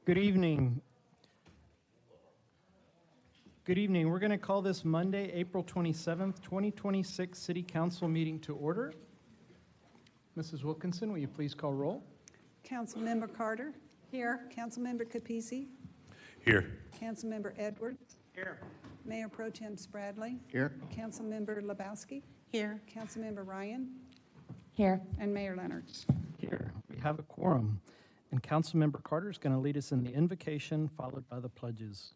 Good evening. Good evening. We're going to call this Monday, April 27th, 2026 City Council meeting to order. Mrs. Wilkinson, will you please call roll? Councilmember Carter. Here. Councilmember Capisi. Here. Councilmember Edwards. Here. Mayor Pro Tem Spradley. Here. Councilmember Lebowski. Here. Councilmember Ryan. Here. And Mayor Leonard. Here. We have a quorum. And Councilmember Carter is going to lead us in the invocation, followed by the pledges.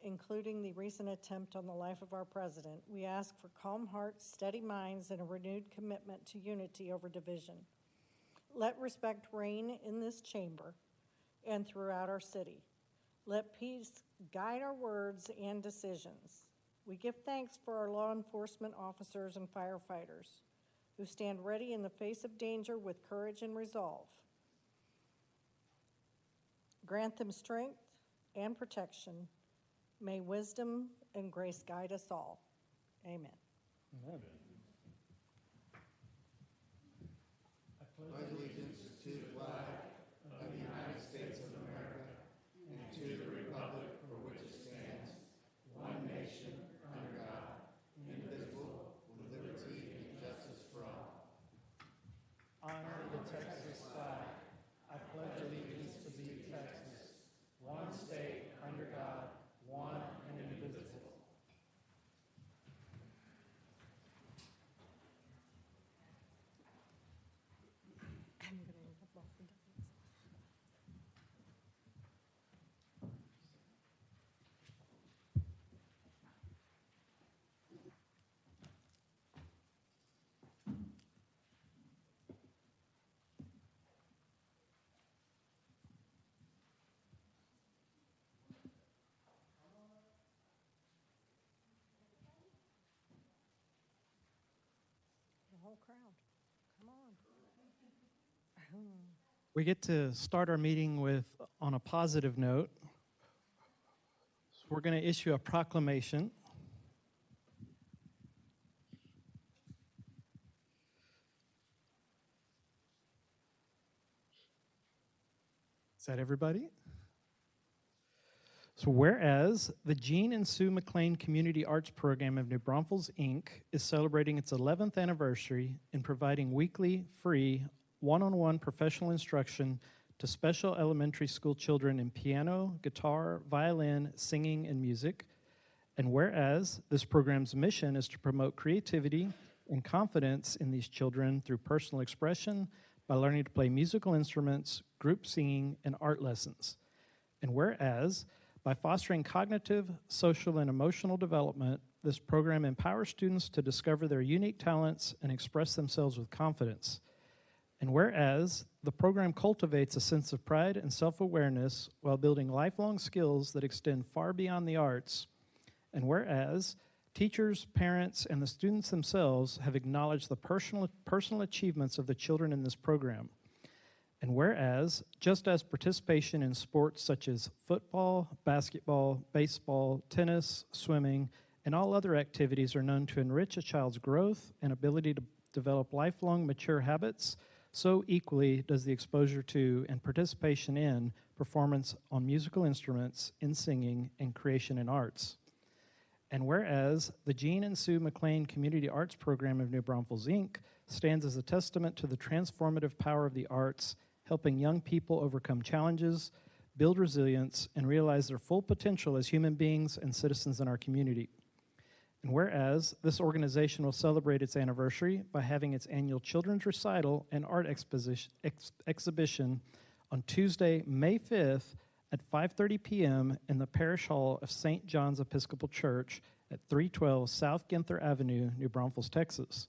Including the recent attempt on the life of our president, we ask for calm hearts, steady minds, and a renewed commitment to unity over division. Let respect reign in this chamber and throughout our city. Let peace guide our words and decisions. We give thanks for our law enforcement officers and firefighters who stand ready in the face of danger with courage and resolve. Grant them strength and protection. May wisdom and grace guide us all. Amen. Amen. I pledge allegiance to the flag of the United States of America and to the republic for which it stands, one nation, under God, indivisible, with liberty and justice for all. Honor the Texas flag. I pledge allegiance to thee, Texas, one state, under God, one and indivisible. The whole crowd, come on. We get to start our meeting on a positive note. So we're going to issue a proclamation. Is that everybody? So whereas the Jean and Sue McLean Community Arts Program of New Braunfels, Inc. is celebrating its 11th anniversary in providing weekly, free, one-on-one professional instruction to special elementary school children in piano, guitar, violin, singing, and music. And whereas this program's mission is to promote creativity and confidence in these children through personal expression by learning to play musical instruments, group singing, and art lessons. And whereas by fostering cognitive, social, and emotional development, this program empowers students to discover their unique talents and express themselves with confidence. And whereas the program cultivates a sense of pride and self-awareness while building lifelong skills that extend far beyond the arts, and whereas teachers, parents, and the students themselves have acknowledged the personal achievements of the children in this program. And whereas, just as participation in sports such as football, basketball, baseball, tennis, swimming, and all other activities are known to enrich a child's growth and ability to develop lifelong mature habits, so equally does the exposure to and participation in performance on musical instruments, in singing, and creation in arts. And whereas the Jean and Sue McLean Community Arts Program of New Braunfels, Inc. stands as a testament to the transformative power of the arts, helping young people overcome challenges, build resilience, and realize their full potential as human beings and citizens in our community. And whereas this organization will celebrate its anniversary by having its annual children's recital and art exhibition on Tuesday, May 5th at 5:30 p.m. in the Parish Hall of St. John's Episcopal Church at 312 South Ginther Avenue, New Braunfels, Texas.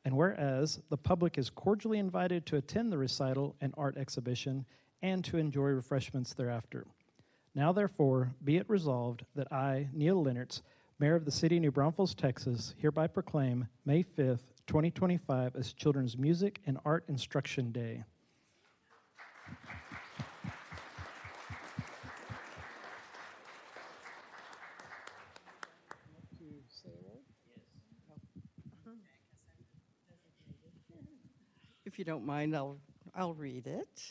And whereas the public is cordially invited to attend the recital and art exhibition and to enjoy refreshments thereafter. Now, therefore, be it resolved that I, Neil Lennertz, Mayor of the City of New Braunfels, Texas, hereby proclaim May 5th, 2025 as Children's Music and Art Instruction Day. If you don't mind, I'll read it.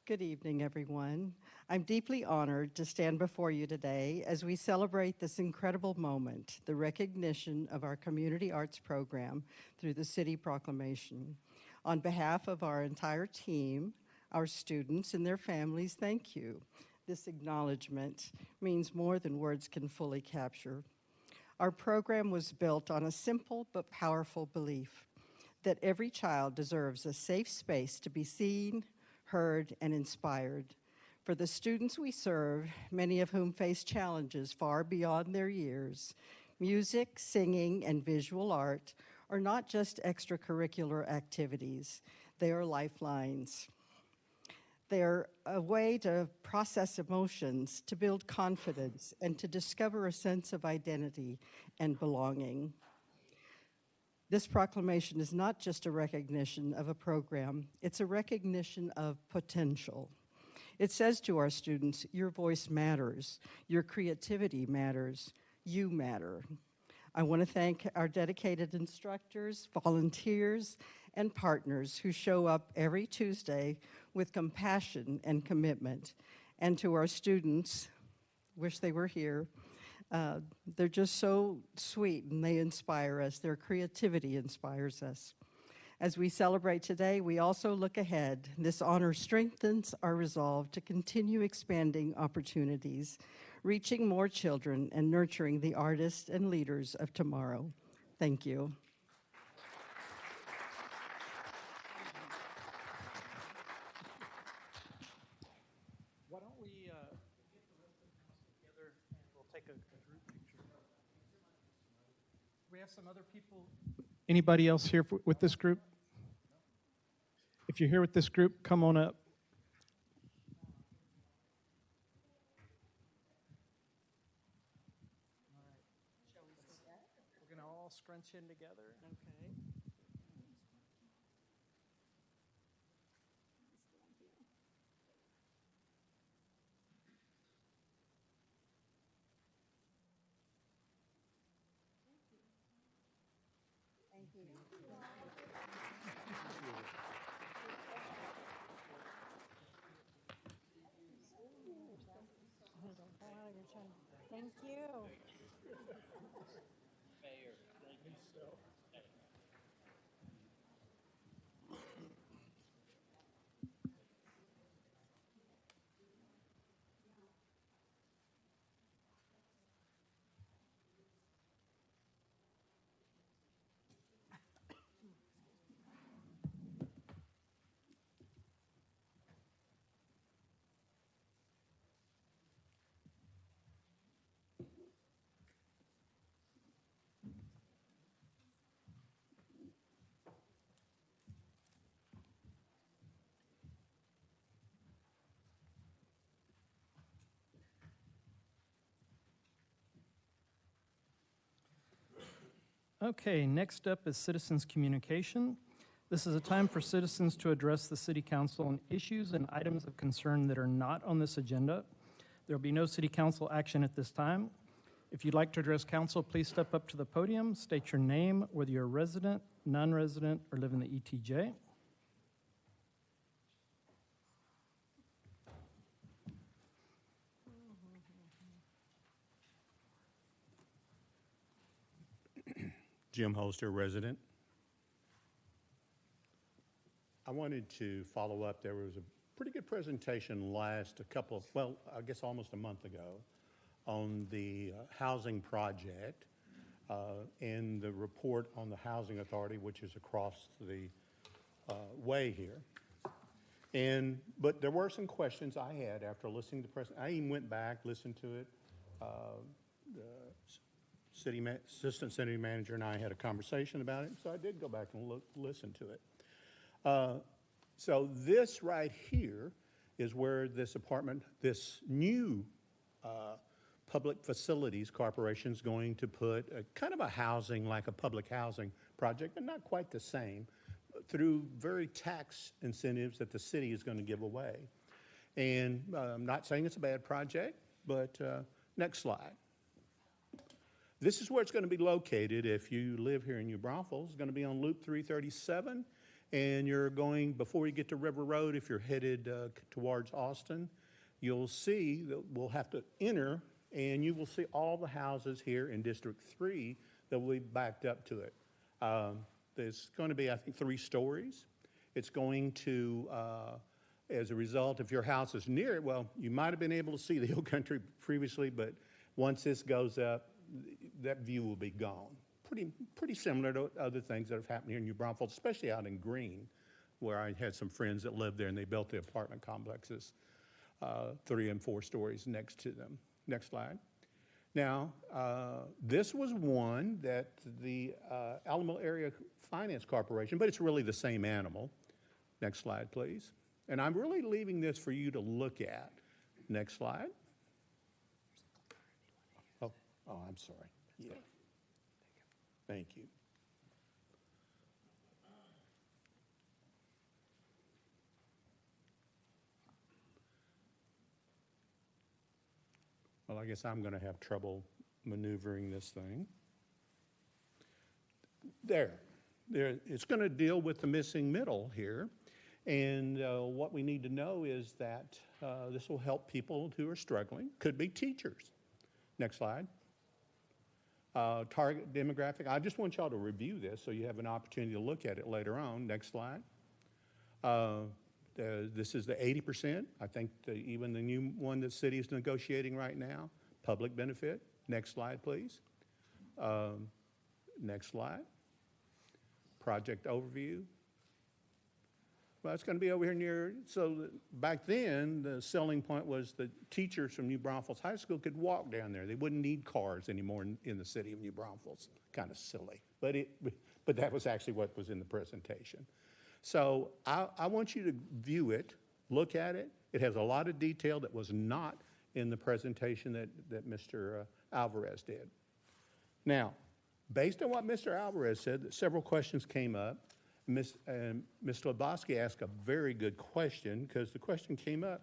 Good evening, everyone. I'm deeply honored to stand before you today as we celebrate this incredible moment, the recognition of our community arts program through the City Proclamation. On behalf of our entire team, our students and their families, thank you. This acknowledgement means more than words can fully capture. Our program was built on a simple but powerful belief that every child deserves a safe space to be seen, heard, and inspired. For the students we serve, many of whom face challenges far beyond their years, music, singing, and visual art are not just extracurricular activities, they are lifelines. They're a way to process emotions, to build confidence, and to discover a sense of identity and belonging. This proclamation is not just a recognition of a program, it's a recognition of potential. It says to our students, your voice matters, your creativity matters, you matter. I want to thank our dedicated instructors, volunteers, and partners who show up every Tuesday with compassion and commitment. And to our students, wish they were here, they're just so sweet and they inspire us. Their creativity inspires us. As we celebrate today, we also look ahead. This honor strengthens our resolve to continue expanding opportunities, reaching more children, and nurturing the artists and leaders of tomorrow. Thank you. Why don't we get the rest of the council together and we'll take a group picture. We have some other people. Anybody else here with this group? If you're here with this group, come on up. We're going to all scrunch in together. Okay. Thank you. Okay, next up is citizens communication. This is a time for citizens to address the city council on issues and items of concern that are not on this agenda. There will be no city council action at this time. If you'd like to address council, please step up to the podium, state your name, whether you're a resident, non-resident, or live in the ETJ. Jim Holster, resident. I wanted to follow up. There was a pretty good presentation I guess almost a month ago, on the housing project and the report on the Housing Authority, which is across the way here. But there were some questions I had after listening to the presentation. I even went back, listened to it. The assistant city manager and I had a conversation about it, so I did go back and listen to it. So this right here is where this new public facilities corporation is going to put a kind of a housing, like a public housing project, but not quite the same, through very tax incentives that the city is going to give away. And I'm not saying it's a bad project, but next slide. This is where it's going to be located if you live here in New Braunfels. It's going to be on Loop 337, and you're going, before you get to River Road, if you're headed towards Austin, you'll see that we'll have to enter, and you will see all the houses here in District 3 that will be backed up to it. There's going to be, I think, 3 stories. It's going to, as a result, if your house is near it, well, you might have been able to see the hill country previously, but once this goes up, that view will be gone. Pretty similar to other things that have happened here in New Braunfels, especially out in Green, where I had some friends that lived there and they built the apartment complexes 3 and 4 stories next to them. Next slide. Now, this was one that the Alamo Area Finance Corporation, but it's really the same animal. Next slide, please. And I'm really leaving this for you to look at. Next slide. Oh, I'm sorry. Yeah. Thank you. Well, I guess I'm going to have trouble maneuvering this thing. There. It's going to deal with the missing middle here. And what we need to know is that this will help people who are struggling. Could be teachers. Next slide. Target demographic. I just want y'all to review this so you have an opportunity to look at it later on. Next slide. This is the 80%. I think even the new one that the city is negotiating right now, public benefit. Next slide, please. Next slide. Project overview. Well, it's going to be over here near, so back then, the selling point was the teachers from New Braunfels High School could walk down there. They wouldn't need cars anymore in the city of New Braunfels. Kind of silly, but that was actually what was in the presentation. So I want you to view it, look at it. It has a lot of detail that was not in the presentation that Mr. Alvarez did. Now, based on what Mr. Alvarez said, several questions came up. Mr. Lebowski asked a very good question because the question came up,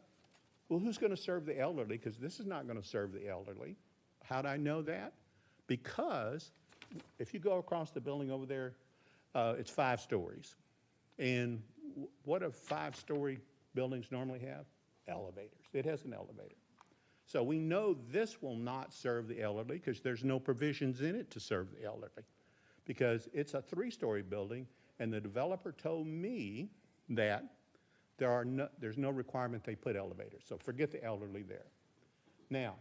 well, who's going to serve the elderly? Because this is not going to serve the elderly. How do I know that? Because if you go across the building over there, it's 5 stories. And what do 5-story buildings normally have? Elevators. It has an elevator. So we know this will not serve the elderly because there's no provisions in it to serve the elderly because it's a 3-story building. And the developer told me that there's no requirement they put elevators. So forget the elderly there. Now,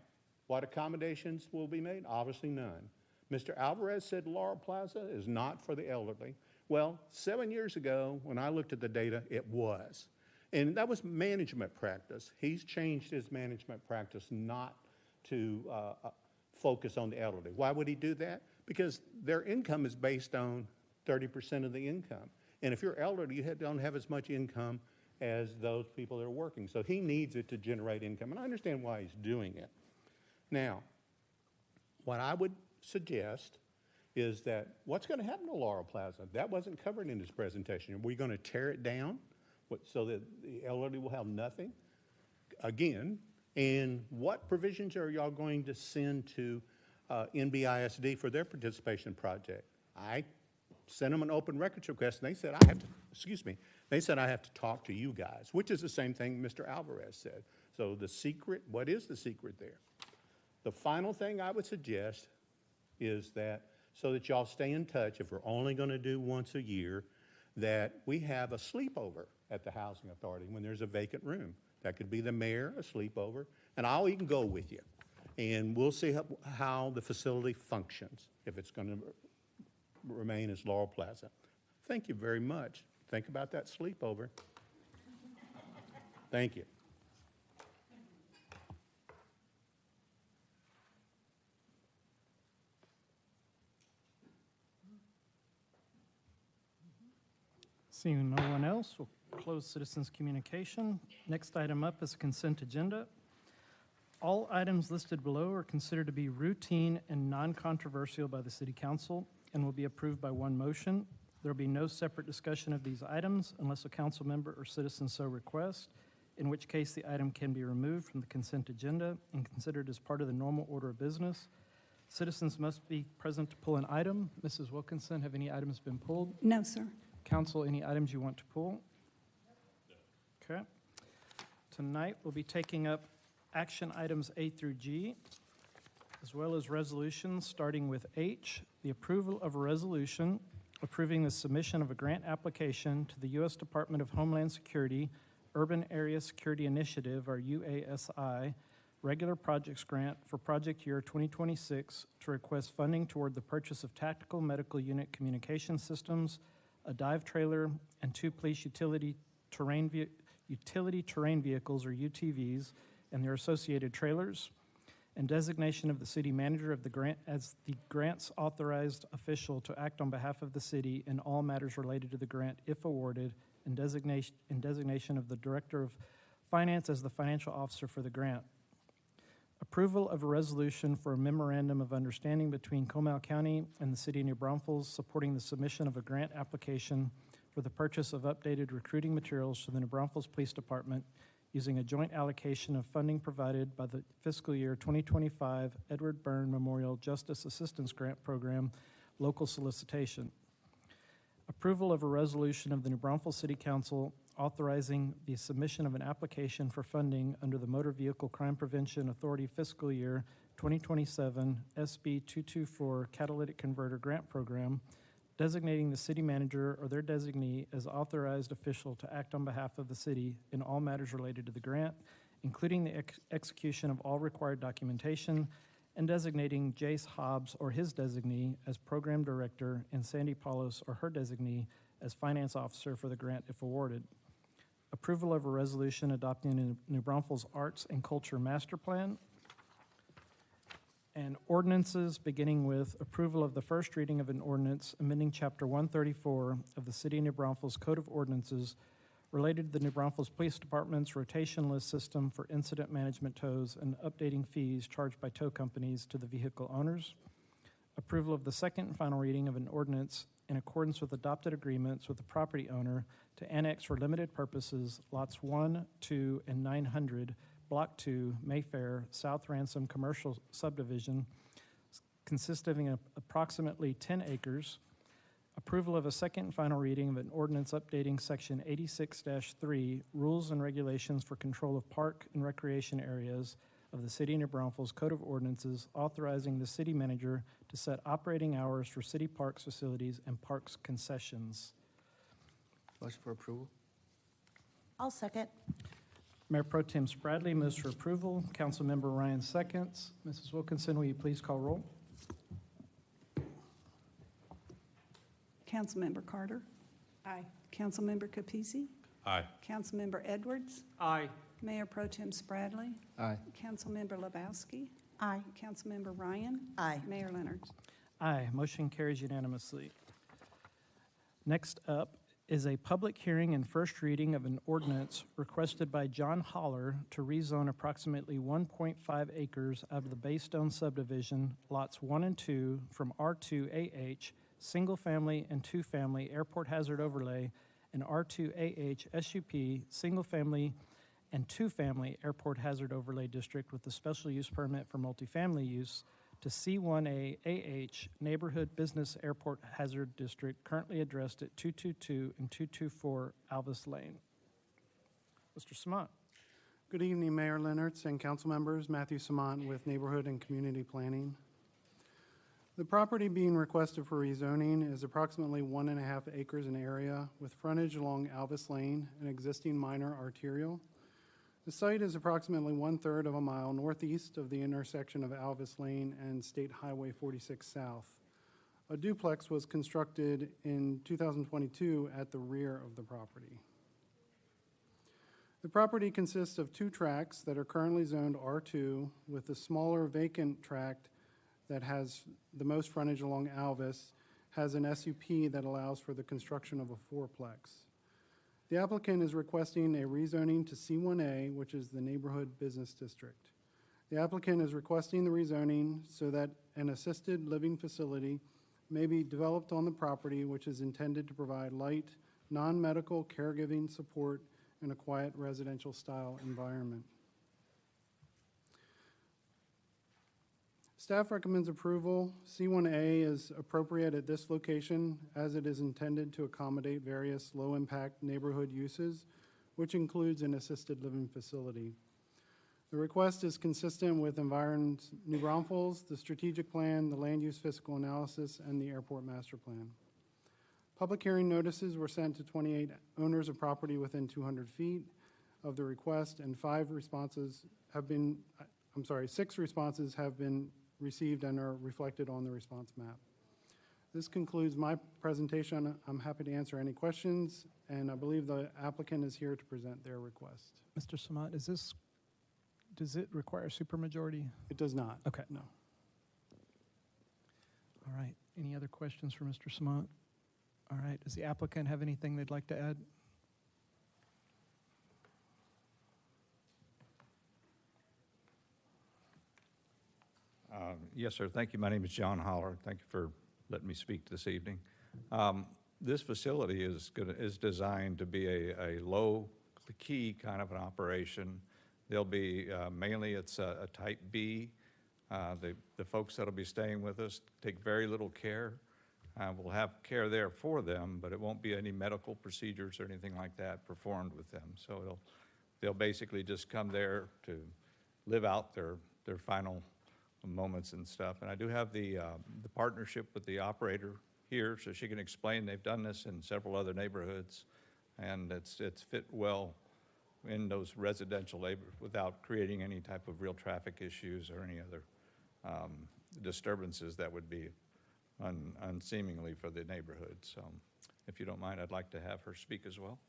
what accommodations will be made? Obviously none. Mr. Alvarez said Laurel Plaza is not for the elderly. Well, 7 years ago, when I looked at the data, it was. And that was management practice. He's changed his management practice not to focus on the elderly. Why would he do that? Because their income is based on 30% of the income. And if you're elderly, you don't have as much income as those people that are working. So he needs it to generate income. And I understand why he's doing it. Now, what I would suggest is that what's going to happen to Laurel Plaza? That wasn't covered in his presentation. Are we going to tear it down so that the elderly will have nothing? Again, and what provisions are y'all going to send to NBISD for their participation project? I sent them an open records request, and they said I have to talk to you guys, which is the same thing Mr. Alvarez said. So the secret, what is the secret there? The final thing I would suggest is that so that y'all stay in touch, if we're only going to do once a year, that we have a sleepover at the Housing Authority when there's a vacant room. That could be the mayor, a sleepover, and I'll even go with you. And we'll see how the facility functions, if it's going to remain as Laurel Plaza. Thank you very much. Think about that sleepover. Thank you. Seeing no one else, we'll close citizens' communication. Next item up is a consent agenda. All items listed below are considered to be routine and non-controversial by the City Council and will be approved by one motion. There will be no separate discussion of these items unless a council member or citizen so requests, in which case the item can be removed from the consent agenda and considered as part of the normal order of business. Citizens must be present to pull an item. Mrs. Wilkinson, have any items been pulled? No, sir. Council, any items you want to pull? Okay. Tonight, we'll be taking up action items A through G, as well as resolutions, starting with H, the approval of a resolution approving the submission of a grant application to the U.S. Department of Homeland Security Urban Area Security Initiative, or UASI, regular projects grant for project year 2026 to request funding toward the purchase of tactical medical unit communication systems, a dive trailer, and 2 police utility terrain vehicles, or UTVs, and their associated trailers, and designation of the city manager of the grant as the grant's authorized official to act on behalf of the city in all matters related to the grant if awarded, and designation of the director of finance as the financial officer for the grant. Approval of a resolution for a memorandum of understanding between Comal County and the city of New Braunfels supporting the submission of a grant application for the purchase of updated recruiting materials to the New Braunfels Police Department using a joint allocation of funding provided by the fiscal year 2025 Edward Byrne Memorial Justice Assistance Grant Program local solicitation. Approval of a resolution of the New Braunfels City Council authorizing the submission of an application for funding under the Motor Vehicle Crime Prevention Authority fiscal year 2027 SB 224 Catalytic Converter Grant Program, designating the city manager or their designee as authorized official to act on behalf of the city in all matters related to the grant, including the execution of all required documentation, and designating Jace Hobbs or his designee as program director and Sandy Paulos or her designee as finance officer for the grant if awarded. Approval of a resolution adopting a New Braunfels Arts and Culture Master Plan, and ordinances beginning with approval of the first reading of an ordinance amending Chapter 134 of the City of New Braunfels Code of Ordinances related to the New Braunfels Police Department's rotation list system for incident management tows and updating fees charged by tow companies to the vehicle owners. Approval of the second and final reading of an ordinance in accordance with adopted agreements with the property owner to annex for limited purposes lots 1, 2, and 900, Block 2, Mayfair, South Ransom Commercial Subdivision, consisting of approximately 10 acres. Approval of a second and final reading of an ordinance updating Section 86-3, Rules and Regulations for Control of Park and Recreation Areas of the City of New Braunfels Code of Ordinances, authorizing the city manager to set operating hours for city parks facilities and parks concessions. Motion for approval? I'll second. Mayor Pro Tem Spradley moves for approval. Councilmember Ryan seconds. Mrs. Wilkinson, will you please call roll? Councilmember Carter. Aye. Councilmember Capizzi. Aye. Councilmember Edwards. Aye. Mayor Pro Tem Spradley. Aye. Councilmember Lebowski. Aye. Councilmember Ryan. Aye. Mayor Leonard. Aye. Motion carries unanimously. Next up is a public hearing and first reading of an ordinance requested by John Holler to rezone approximately 1.5 acres out of the Baystone subdivision, lots 1 and 2, from R2AH, single-family and two-family airport hazard overlay, and R2AH SUP, single-family and two-family airport hazard overlay district with a special use permit for multifamily use, to C1A AH Neighborhood Business Airport Hazard District, currently addressed at 222 and 224 Alvis Lane. Mr. Samant. Good evening, Mayor Leonards and council members. Matthew Samant with Neighborhood and Community Planning. The property being requested for rezoning is approximately 1.5 acres in area with frontage along Alvis Lane, an existing minor arterial. The site is approximately 1/3 of a mile northeast of the intersection of Alvis Lane and State Highway 46 South. A duplex was constructed in 2022 at the rear of the property. The property consists of 2 tracts that are currently zoned R2, with the smaller vacant tract that has the most frontage along Alvis has an SUP that allows for the construction of a 4-plex. The applicant is requesting a rezoning to C1A, which is the Neighborhood Business District. The applicant is requesting the rezoning so that an assisted living facility may be developed on the property, which is intended to provide light, non-medical caregiving support in a quiet residential style environment. Staff recommends approval. C1A is appropriate at this location as it is intended to accommodate various low-impact neighborhood uses, which includes an assisted living facility. The request is consistent with Environs New Braunfels, the strategic plan, the land use fiscal analysis, and the airport master plan. Public hearing notices were sent to 28 owners of property within 200 feet of the request, and 6 responses have been received and are reflected on the response map. This concludes my presentation. I'm happy to answer any questions, and I believe the applicant is here to present their request. Mr. Samat, does it require a supermajority? It does not. Okay. No. All right. Any other questions for Mr. Samat? All right. Does the applicant have anything they'd like to add? Yes, sir. Thank you. My name is John Holler. Thank you for letting me speak this evening. This facility is designed to be a low-key kind of an operation. There'll be mainly it's a type B. The folks that'll be staying with us take very little care. We'll have care there for them, but it won't be any medical procedures or anything like that performed with them. So they'll basically just come there to live out their final moments and stuff. And I do have the partnership with the operator here, so she can explain. They've done this in several other neighborhoods, and it's fit well in those residential neighborhoods without creating any type of real traffic issues or any other disturbances that would be unseemingly for the neighborhood. So if you don't mind, I'd like to have her speak as well.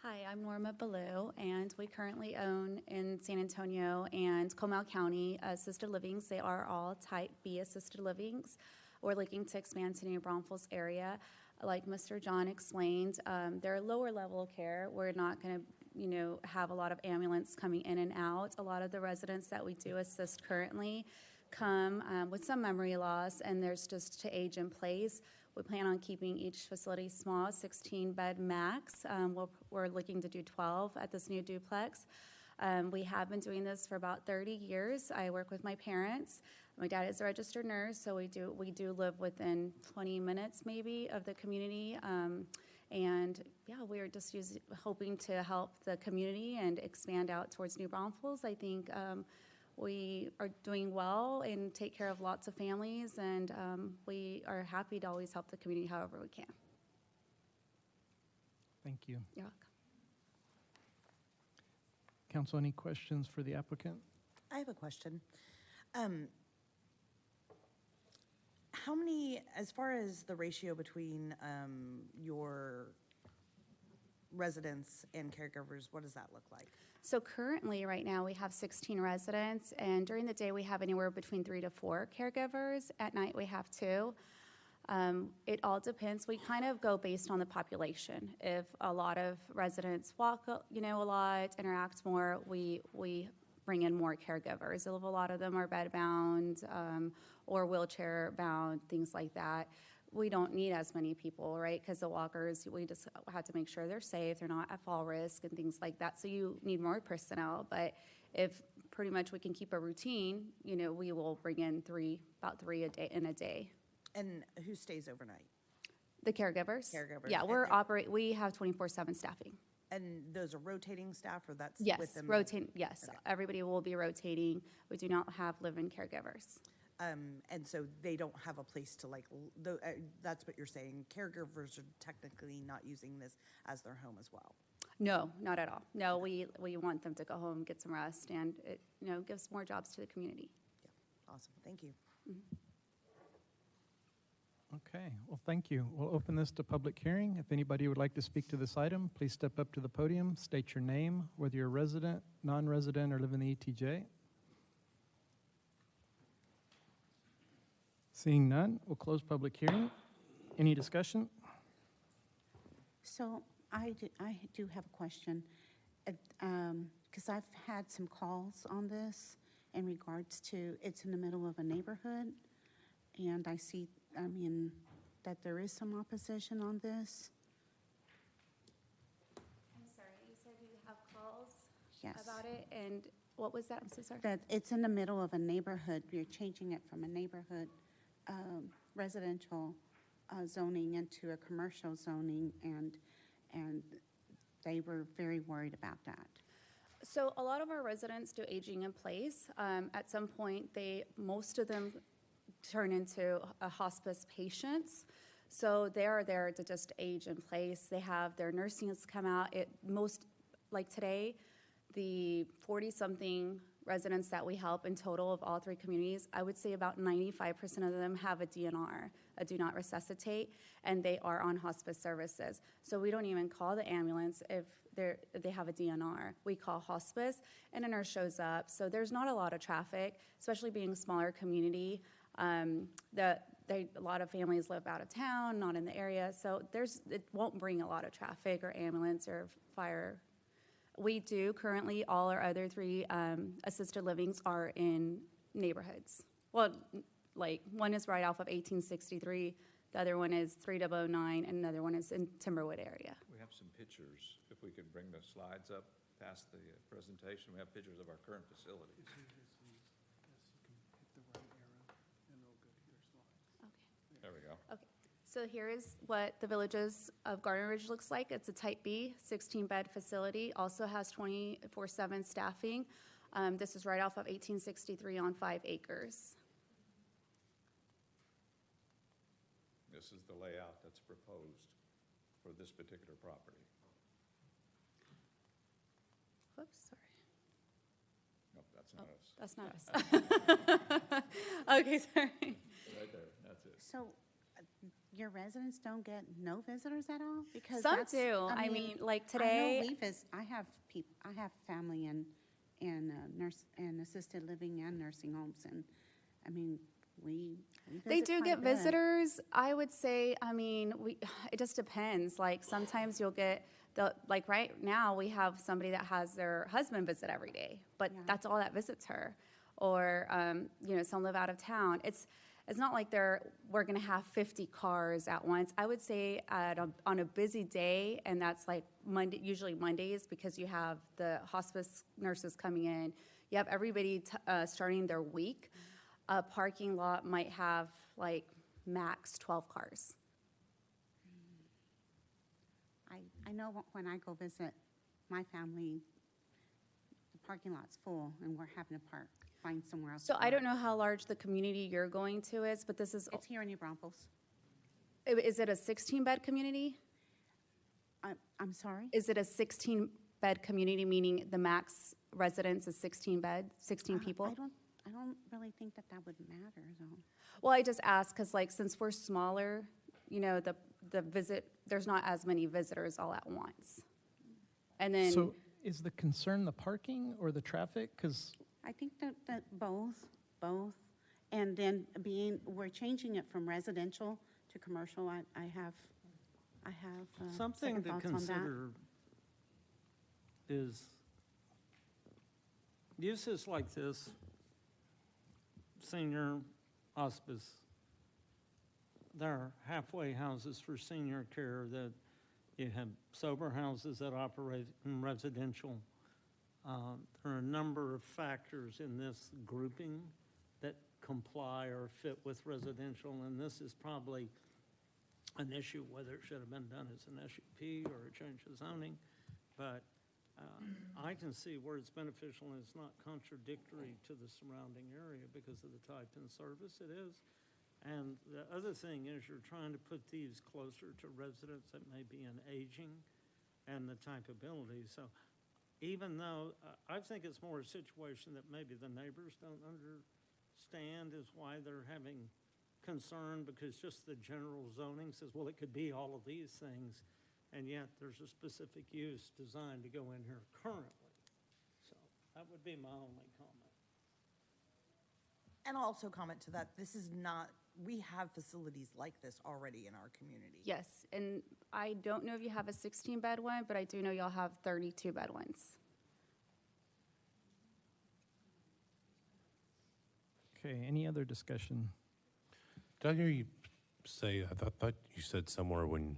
Hi, I'm Norma Ballou, and we currently own in San Antonio and Comal County assisted livings. They are all type B assisted livings. We're looking to expand to New Braunfels area. Like Mr. John explained, they're lower level of care. We're not going to, have a lot of ambulance coming in and out. A lot of the residents that we do assist currently come with some memory loss, and there's just to age in place. We plan on keeping each facility small, 16 bed max. We're looking to do 12 at this new duplex. We have been doing this for about 30 years. I work with my parents. My dad is a registered nurse, so we do live within 20 minutes maybe of the community. And yeah, we're just hoping to help the community and expand out towards New Braunfels. I think we are doing well and take care of lots of families, and we are happy to always help the community however we can. Thank you. You're welcome. Council, any questions for the applicant? I have a question. How many, as far as the ratio between your residents and caregivers, what does that look like? So currently, right now, we have 16 residents, and during the day, we have anywhere between 3 to 4 caregivers. At night, we have 2. It all depends. We kind of go based on the population. If a lot of residents walk, a lot, interact more, we bring in more caregivers. A lot of them are bed-bound or wheelchair-bound, things like that. We don't need as many people, right? Because the walkers, we just have to make sure they're safe, they're not at fall risk and things like that. So you need more personnel. But if pretty much we can keep a routine, we will bring in about 3 a day in a day. And who stays overnight? The caregivers? Caregivers. Yeah, we have 24/7 staffing. And those are rotating staff, or that's Yes, with them? rotating. Yes, Okay. Everybody will be rotating. We do not have live-in caregivers. And so they don't have a place to that's what you're saying. Caregivers are technically not using this as their home as well. No, not at all. No, we want them to go home, get some rest, and it gives more jobs to the community. Yeah, awesome. Thank you. Mm-hmm. Okay, well, thank you. We'll open this to public hearing. If anybody would like to speak to this item, please step up to the podium, state your name, whether you're a resident, non-resident, or live in the ETJ. Seeing none, we'll close public hearing. Any discussion? So I do have a question, because I've had some calls on this in regards to, it's in the middle of a neighborhood, and I see, that there is some opposition on this. Yes. about it, and what was that? I'm so sorry. That it's in the middle of a neighborhood. You're changing it from a neighborhood residential zoning into a commercial zoning, and they were very worried about that. So a lot of our residents do aging in place. At some point, most of them turn into hospice patients. So they are there to just age in place. They have their nursings come out. Like today, the 40-something residents that we help in total of all 3 communities, I would say about 95% of them have a DNR, a do not resuscitate, and they are on hospice services. So we don't even call the ambulance if they have a DNR. We call hospice, and a nurse shows up. So there's not a lot of traffic, especially being a smaller community. A lot of families live out of town, not in the area, so it won't bring a lot of traffic or ambulance or fire. We do currently, all our other 3 assisted livings are in neighborhoods. Well, like one is right off of 1863, the other one is 3009, and another one is in Timberwood area. We have some pictures, if we could bring the slides up past the presentation. We have pictures of our current facilities. There we go. Okay, so here is what the Villages of Garden Ridge looks like. It's a Type B, 16-bed facility, also has 24/7 staffing. This is right off of 1863 on 5 acres. This is the layout that's proposed for this particular property. Whoops, sorry. Nope, that's not us. That's not us. Okay, sorry. Right there, that's it. So your residents don't get no visitors at all? Because Some that's- do. I mean, like I know today, I have family in nurse and assisted living and nursing homes, and I mean, we they visit do quite get a bit. visitors. I would say, I mean, it just depends. Like sometimes you'll get like right now we have somebody that has their husband visit every day, but Yeah. that's all that visits her. Or, some live out of town. It's not like we're going to have 50 cars at once. I would say on a busy day, and that's like usually Mondays, because you have the hospice nurses coming in. You have everybody starting their week. A parking lot might have like max 12 cars. I know when I go visit my family, the parking lot's full, and we're having to find somewhere else. So to I don't park. know how large the community you're going to is, but this is, It's here in New Braunfels. is it a 16-bed community? I'm sorry? Is it a 16-bed community, meaning the max residence is 16 people? I don't really think that would matter, though. Well, I just asked because, like, since we're smaller, there's not as many visitors all at once. And then, So is the concern the parking or the traffic? Because I think that both, and then we're changing it from residential to commercial. I have Something second to thoughts on that. consider is uses like this, senior hospice, there are halfway houses for senior care that you have sober houses that operate in residential. There are a number of factors in this grouping that comply or fit with residential, and this is probably an issue whether it should have been done as an SUP or a change of zoning. But I can see where it's beneficial and it's not contradictory to the surrounding area because of the type and service it is. And the other thing is you're trying to put these closer to residents that may be in aging and the type ability. So even though I think it's more a situation that maybe the neighbors don't understand is why they're having concern, because just the general zoning says, well, it could be all of these things, and yet there's a specific use designed to go in here currently. So that would be my only comment. And also comment to that, this is not, we have facilities like this already in our community. yes, and I don't know if you have a 16-bed one, but I do know y'all have 32-bed ones. okay, any other discussion? Did I hear you say, I thought you said somewhere when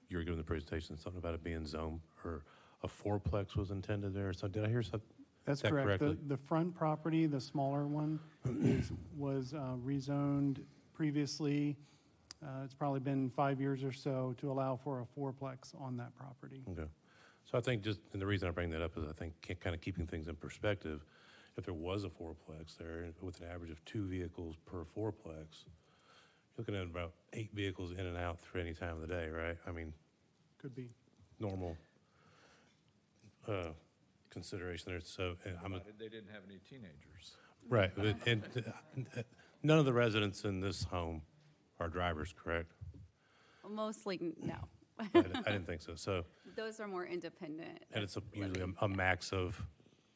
you were giving the presentation, something about it being zone or a fourplex was intended there. So did I hear something? That's that correct. correctly? The front property, the smaller one, was rezoned previously. It's probably been 5 years or so to allow for a fourplex on that property. Okay. So I think just, and the reason I bring that up is I think kind of keeping things in perspective, if there was a fourplex there with an average of 2 vehicles per fourplex, you're looking at about 8 vehicles in and out through any time of the day, right? I mean, Could be. normal consideration there. So They didn't have any teenagers. right. And none of the residents in this home are drivers, correct? Mostly, no. I didn't think so. So, Those are more independent. and it's usually a max of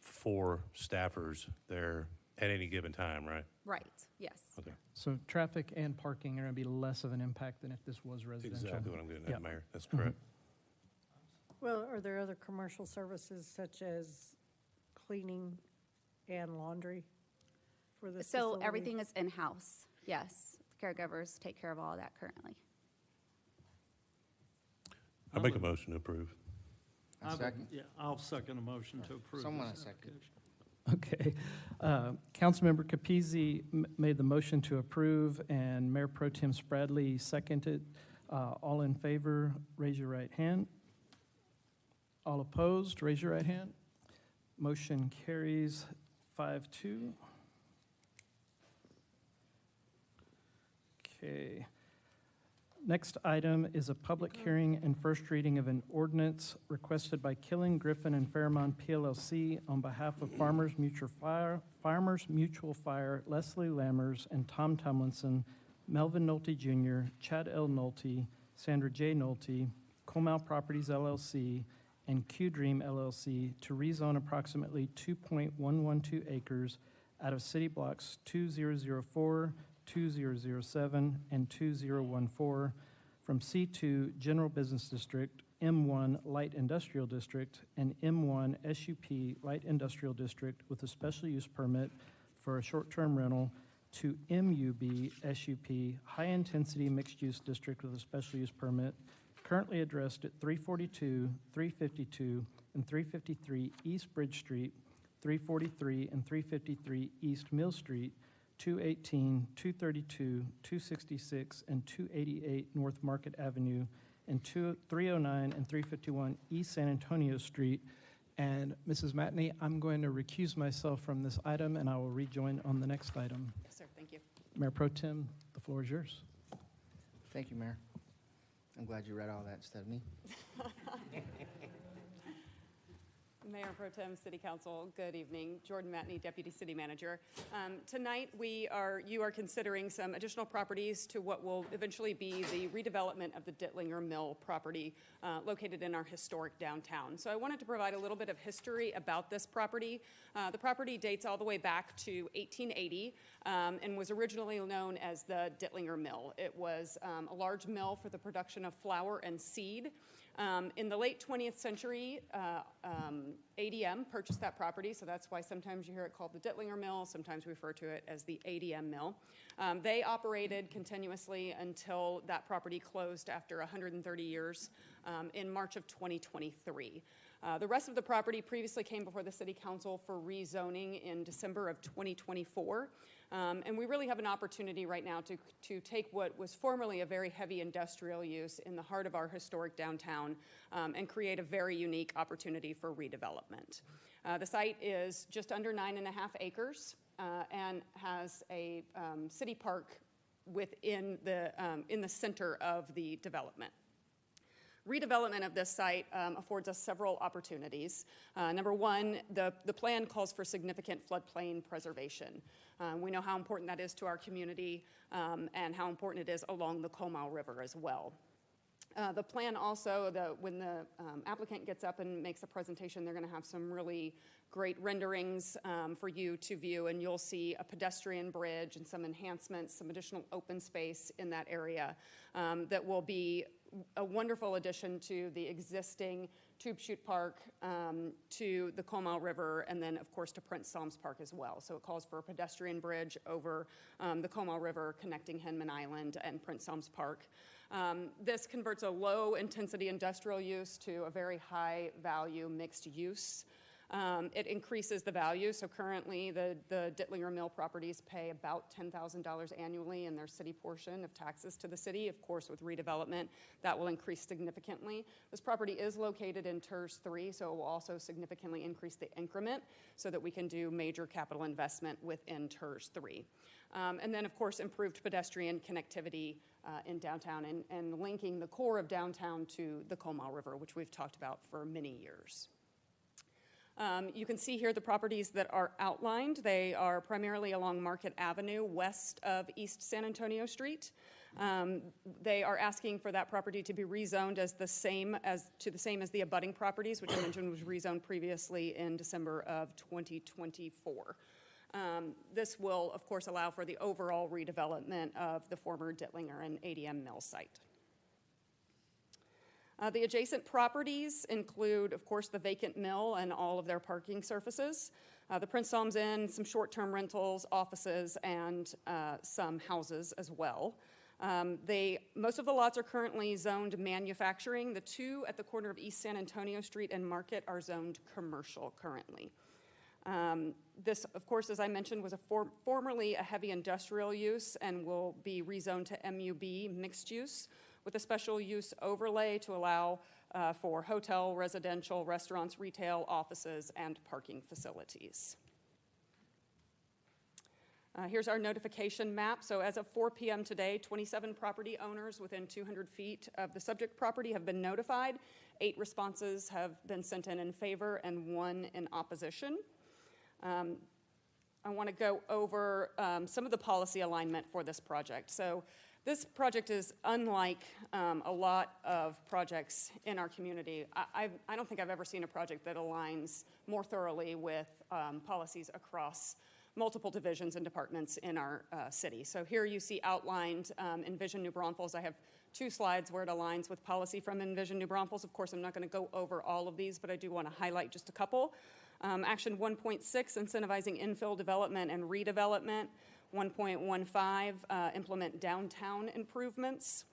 4 staffers there at any given time, right? Right, yes. Okay. So traffic and parking are going to be less of an impact than if this was residential. Exactly what I'm getting Yeah. at, Mayor. That's correct. Well, are there other commercial services such as cleaning and laundry for this So facility? everything is in-house, yes. Caregivers take care of all of that currently. I make a motion to approve. I would- Yeah, I'll second a motion to approve. Someone this a second. Okay. application. Councilmember Capizzi made the motion to approve, and Mayor Pro Tem Spradley seconded. All in favor, raise your right hand. All opposed, raise your right hand. Motion carries 5-2. Okay. Next item is a public hearing and first reading of an ordinance requested by Killing, Griffin, and Fairmont PLLC on behalf of Farmers Mutual Fire, Leslie Lammers, and Tom Tomlinson, Melvin Nolte Jr., Chad L. Nolte, Sandra J. Nolte, Comal Properties LLC, and Q Dream LLC to rezone approximately 2.112 acres out of city blocks 2004, 2007, and 2014 from C2 General Business District, M1 Light Industrial District, and M1 SUP Light Industrial District with a special use permit for a short-term rental to MUB SUP High Intensity Mixed Use District with a special use permit currently addressed at 342, 352, and 353 East Bridge Street, 343 and 353 East Mill Street, 218, 232, 266, and 288 North Market Avenue, and 309 and 351 East San Antonio Street. And Mrs. Matney, I'm going to recuse myself from this item, and I will rejoin on the next item. Yes, sir, thank you. Mayor Pro Tem, the floor is yours. Thank you, Mayor. I'm glad you read all that instead of me. Mayor Pro Tem, City Council, good evening. Jordan Matney, Deputy City Manager. Tonight, you are considering some additional properties to what will eventually be the redevelopment of the Ditlinger Mill property located in our historic downtown. So I wanted to provide a little bit of history about this property. The property dates all the way back to 1880 and was originally known as the Ditlinger Mill. It was a large mill for the production of flour and seed. In the late 20th century, ADM purchased that property, so that's why sometimes you hear it called the Ditlinger Mill, sometimes we refer to it as the ADM Mill. They operated continuously until that property closed after 130 years in March of 2023. The rest of the property previously came before the City Council for rezoning in December of 2024. And we really have an opportunity right now to take what was formerly a very heavy industrial use in the heart of our historic downtown and create a very unique opportunity for redevelopment. The site is just under 9.5 acres and has a city park within in the center of the development. Redevelopment of this site affords us several opportunities. Number one, the plan calls for significant floodplain preservation. We know how important that is to our community and how important it is along the Comal River as well. The plan also, when the applicant gets up and makes a presentation, they're going to have some really great renderings for you to view, and you'll see a pedestrian bridge and some enhancements, some additional open space in that area that will be a wonderful addition to the existing Tube Chute Park, to the Comal River, and then, of course, to Prince Salms Park as well. So it calls for a pedestrian bridge over the Comal River connecting Hinman Island and Prince Salms Park. This converts a low-intensity industrial use to a very high-value mixed use. It increases the value. So currently, the Ditlinger Mill properties pay about $10,000 annually in their city portion of taxes to the city. Of course, with redevelopment, that will increase significantly. This property is located in TERS 3, so it will also significantly increase the increment so that we can do major capital investment within TERS 3. And then, of course, improved pedestrian connectivity in downtown and linking the core of downtown to the Comal River, which we've talked about for many years. You can see here the properties that are outlined. They are primarily along Market Avenue, west of East San Antonio Street. They are asking for that property to be rezoned as the same as the abutting properties, which I mentioned was rezoned previously in December of 2024. This will, of course, allow for the overall redevelopment of the former Ditlinger and ADM Mill site. The adjacent properties include, of course, the vacant mill and all of their parking surfaces, the Prince Salms Inn, some short-term rentals, offices, and some houses as well. Most of the lots are currently zoned manufacturing. The two at the corner of East San Antonio Street and Market are zoned commercial currently. This, of course, as I mentioned, was formerly a heavy industrial use and will be rezoned to MUB, mixed use, with a special use overlay to allow for hotel, residential, restaurants, retail, offices, and parking facilities. Here's our notification map. So as of 4 p.m. today, 27 property owners within 200 feet of the subject property have been notified. 8 responses have been sent in favor and 1 in opposition. I want to go over some of the policy alignment for this project. So this project is unlike a lot of projects in our community. I don't think I've ever seen a project that aligns more thoroughly with policies across multiple divisions and departments in our city. So here you see outlined Envision New Braunfels. I have 2 slides where it aligns with policy from Envision New Braunfels. Of course, I'm not going to go over all of these, but I do want to highlight just a couple. Action 1.6, incentivizing infill development and redevelopment. 1.15, implement downtown improvements.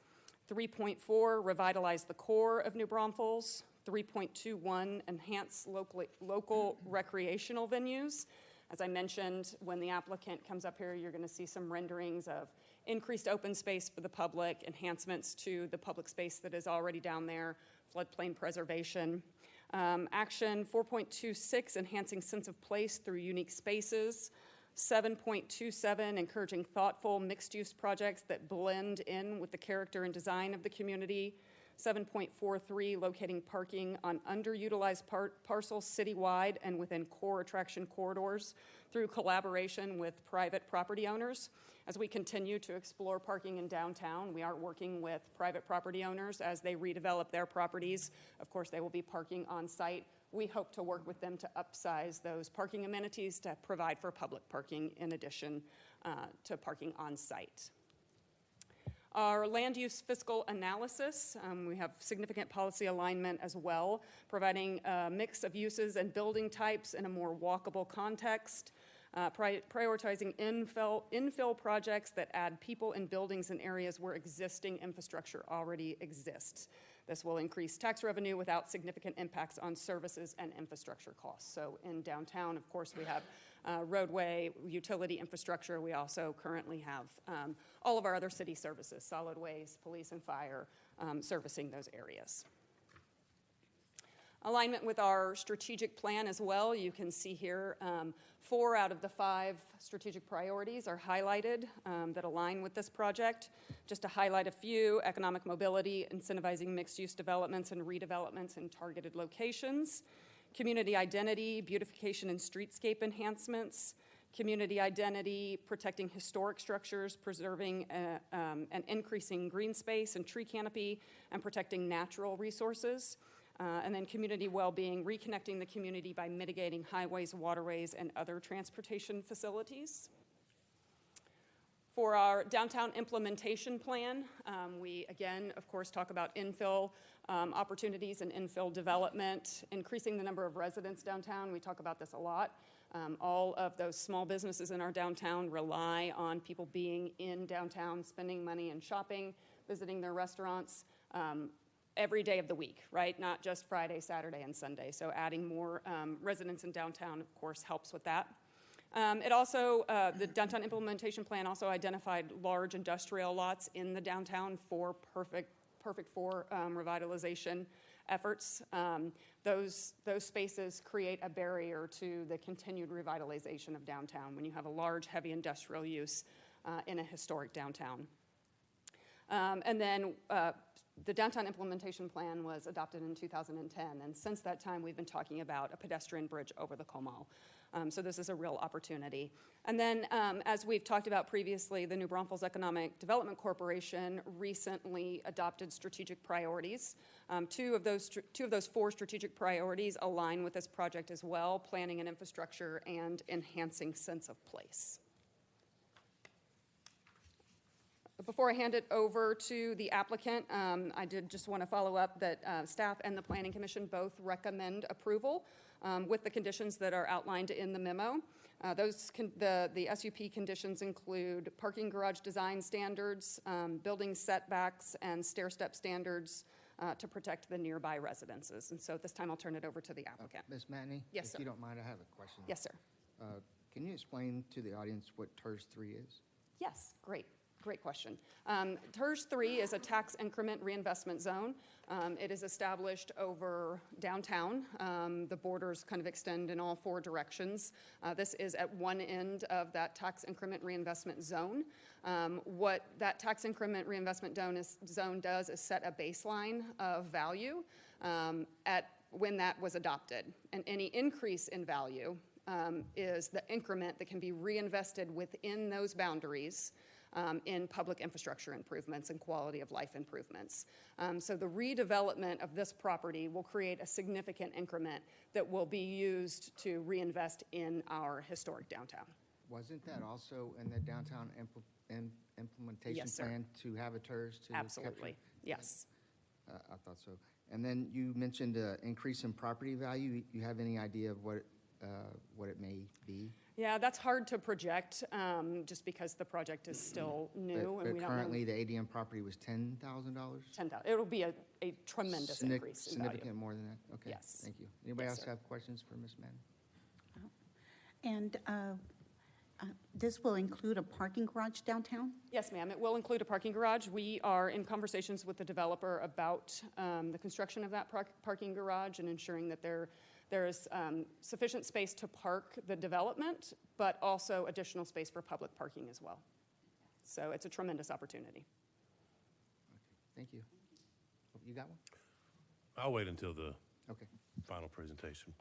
3.4, revitalize the core of New Braunfels. 3.21, enhance local recreational venues. As I mentioned, when the applicant comes up here, you're going to see some renderings of increased open space for the public, enhancements to the public space that is already down there, floodplain preservation. Action 4.26, enhancing sense of place through unique spaces. 7.27, encouraging thoughtful mixed-use projects that blend in with the character and design of the community. 7.43, locating parking on underutilized parcels citywide and within core attraction corridors through collaboration with private property owners. As we continue to explore parking in downtown, we are working with private property owners as they redevelop their properties. Of course, they will be parking on site. We hope to work with them to upsize those parking amenities to provide for public parking in addition to parking on site. Our land use fiscal analysis, we have significant policy alignment as well, providing a mix of uses and building types in a more walkable context, prioritizing infill projects that add people and buildings in areas where existing infrastructure already exists. This will increase tax revenue without significant impacts on services and infrastructure costs. So in downtown, of course, we have roadway, utility infrastructure. We also currently have all of our other city services, solid waste, police and fire, servicing those areas. Alignment with our strategic plan as well. You can see here 4 out of the 5 strategic priorities are highlighted that align with this project. Just to highlight a few: economic mobility, incentivizing mixed-use developments and redevelopments in targeted locations; community identity, beautification and streetscape enhancements; community identity, protecting historic structures, preserving and increasing green space and tree canopy, and protecting natural resources. And then community well-being, reconnecting the community by mitigating highways, waterways, and other transportation facilities. For our downtown implementation plan, we again, of course, talk about infill opportunities and infill development, increasing the number of residents downtown. We talk about this a lot. All of those small businesses in our downtown rely on people being in downtown, spending money and shopping, visiting their restaurants every day of the week, right? Not just Friday, Saturday, and Sunday. So adding more residents in downtown, of course, helps with that. It also, the downtown implementation plan also identified large industrial lots in the downtown for perfect for revitalization efforts. Those spaces create a barrier to the continued revitalization of downtown when you have a large, heavy industrial use in a historic downtown. And then the downtown implementation plan was adopted in 2010, and since that time we've been talking about a pedestrian bridge over the Comal. So this is a real opportunity. And then, as we've talked about previously, the New Braunfels Economic Development Corporation recently adopted strategic priorities. Two of those 4 strategic priorities align with this project as well: planning and infrastructure and enhancing sense of place. Before I hand it over to the applicant, I did just want to follow up that staff and the Planning Commission both recommend approval with the conditions that are outlined in the memo. The SUP conditions include parking garage design standards, building setbacks, and stair-step standards to protect the nearby residences. And so at this time, I'll turn it over to the applicant. Ms. Matney? Yes, sir. If you don't mind, I have a question. Yes, sir. Can you explain to the audience what TERS 3 is? Yes, great. Great question. TERS 3 is a tax increment reinvestment zone. It is established over downtown. The borders kind of extend in all 4 directions. This is at one end of that tax increment reinvestment zone. What that tax increment reinvestment zone does is set a baseline of value at when that was adopted. And any increase in value is the increment that can be reinvested within those boundaries in public infrastructure improvements and quality of life improvements. So the redevelopment of this property will create a significant increment that will be used to reinvest in our historic downtown. Wasn't that also in the downtown implementation Yes, sir. plan to have a TERS to Absolutely, capture? yes. I thought so. And then you mentioned an increase in property value. You have any idea of what it may be? Yeah, that's hard to project just because the project is still new and we don't currently know. the ADM property was $10,000? $10,000. It'll be a tremendous increase in value. Significant more than that? Okay. Yes. Thank you. Anybody Yes, else sir. have questions for Ms. Madden? And this will include a parking garage downtown? Yes, ma'am. It will include a parking garage. We are in conversations with the developer about the construction of that parking garage and ensuring that there is sufficient space to park the development, but also additional space for public parking as well. So it's a tremendous opportunity. Thank you. You got one? I'll wait until the Okay. final presentation.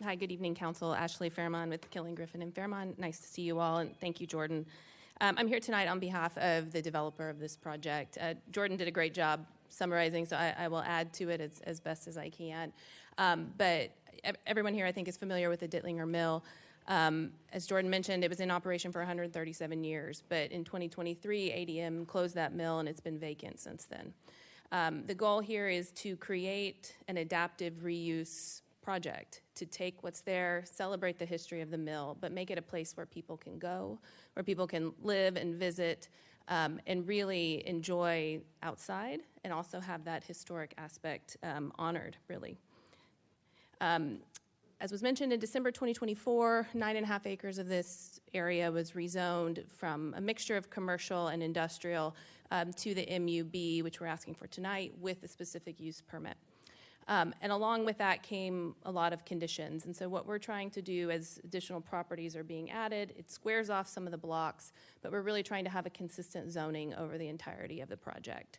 Hi, good evening, Council. Ashley Fairmont with Killing Griffin and Fairmont. Nice to see you all, and thank you, Jordan. I'm here tonight on behalf of the developer of this project. Jordan did a great job summarizing, so I will add to it as best as I can. But everyone here, I think, is familiar with the Ditlinger Mill. As Jordan mentioned, it was in operation for 137 years, but in 2023, ADM closed that mill, and it's been vacant since then. The goal here is to create an adaptive reuse project, to take what's there, celebrate the history of the mill, but make it a place where people can go, where people can live and visit, and really enjoy outside, and also have that historic aspect honored, really. As was mentioned, in December 2024, 9.5 acres of this area was rezoned from a mixture of commercial and industrial to the MUB, which we're asking for tonight, with a specific use permit. And along with that came a lot of conditions. And so what we're trying to do as additional properties are being added, it squares off some of the blocks, but we're really trying to have a consistent zoning over the entirety of the project.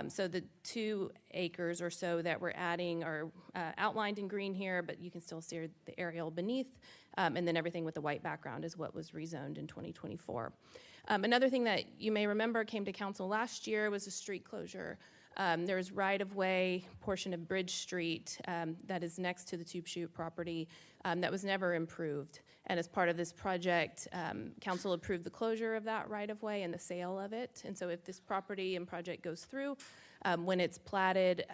So the 2 acres or so that we're adding are outlined in green here, but you can still see the aerial beneath. And then everything with the white background is what was rezoned in 2024. Another thing that you may remember came to council last year was a street closure There's right-of-way portion of Bridge Street that is next to the Tube Chute property that was never improved. And as part of this project, council approved the closure of that right-of-way and the sale of it. And so if this property and project goes through, when it's platted,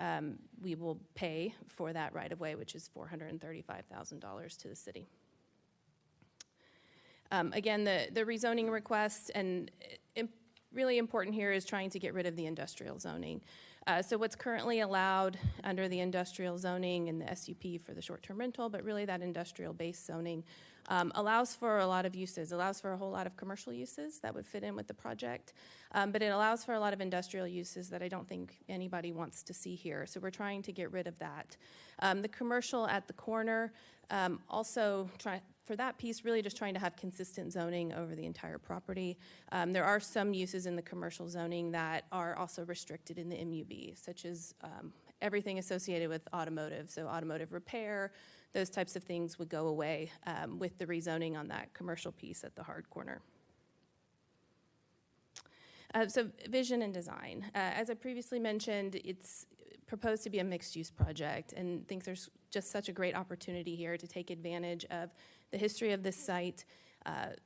we will pay for that right-of-way, which is $435,000 to the city. Again, the rezoning request, and really important here is trying to get rid of the industrial zoning. So what's currently allowed under the industrial zoning and the SUP for the short-term rental, but really that industrial-based zoning, allows for a lot of uses, allows for a whole lot of commercial uses that would fit in with the project, but it allows for a lot of industrial uses that I don't think anybody wants to see here. So we're trying to get rid of that. The commercial at the corner, also for that piece, really just trying to have consistent zoning over the entire property. There are some uses in the commercial zoning that are also restricted in the MUB, such as everything associated with automotive. So automotive repair, those types of things would go away with the rezoning on that commercial piece at the hard corner. So vision and design. As I previously mentioned, it's proposed to be a mixed-use project, and think there's just such a great opportunity here to take advantage of the history of this site,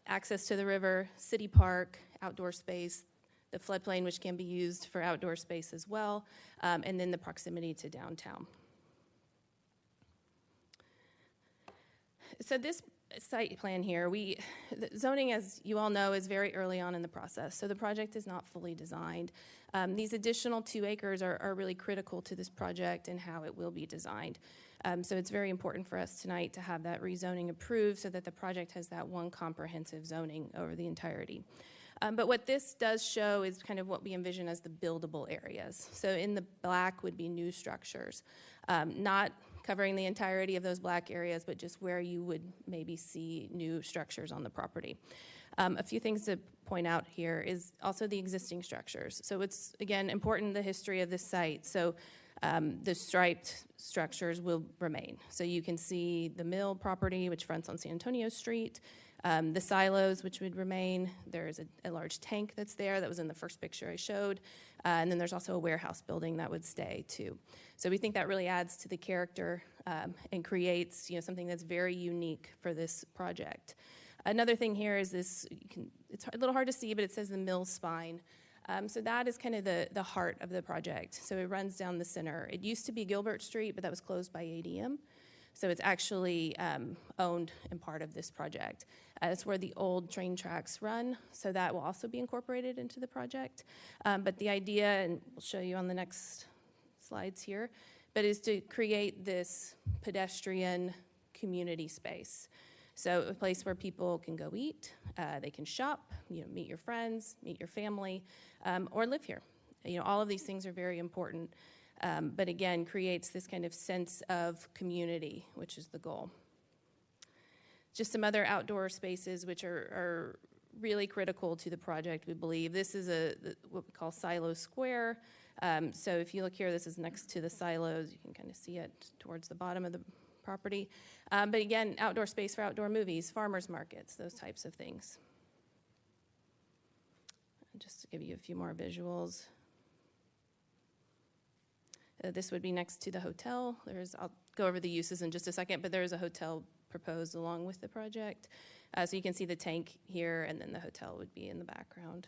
access to the river, city park, outdoor space, the floodplain, which can be used for outdoor space as well, and then the proximity to downtown. So this site plan here, the zoning, as you all know, is very early on in the process, so the project is not fully designed. These additional 2 acres are really critical to this project and how it will be designed. So it's very important for us tonight to have that rezoning approved so that the project has that one comprehensive zoning over the entirety. But what this does show is kind of what we envision as the buildable areas. So in the black would be new structures, not covering the entirety of those black areas, but just where you would maybe see new structures on the property. A few things to point out here is also the existing structures. So it's, again, important the history of this site. So the striped structures will remain. So you can see the mill property, which fronts on San Antonio Street, the silos, which would remain. There's a large tank that's there that was in the first picture I showed. And then there's also a warehouse building that would stay too. So we think that really adds to the character and creates, something that's very unique for this project. Another thing here is this, it's a little hard to see, but it says the mill spine. So that is kind of the heart of the project. So it runs down the center. It used to be Gilbert Street, but that was closed by ADM. So it's actually owned and part of this project. That's where the old train tracks run, so that will also be incorporated into the project. But the idea, and we'll show you on the next slides here, but is to create this pedestrian community space. So a place where people can go eat, they can shop, meet your friends, meet your family, or live here. All of these things are very important, but again, creates this kind of sense of community, which is the goal. Just some other outdoor spaces which are really critical to the project, we believe. This is what we call Silo Square. So if you look here, this is next to the silos. You can kind of see it towards the bottom of the property. But again, outdoor space for outdoor movies, farmers markets, those types of things. Just to give you a few more visuals. This would be next to the hotel. I'll go over the uses in just a second, but there is a hotel proposed along with the project. So you can see the tank here, and then the hotel would be in the background.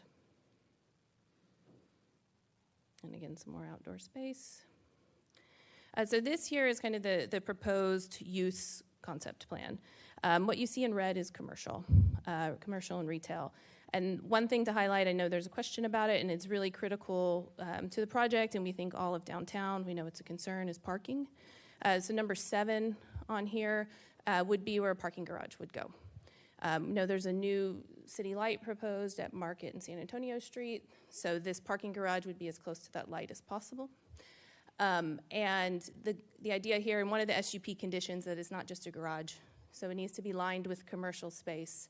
And again, some more outdoor space. So this here is kind of the proposed use concept plan. What you see in red is commercial and retail. And one thing to highlight, I know there's a question about it, and it's really critical to the project, and we think all of downtown, we know it's a concern, is parking. So number 7 on here would be where a parking garage would go. There's a new city light proposed at Market and San Antonio Street, so this parking garage would be as close to that light as possible. And the idea here, and one of the SUP conditions, that it's not just a garage, so it needs to be lined with commercial space.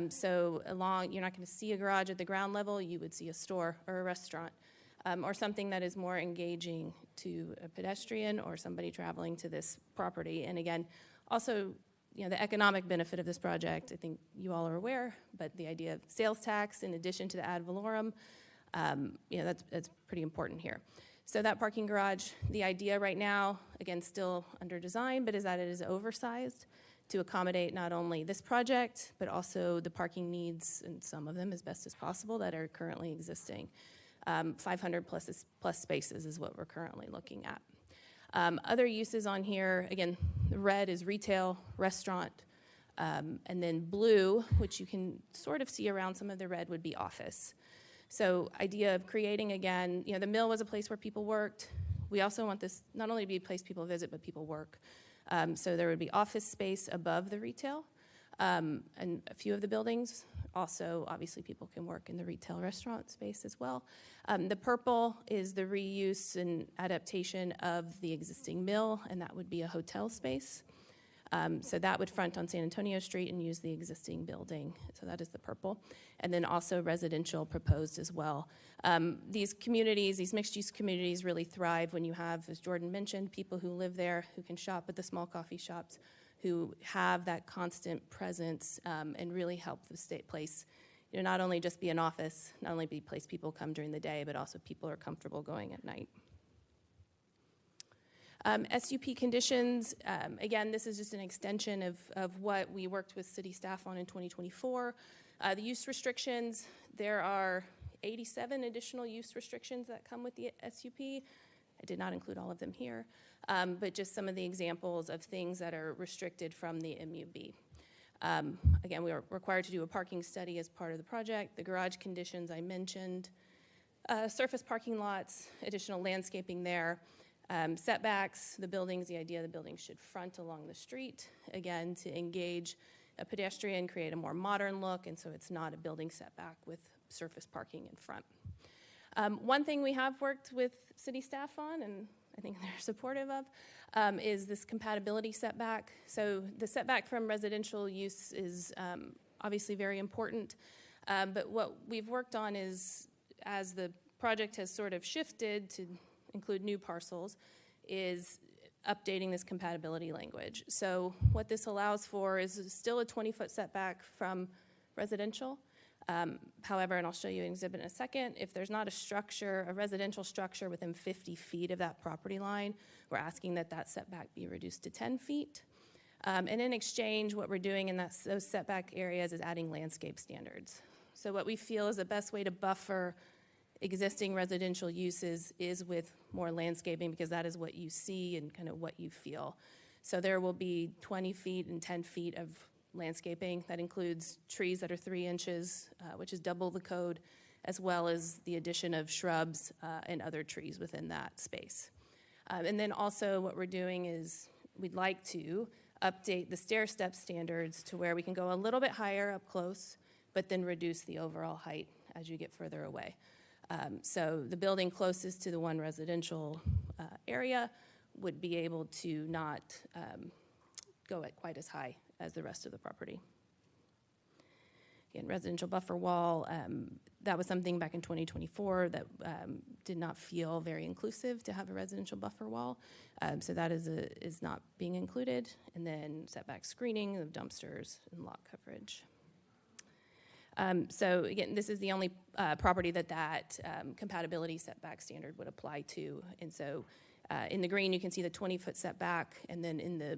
So you're not going to see a garage at the ground level, you would see a store or a restaurant, or something that is more engaging to a pedestrian or somebody traveling to this property. And again, also, the economic benefit of this project, I think you all are aware, but the idea of sales tax in addition to the ad valorem, that's pretty important here. So that parking garage, the idea right now, again, still under design, but is that it is oversized to accommodate not only this project, but also the parking needs, and some of them as best as possible, that are currently existing. 500 plus spaces is what we're currently looking at. Other uses on here, again, the red is retail, restaurant, and then blue, which you can sort of see around some of the red, would be office. So idea of creating, again, the mill was a place where people worked. We also want this not only to be a place people visit, but people work. So there would be office space above the retail, and a few of the buildings. Also, obviously, people can work in the retail restaurant space as well. The purple is the reuse and adaptation of the existing mill, and that would be a hotel space. So that would front on San Antonio Street and use the existing building. So that is the purple. And then also residential proposed as well. These communities, these mixed-use communities really thrive when you have, as Jordan mentioned, people who live there, who can shop at the small coffee shops, who have that constant presence and really help the state place, not only just be an office, not only be a place people come during the day, but also people are comfortable going at night. SUP conditions, again, this is just an extension of what we worked with city staff on in 2024. The use restrictions, there are 87 additional use restrictions that come with the SUP. I did not include all of them here, but just some of the examples of things that are restricted from the MUB. Again, we are required to do a parking study as part of the project. The garage conditions I mentioned, surface parking lots, additional landscaping there. Setbacks, the buildings, the idea the buildings should front along the street, again, to engage a pedestrian, create a more modern look, and so it's not a building setback with surface parking in front. One thing we have worked with city staff on, and I think they're supportive of, is this compatibility setback. So the setback from residential use is obviously very important, but what we've worked on is, as the project has sort of shifted to include new parcels, is updating this compatibility language. So what this allows for is still a 20-foot setback from residential. However, and I'll show you an exhibit in a second, if there's not a structure, a residential structure within 50 feet of that property line, we're asking that that setback be reduced to 10 feet. And in exchange, what we're doing in those setback areas is adding landscape standards. So what we feel is the best way to buffer existing residential uses is with more landscaping, because that is what you see and kind of what you feel. So there will be 20 feet and 10 feet of landscaping. That includes trees that are 3 inches, which is double the code, as well as the addition of shrubs and other trees within that space. And then also what we're doing is we'd like to update the stair step standards to where we can go a little bit higher up close, but then reduce the overall height as you get further away. So the building closest to the one residential area would be able to not go at quite as high as the rest of the property. Again, residential buffer wall, that was something back in 2024 that did not feel very inclusive to have a residential buffer wall. So that is not being included. And then setback screening of dumpsters and lot coverage. So again, this is the only property that compatibility setback standard would apply to. And so in the green, you can see the 20-foot setback, and then in the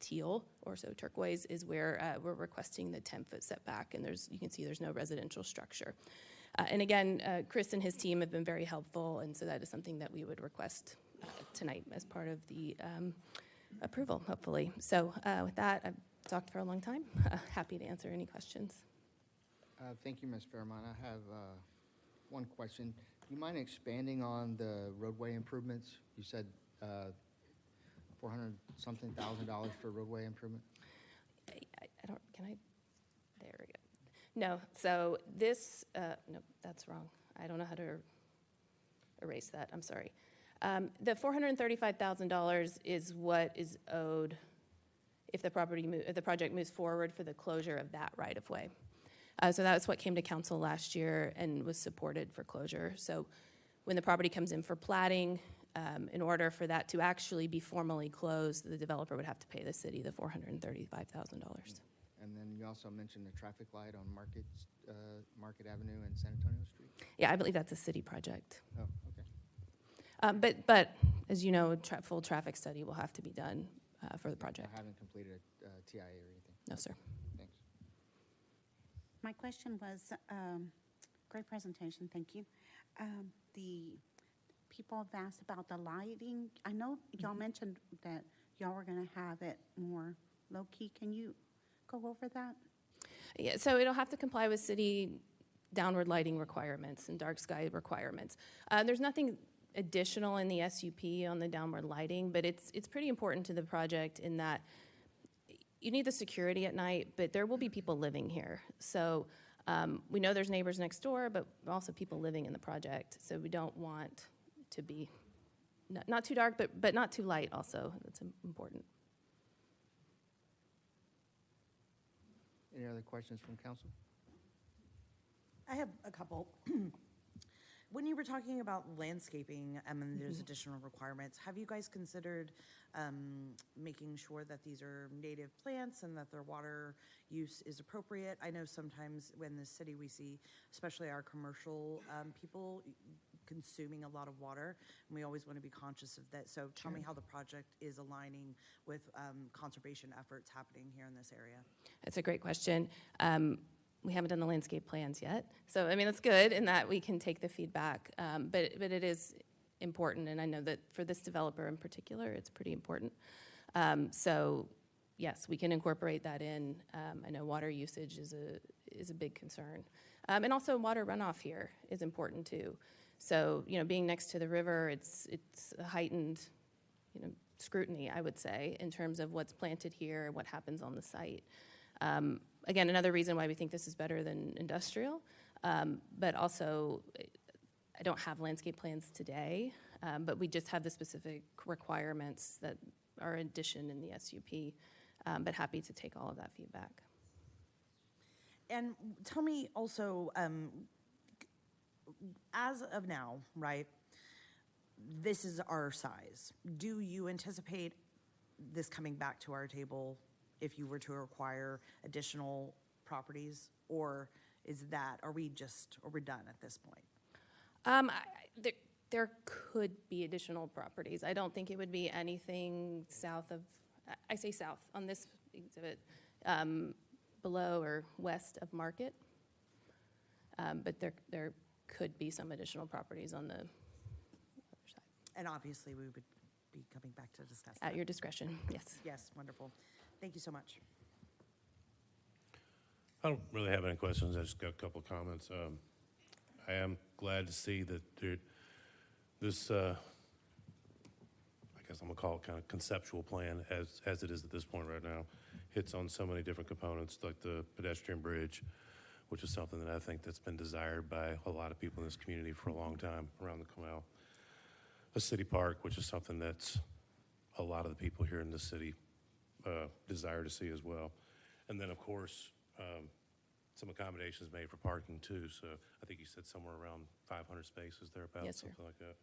teal, or so turquoise, is where we're requesting the 10-foot setback, and you can see there's no residential structure. And again, Chris and his team have been very helpful, and so that is something that we would request tonight as part of the approval, hopefully. So with that, I've talked for a long time. Happy to answer any questions. Thank you, Ms. Fairmont. I have one question. Do you mind expanding on the roadway improvements? You said $400-something thousand for roadway improvement? There we go. No, so this, no, that's wrong. I don't know how to erase that, I'm sorry. The $435,000 is what is owed if the project moves forward for the closure of that right-of-way. So that's what came to council last year and was supported for closure. So when the property comes in for platting, in order for that to actually be formally closed, the developer would have to pay the city the $435,000. And then you also mentioned the traffic light on Market Avenue and San Antonio Street? Yeah, I believe that's a city project. Oh, But as you know, full traffic study will have to be done for the project. I haven't completed a TIA or anything. No, sir. Thanks. My question was, great presentation, thank you. The people have asked about the lighting. I know y'all mentioned that y'all were gonna have it more low-key. Can you go over that? Yeah, so it'll have to comply with city downward lighting requirements and dark sky requirements. There's nothing additional in the SUP on the downward lighting, but it's pretty important to the project in that you need the security at night, but there will be people living here. So we know there's neighbors next door, but also people living in the project. So we don't want to be not too dark, but not too light also. That's important. Any other questions from council? I have a couple. When you were talking about landscaping and there's additional requirements, have you guys considered making sure that these are native plants and that their water use is appropriate? I know sometimes when the city we see, especially our commercial people, consuming a lot of water, and we always want to be conscious of that. So tell me how the project is aligning with conservation efforts happening here in this area. That's a great question. We haven't done the landscape plans yet. So, I mean, that's good in that we can take the feedback, but it is important, and I know that for this developer in particular, it's pretty important. So, yes, we can incorporate that in. I know water usage is a big concern. And also water runoff here is important too. So, you know, being next to the river, it's a heightened, you know, scrutiny, I would say, in terms of what's planted here and what happens on the site. Again, another reason why we think this is better than industrial, but also I don't have landscape plans today, but we just have the specific requirements that are addition in the SUP, but happy to take all of that feedback. And tell me also, as of now, right, this is our size. Do you anticipate this coming back to our table if you were to acquire additional properties, or are we done at this point? There could be additional properties. I don't think it would be anything south of, I say south on this exhibit, below or west of Market. But there could be some additional properties on the other side. And obviously, we would be coming back to discuss At that. your discretion, yes. Yes, wonderful. Thank you so much. I don't really have any questions. I just got a couple of comments. I am glad to see that this, I guess I'm gonna call it kind of conceptual plan as it is at this point right now, hits on so many different components like the pedestrian bridge, which is something that I think that's been desired by a lot of people in this community for a long time around the canal. A city park, which is something that's a lot of the people here in the city desire to see as well. And then, of course, some accommodations made for parking too. So I think you said somewhere around 500 spaces thereabouts, Yes, sir. something like that.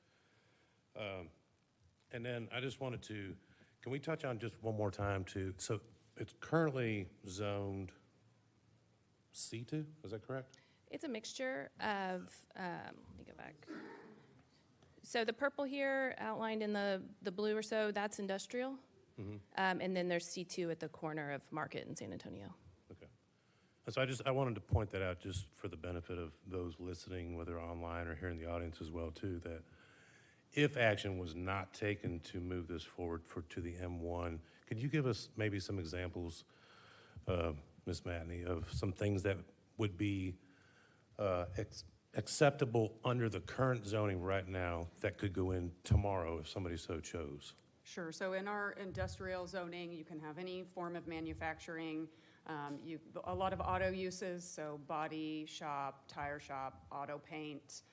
And then I just wanted to, can we touch on just one more time too? So it's currently zoned C2, is that correct? It's a mixture of, let me go back. So the purple here outlined in the blue or so, that's industrial. And then there's C2 at the corner of Market in San Antonio. Okay. And so I wanted to point that out just for the benefit of those listening, whether online or here in the audience as well too, that if action was not taken to move this forward to the M1, could you give us maybe some examples, Ms. Matney, of some things that would be acceptable under the current zoning right now that could go in tomorrow if somebody so chose? Sure. So in our industrial zoning, you can have any form of manufacturing. A lot of auto uses, so body shop, tire shop, auto paint,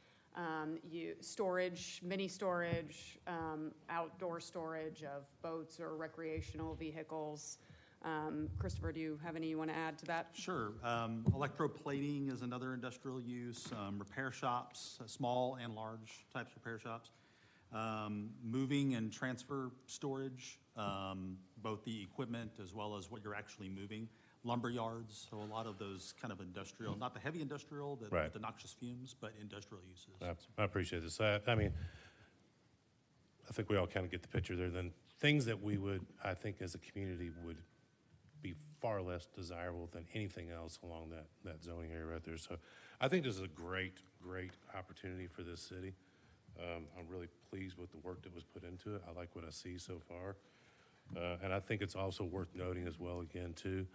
storage, mini storage, outdoor storage of boats or recreational vehicles. Christopher, do you have any you want to add to that? Sure. Electroplating is another industrial use. Repair shops, small and large types of repair shops. Moving and transfer storage, both the equipment as well as what you're actually moving. Lumber yards, so a lot of those kind of industrial, not the heavy industrial, Right. the noxious fumes, but industrial uses. I appreciate this. I mean, I think we all kind of get the picture there. Then things that we would, I think, as a community would be far less desirable than anything else along that zoning area right there. So I think this is a great opportunity for this city. I'm really pleased with the work that was put into it. I like what I see so far. And I think it's also worth noting as well, again, too,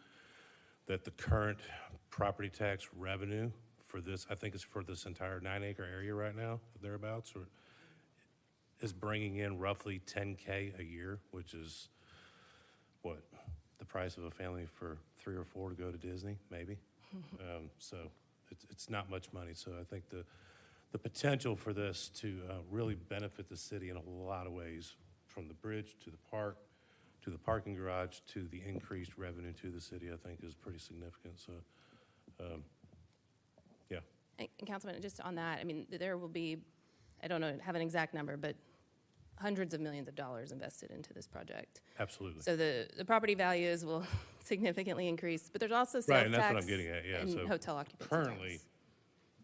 that the current property tax revenue for this, I think it's for this entire 9-acre area right now, thereabouts, or is bringing in roughly $10K a year, which is what, the price of a family for 3 or 4 to go to Disney, maybe. So it's not much money. So I think the potential for this to really benefit the city in a lot of ways, from the bridge to the park, to the parking garage, to the increased revenue to the city, I think is pretty significant. So, yeah. And Councilman, just on that, I mean, there will be, I don't know, have an exact number, but hundreds of millions of dollars invested into this project. Absolutely. So the property values will significantly increase, but there's also sales right, and that's tax what I'm getting at. Yeah, and so hotel occupancy currently, tax.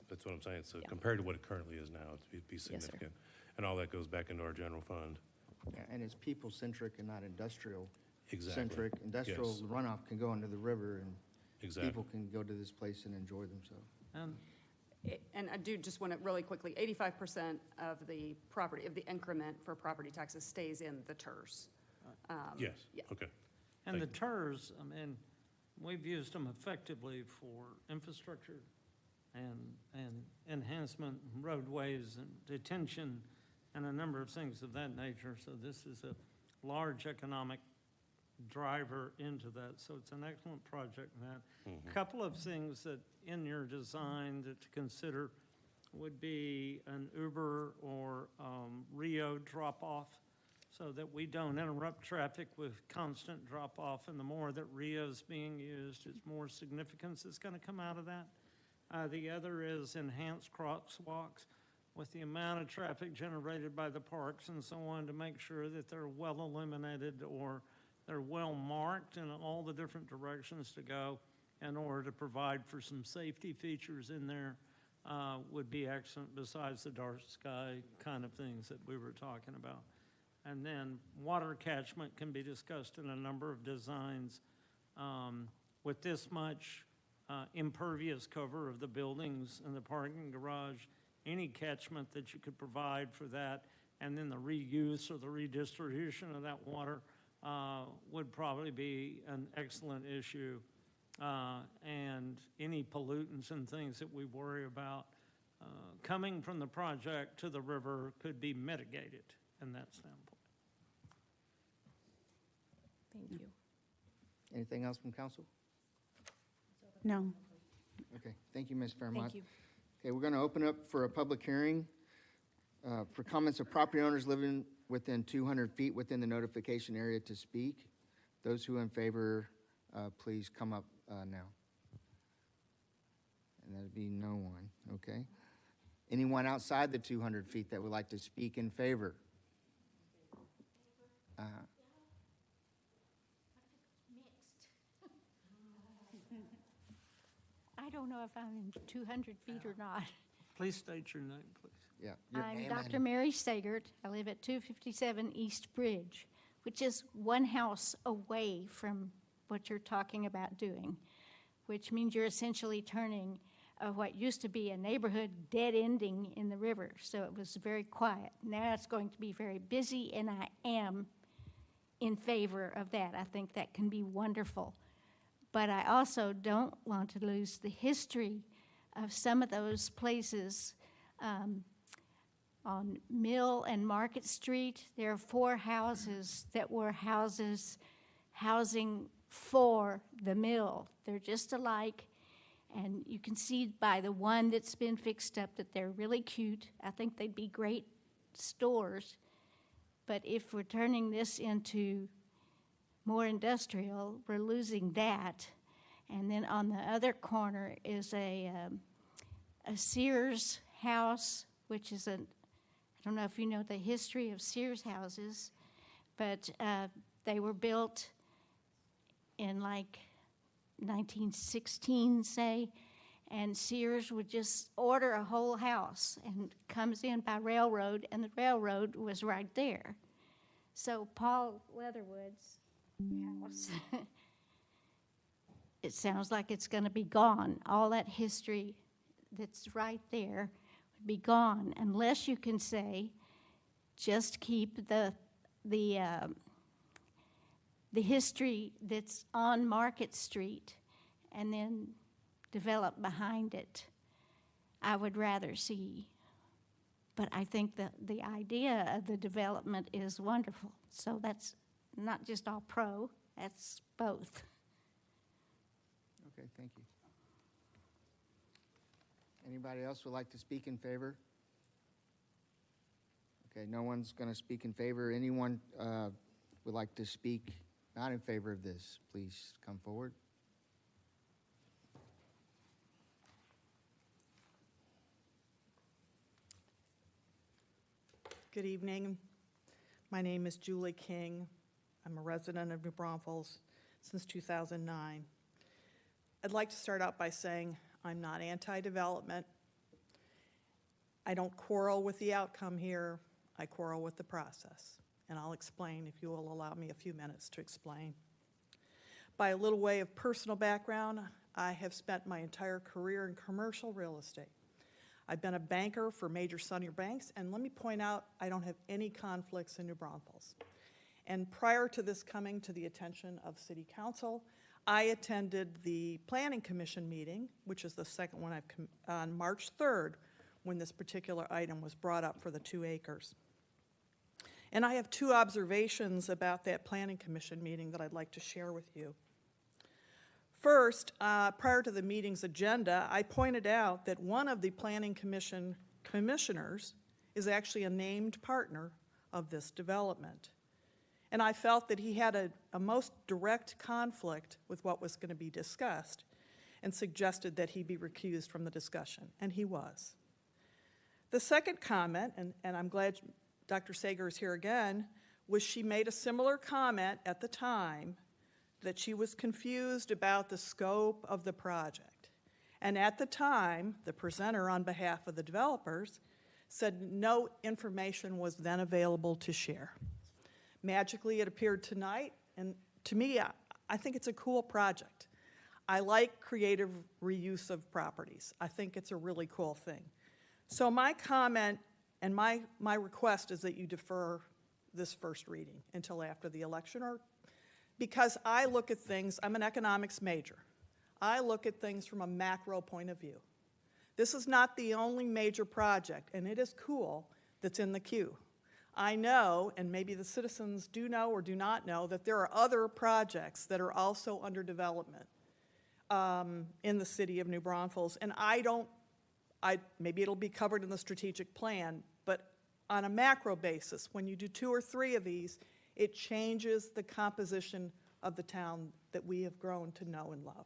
that's what I'm saying. So Yeah. compared to what it currently is now, it'd be significant, and all that goes back into our general fund. Yeah, and it's people-centric and not industrial-centric. Exactly. Industrial Yes. runoff can go into the river, and Exactly. people can go to this place and enjoy themselves. And I do just want to really quickly, 85% of the property, of the increment for property taxes stays in the TERS. Yes. Yeah. Okay. And the Thank TERS, I mean, we've used them effectively for infrastructure and enhancement, roadways and detention, and a number of things of that nature. So this is a large economic driver into that. So it's an excellent project, Matt. A couple of things that in your design that to consider would be an Uber or Rio drop-off, so that we don't interrupt traffic with constant drop-off. And the more that Rio's being used, it's more significance that's going to come out of that. The other is enhanced crosswalks with the amount of traffic generated by the parks and so on, to make sure that they're well illuminated or they're well marked in all the different directions to go, in order to provide for some safety features in there, would be excellent, besides the dark sky kind of things that we were talking about. And then water catchment can be discussed in a number of designs. With this much impervious cover of the buildings and the parking garage, any catchment that you could provide for that, and then the reuse or the redistribution of that water would probably be an excellent issue. And any pollutants and things that we worry about coming from the project to the river could be mitigated in that standpoint. Thank you. Anything else from council? No. Okay, thank you, Ms. Fairmont. Thank you. Okay, we're going to open up for a public hearing for comments of property owners living within 200 feet within the notification area to speak. Those who are in favor, please come up now. And that'd be no one, okay? Anyone outside the 200 feet that would like to speak in favor? I don't know if I'm in 200 feet or not. Please state your name, please. Yeah. your I'm name Dr. and- Mary Sagert. I live at 257 East Bridge, which is one house away from what you're talking about doing, which means you're essentially turning what used to be a neighborhood dead ending in the river. So it was very quiet. Now it's going to be very busy, and I am in favor of that. I think that can be wonderful. But I also don't want to lose the history of some of those places. On Mill and Market Street, there are 4 houses that were housing for the mill. They're just alike, and you can see by the one that's been fixed up that they're really cute. I think they'd be great stores. But if we're turning this into more industrial, we're losing that. And then on the other corner is a Sears house, which is I don't know if you know the history of Sears houses, but they were built in like 1916, say, and Sears would just order a whole house and comes in by railroad, and the railroad was right there. So Paul Leatherwood's house, it sounds like it's going to be gone. All that history that's right there would be gone unless you can say, just keep the history that's on Market Street and then develop behind it. I would rather see. But I think that the idea of the development is wonderful. So that's not just all pro, that's both. Okay, thank you. Anybody else would like to speak in favor? Okay, no one's going to speak in favor. Anyone would like to speak not in favor of this, please come forward. Good evening. My name is Julie King. I'm a resident of New Braunfels since 2009. I'd like to start out by saying I'm not anti-development. I don't quarrel with the outcome here. I quarrel with the process. And I'll explain if you will allow me a few minutes to explain. By a little way of personal background, I have spent my entire career in commercial real estate. I've been a banker for major Sunnier banks, and let me point out, I don't have any conflicts in New Braunfels. And prior to this coming to the attention of City Council, I attended the Planning Commission meeting, which is the second one on March 3rd, when this particular item was brought up for the 2 acres. And I have 2 observations about that Planning Commission meeting that I'd like to share with you. First, prior to the meeting's agenda, I pointed out that one of the Planning Commission commissioners is actually a named partner of this development. And I felt that he had a most direct conflict with what was going to be discussed and suggested that he be recused from the discussion, and he was. The second comment, and I'm glad Dr. Sager is here again, was she made a similar comment at the time that she was confused about the scope of the project. And at the time, the presenter on behalf of the developers said no information was then available to share. Magically, it appeared tonight, and to me, I think it's a cool project. I like creative reuse of properties. I think it's a really cool thing. So my comment and my request is that you defer this first reading until after the election, or because I look at things, I'm an economics major. I look at things from a macro point of view. This is not the only major project, and it is cool, that's in the queue. I know, and maybe the citizens do know or do not know, that there are other projects that are also under development in the city of New Braunfels, and maybe it'll be covered in the strategic plan, but on a macro basis, when you do 2 or 3 of these, it changes the composition of the town that we have grown to know and love.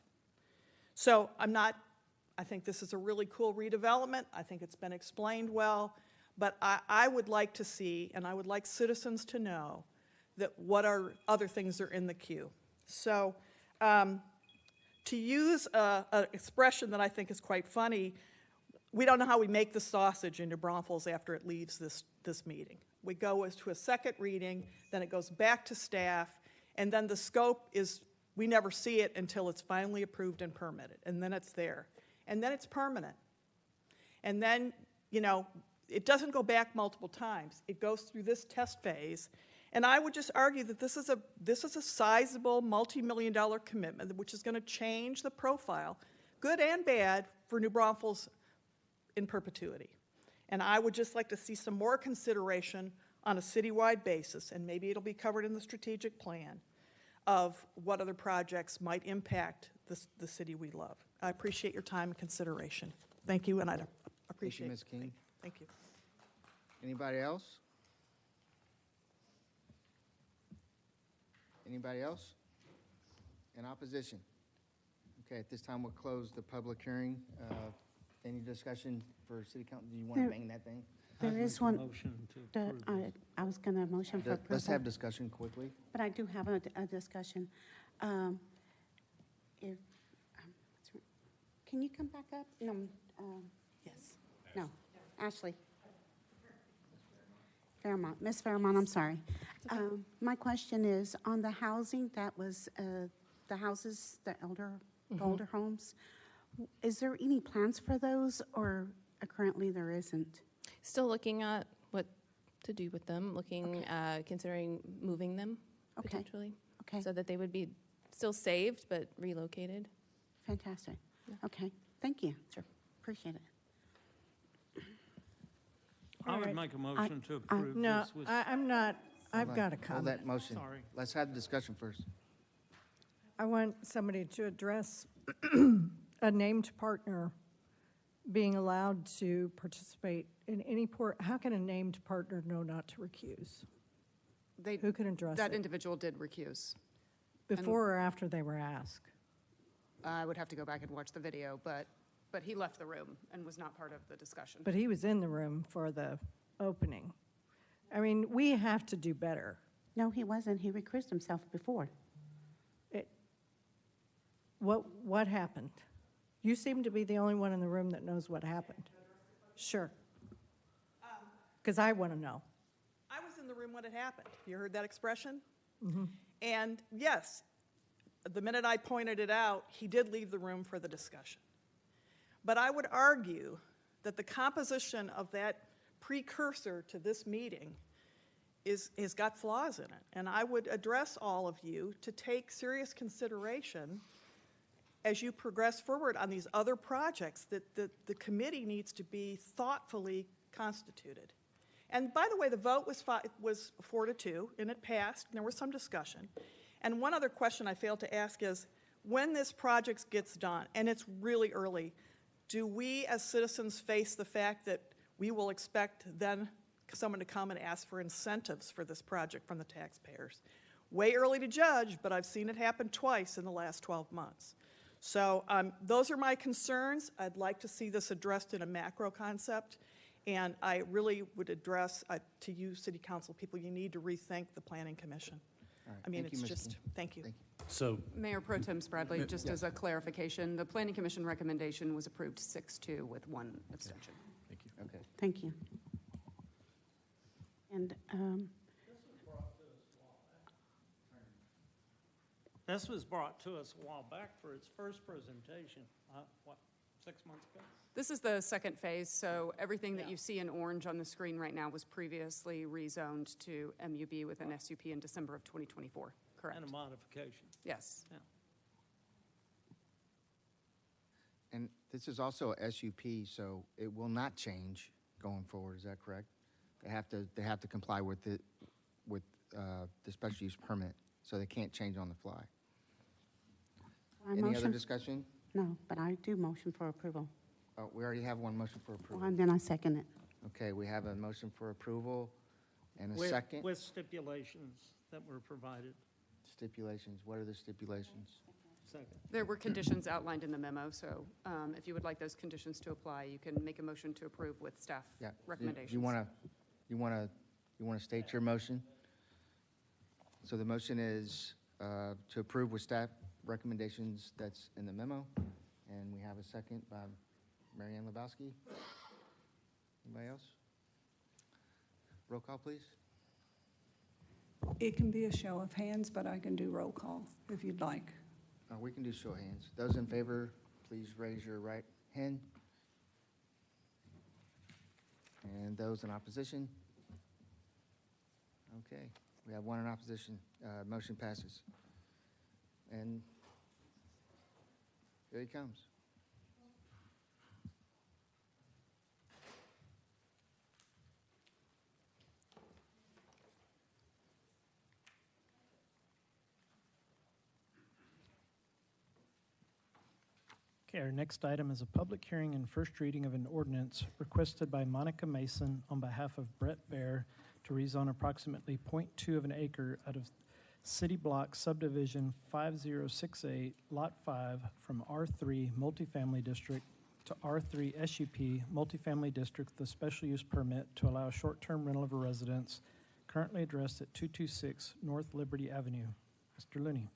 So I think this is a really cool redevelopment. I think it's been explained well, but I would like to see, and I would like citizens to know, that what are other things that are in the queue. So to use an expression that I think is quite funny, we don't know how we make the sausage in New Braunfels after it leaves this meeting. We go to a second reading, then it goes back to staff, and then the scope is, we never see it until it's finally approved and permitted, and then it's there. And then it's permanent. And then, it doesn't go back multiple times. It goes through this test phase, and I would just argue that this is a sizable multi-million-dollar commitment which is going to change the profile, good and bad, for New Braunfels in perpetuity. And I would just like to see some more consideration on a citywide basis, and maybe it'll be covered in the strategic plan, of what other projects might impact the city we love. I appreciate your time and consideration. Thank you, and I appreciate it. Ms. King. Thank you. Anybody else? Anybody else? In opposition? Okay, at this time, we'll close the public hearing. Any discussion for City Council? Do you want to bang that thing? There is one. Motion to approve. I was going to motion for approval. Let's have discussion quickly. But I do have a discussion. Can you come back up? No, yes. No, Ashley. Fairmont, Miss Fairmont, I'm sorry. My question is, on the housing that was, the houses, the older homes, is there any plans for those, or currently there isn't? Still looking at what to do with them, considering moving them potentially. Okay. So that they would be still saved but relocated. Fantastic. Okay, thank you. Sure. Appreciate it. I would right. make a motion to approve No, this with. I'm not, I've Hold on. got a Hold comment. that motion. Sorry. Let's have the discussion first. I want somebody to address a named partner being allowed to participate in any how can a named partner know not to recuse? Who can address That it? individual did recuse. Before or after they were asked? I would have to go back and watch the video, but he left the room and was not part of the discussion. But he was in the room for the opening. I mean, we have to do better. No, he wasn't. He recused himself before. What happened? You seem to be the only one in the room that knows what happened. Sure. Because I want to know. I was in the room when it happened. You heard that expression? And yes, the minute I pointed it out, he did leave the room for the discussion. But I would argue that the composition of that precursor to this meeting has got flaws in it. And I would address all of you to take serious consideration as you progress forward on these other projects that the committee needs to be thoughtfully constituted. And by the way, the vote was 4-2, and it passed, and there was some discussion. And one other question I failed to ask is, when this project gets done, and it's really early, do we as citizens face the fact that we will expect then someone to come and ask for incentives for this project from the taxpayers? Way early to judge, but I've seen it happen twice in the last 12 months. So those are my concerns. I'd like to see this addressed in a macro concept. And I really would address to you, City Council people, you need to rethink the Planning Commission. All right, I mean, thank you, it's Ms. just, King. thank you. So, Mayor Pro Tem Spradley, just yes. as a clarification, the Planning Commission recommendation was approved 6-2 with 1 abstention. thank you. Okay. Thank you. And This was brought to us a while back for its first presentation, 6 months ago? This is the second phase, so everything that you see in orange on the screen right now was previously rezoned to MUB with an SUP in December of 2024, correct? And a modification. Yes. Yeah. And this is also a SUP, so it will not change going forward. Is that correct? They have to comply with the special use permit, so they can't change on the fly. Any other discussion? No, but I do motion for approval. Oh, we already have one motion for approval. And then I second it. Okay, we have a motion for approval and a With- second. With stipulations that were provided. Stipulations. What are the stipulations? Second. There were conditions outlined in the memo, so if you would like those conditions to apply, you can make a motion to approve with staff Yeah. recommendations. You want to state your motion? So the motion is to approve with staff recommendations that's in the memo, and we have a second by Mary Ann Lebowski. Anybody else? Roll call, please. It can be a show of hands, but I can do roll call if you'd like. We can do show of hands. Those in favor, please raise your right hand. And those in opposition? Okay, we have one in opposition. Motion passes. And here he comes. Okay, our next item is a public hearing and first reading of an ordinance requested by Monica Mason on behalf of Brett Bear to rezone approximately 0.2 of an acre out of City Block Subdivision 5068, Lot 5, from R3 Multifamily District to R3 SUP Multifamily District with a special use permit to allow short-term rental of a residence currently addressed at 226 North Liberty Avenue. Mr. Looney.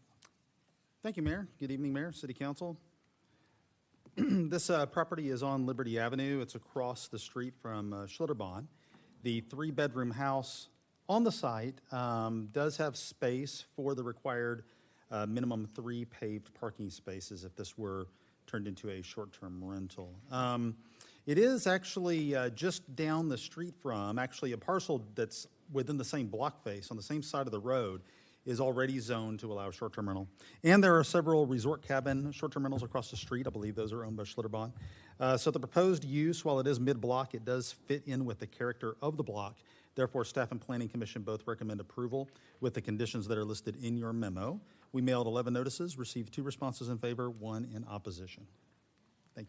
Thank you, Mayor. Good evening, Mayor, City Council. This property is on Liberty Avenue. It's across the street from Schlitterbahn. The three-bedroom house on the site does have space for the required minimum 3 paved parking spaces if this were turned into a short-term rental. It is actually just down the street from, actually a parcel that's within the same block face on the same side of the road is already zoned to allow short-term rental. And there are several resort cabin short-term rentals across the street. I believe those are owned by Schlitterbahn. So the proposed use, while it is mid-block, it does fit in with the character of the block. Therefore, staff and planning commission both recommend approval with the conditions that are listed in your memo. We mailed 11 notices, received 2 responses in favor, 1 in opposition. Thank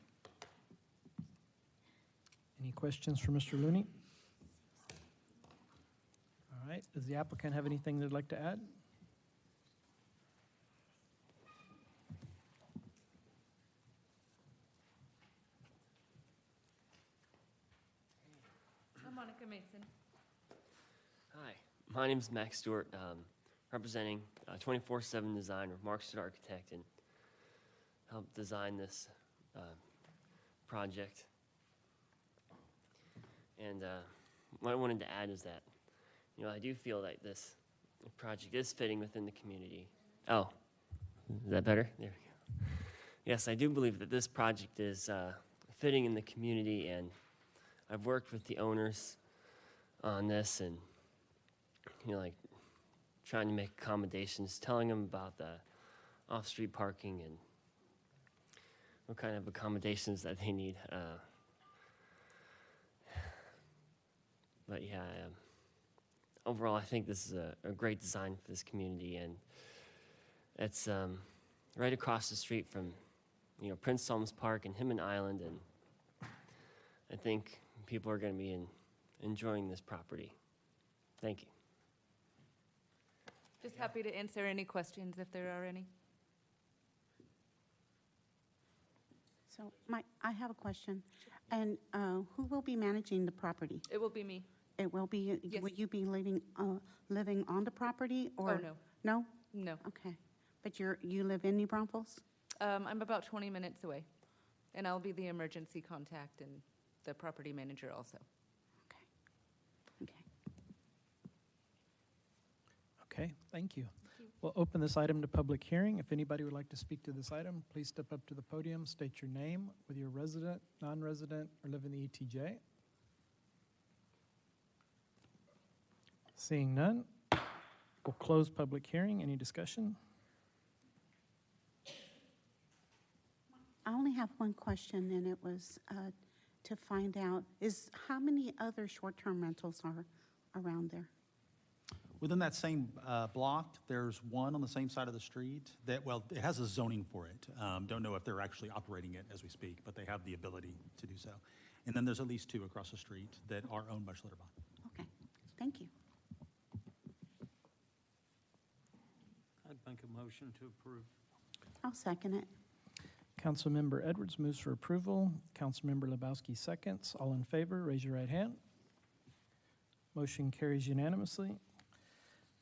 you. Any questions for Mr. Looney? All right, does the applicant have anything they'd like to add? I'm Monica Mason. Hi, my name is Max Stewart, representing 24/7 Design with Mark Stewart Architect, and helped design this project. And what I wanted to add is that, I do feel like this project is fitting within the community. Oh, is that better? There we go. Yes, I do believe that this project is fitting in the community, and I've worked with the owners on this, and like trying to make accommodations, telling them about the off-street parking and what kind of accommodations that they need. But yeah, overall, I think this is a great design for this community, and it's right across the street from, Prince Solom's Park and Hyman Island, and I think people are going to be enjoying this property. Thank you. Just happy to answer any questions if there are any. So I have a question. And who will be managing the property? It will be me. It will be, Yes. will you be living on the property or? Oh, no. No? No. Okay. But you live in New Braunfels? I'm about 20 minutes away, and I'll be the emergency contact and the property manager also. Okay, thank you. We'll open this item to public hearing. If anybody would like to speak to this item, please step up to the podium, state your name, whether you're resident, non-resident, or live in the ETJ. Seeing none, we'll close public hearing. Any discussion? I only have one question, and it was to find out, how many other short-term rentals are around there? Within that same block, there's one on the same side of the street that, it has a zoning for it. Don't know if they're actually operating it as we speak, but they have the ability to do so. And then there's at least 2 across the street that are owned by Schlitterbahn. Okay, thank you. I'd make a motion to approve. I'll second it. Councilmember Edwards moves for approval. Councilmember Lebowski seconds. All in favor, raise your right hand. Motion carries unanimously.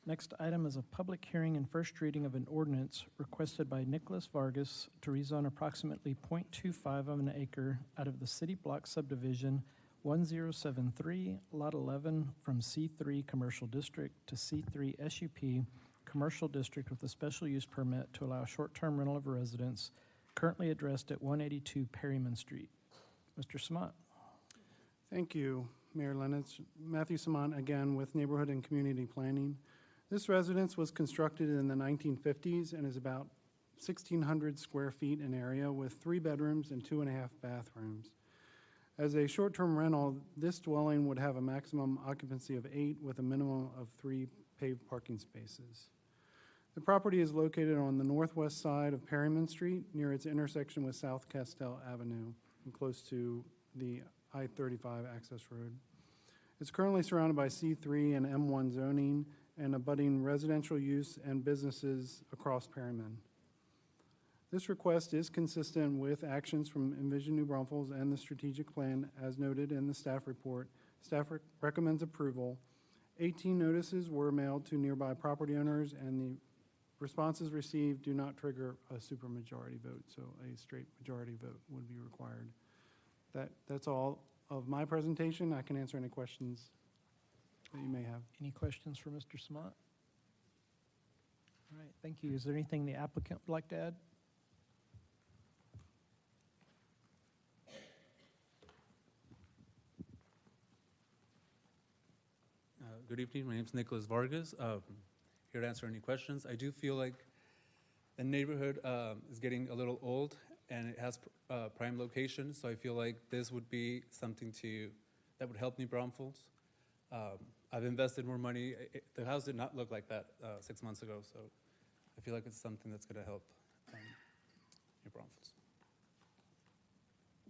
Next item is a public hearing and first reading of an ordinance requested by Nicholas Vargas to rezone approximately 0.25 of an acre out of the city block subdivision 1073, Lot 11, from C3 Commercial District to C3 SUP Commercial District with a special use permit to allow short-term rental of residents currently addressed at 182 Perryman Street. Mr. Samant. Thank you, Mayor Lennox. Matthew Samant again with Neighborhood and Community Planning. This residence was constructed in the 1950s and is about 1,600 square feet in area with 3 bedrooms and 2.5 bathrooms. As a short-term rental, this dwelling would have a maximum occupancy of 8 with a minimum of 3 paved parking spaces. The property is located on the northwest side of Perryman Street near its intersection with South Castell Avenue and close to the I-35 access road. It's currently surrounded by C3 and M1 zoning and abutting residential use and businesses across Perryman. This request is consistent with actions from Envision New Braunfels and the strategic plan as noted in the staff report. Staff recommends approval. 18 notices were mailed to nearby property owners and the responses received do not trigger a supermajority vote, so a straight majority vote would be required. That's all of my presentation. I can answer any questions that you may have. Any questions for Mr. Smott? All right, thank you. Is there anything the applicant would like to add? Good evening. My name is Nicholas Vargas. Here to answer any questions. I do feel like the neighborhood is getting a little old and it has prime location, so I feel like this would be something that would help New Braunfels. I've invested more money. The house did not look like that 6 months ago, so I feel like it's something that's going to help New Braunfels.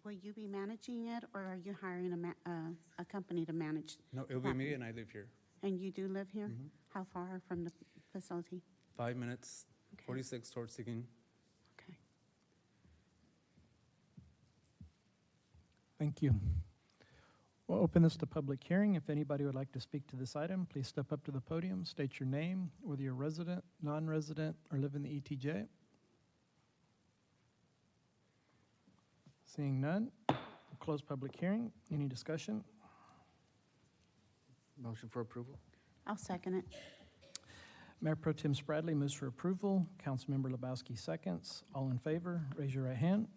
Will you be managing it, or are you hiring a company to manage? No, it'll be me, and I live here. And you do live here? Mhm. How far from the facility? 5 minutes, Okay. 46 towards Seguin. Okay. Thank you. We'll open this to public hearing. If anybody would like to speak to this item, please step up to the podium, state your name, whether you're resident, non-resident, or live in the ETJ. Seeing none, we'll close public hearing. Any discussion? Motion for approval? I'll second it. Mayor Pro Tem Spradley moves for approval. Councilmember Lebowski seconds. All in favor, raise your right hand.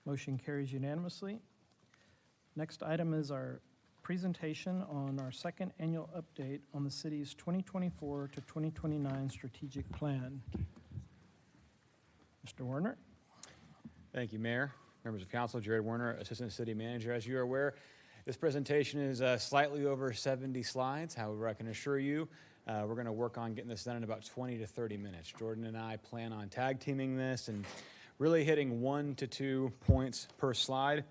Motion carries unanimously. Next item is our presentation on our second annual update on the city's 2024 to 2029 strategic plan. Mr. Werner? Thank you, Mayor. Members of Council, Jared Werner, Assistant City Manager. As you are aware, this presentation is slightly over 70 slides. However, I can assure you we're going to work on getting this done in about 20 to 30 minutes. Jordan and I plan on tag teaming this and really hitting 1 to 2 points per slide.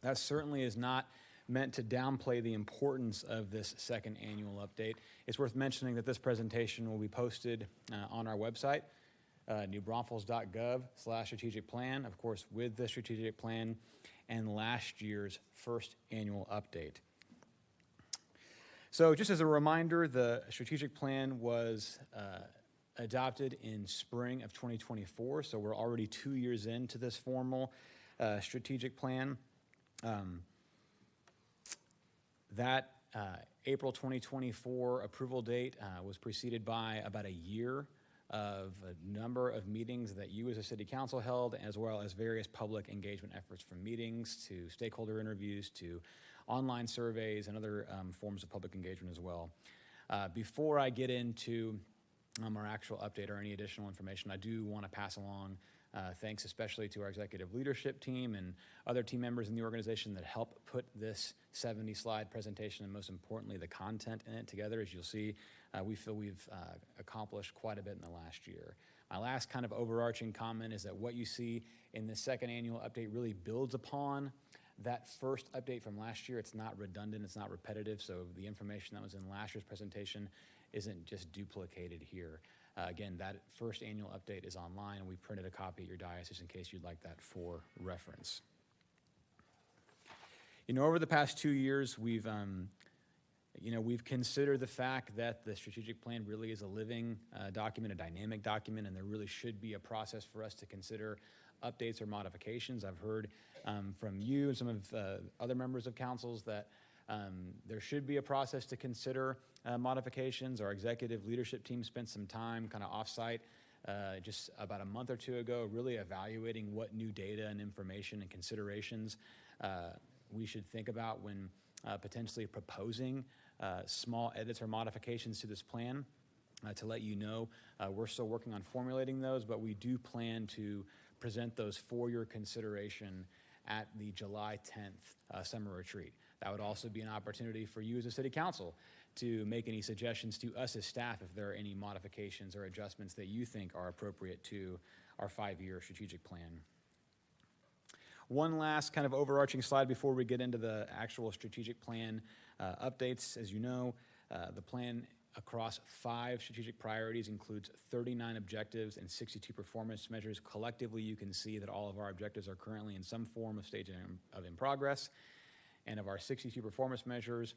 That certainly is not meant to downplay the importance of this second annual update. It's worth mentioning that this presentation will be posted on our website, newbraunfels.gov/strategic plan, of course, with the strategic plan and last year's first annual update. So just as a reminder, the strategic plan was adopted in spring of 2024, so we're already 2 years into this formal strategic plan. That April 2024 approval date was preceded by about a year of a number of meetings that you as a city council held, as well as various public engagement efforts, from meetings to stakeholder interviews to online surveys and other forms of public engagement as well. Before I get into our actual update or any additional information, I do want to pass along thanks especially to our executive leadership team and other team members in the organization that help put this 70-slide presentation and, most importantly, the content in it together. As you'll see, we feel we've accomplished quite a bit in the last year. My last kind of overarching comment is that what you see in the second annual update really builds upon that first update from last year. It's not redundant, it's not repetitive, so the information that was in last year's presentation isn't just duplicated here. Again, that first annual update is online, and we printed a copy at your diocese in case you'd like that for reference. Over the past 2 years, we've considered the fact that the strategic plan really is a living document, a dynamic document, and there really should be a process for us to consider updates or modifications. I've heard from you and some of other members of councils that there should be a process to consider modifications. Our executive leadership team spent some time kind of offsite just about a month or two ago, really evaluating what new data and information and considerations we should think about when potentially proposing small edits or modifications to this plan. To let you know, we're still working on formulating those, but we do plan to present those for your consideration at the July 10th summer retreat. That would also be an opportunity for you as a city council to make any suggestions to us as staff if there are any modifications or adjustments that you think are appropriate to our 5-year strategic plan. One last kind of overarching slide before we get into the actual strategic plan updates. As you know, the plan across 5 strategic priorities includes 39 objectives and 62 performance measures. Collectively, you can see that all of our objectives are currently in some form of stage of in progress. And of our 62 performance measures,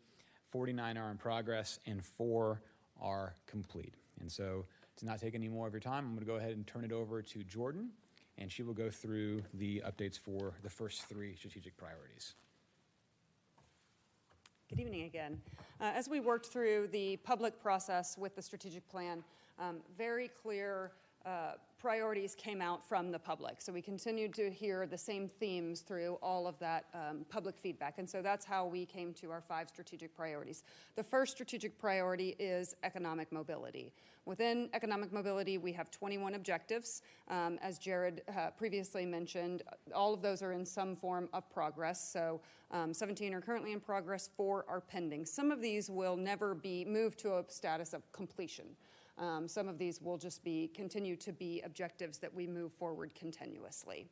49 are in progress and 4 are complete. And so to not take any more of your time, I'm going to go ahead and turn it over to Jordan, and she will go through the updates for the first 3 strategic priorities. Good evening again. As we worked through the public process with the strategic plan, very clear priorities came out from the public. So we continued to hear the same themes through all of that public feedback. And so that's how we came to our 5 strategic priorities. The first strategic priority is economic mobility. Within economic mobility, we have 21 objectives. As Jared previously mentioned, all of those are in some form of progress. So 17 are currently in progress, 4 are pending. Some of these will never be moved to a status of completion. Some of these will just continue to be objectives that we move forward continuously.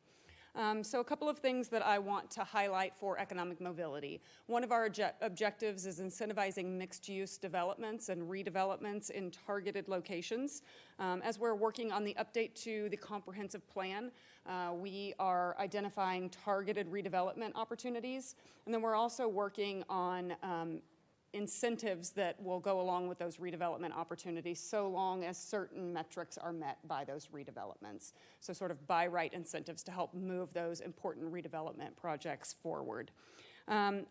So a couple of things that I want to highlight for economic mobility. One of our objectives is incentivizing mixed-use developments and redevelopments in targeted locations. As we're working on the update to the comprehensive plan, we are identifying targeted redevelopment opportunities, and then we're also working on incentives that will go along with those redevelopment opportunities so long as certain metrics are met by those redevelopments. So sort of by right incentives to help move those important redevelopment projects forward.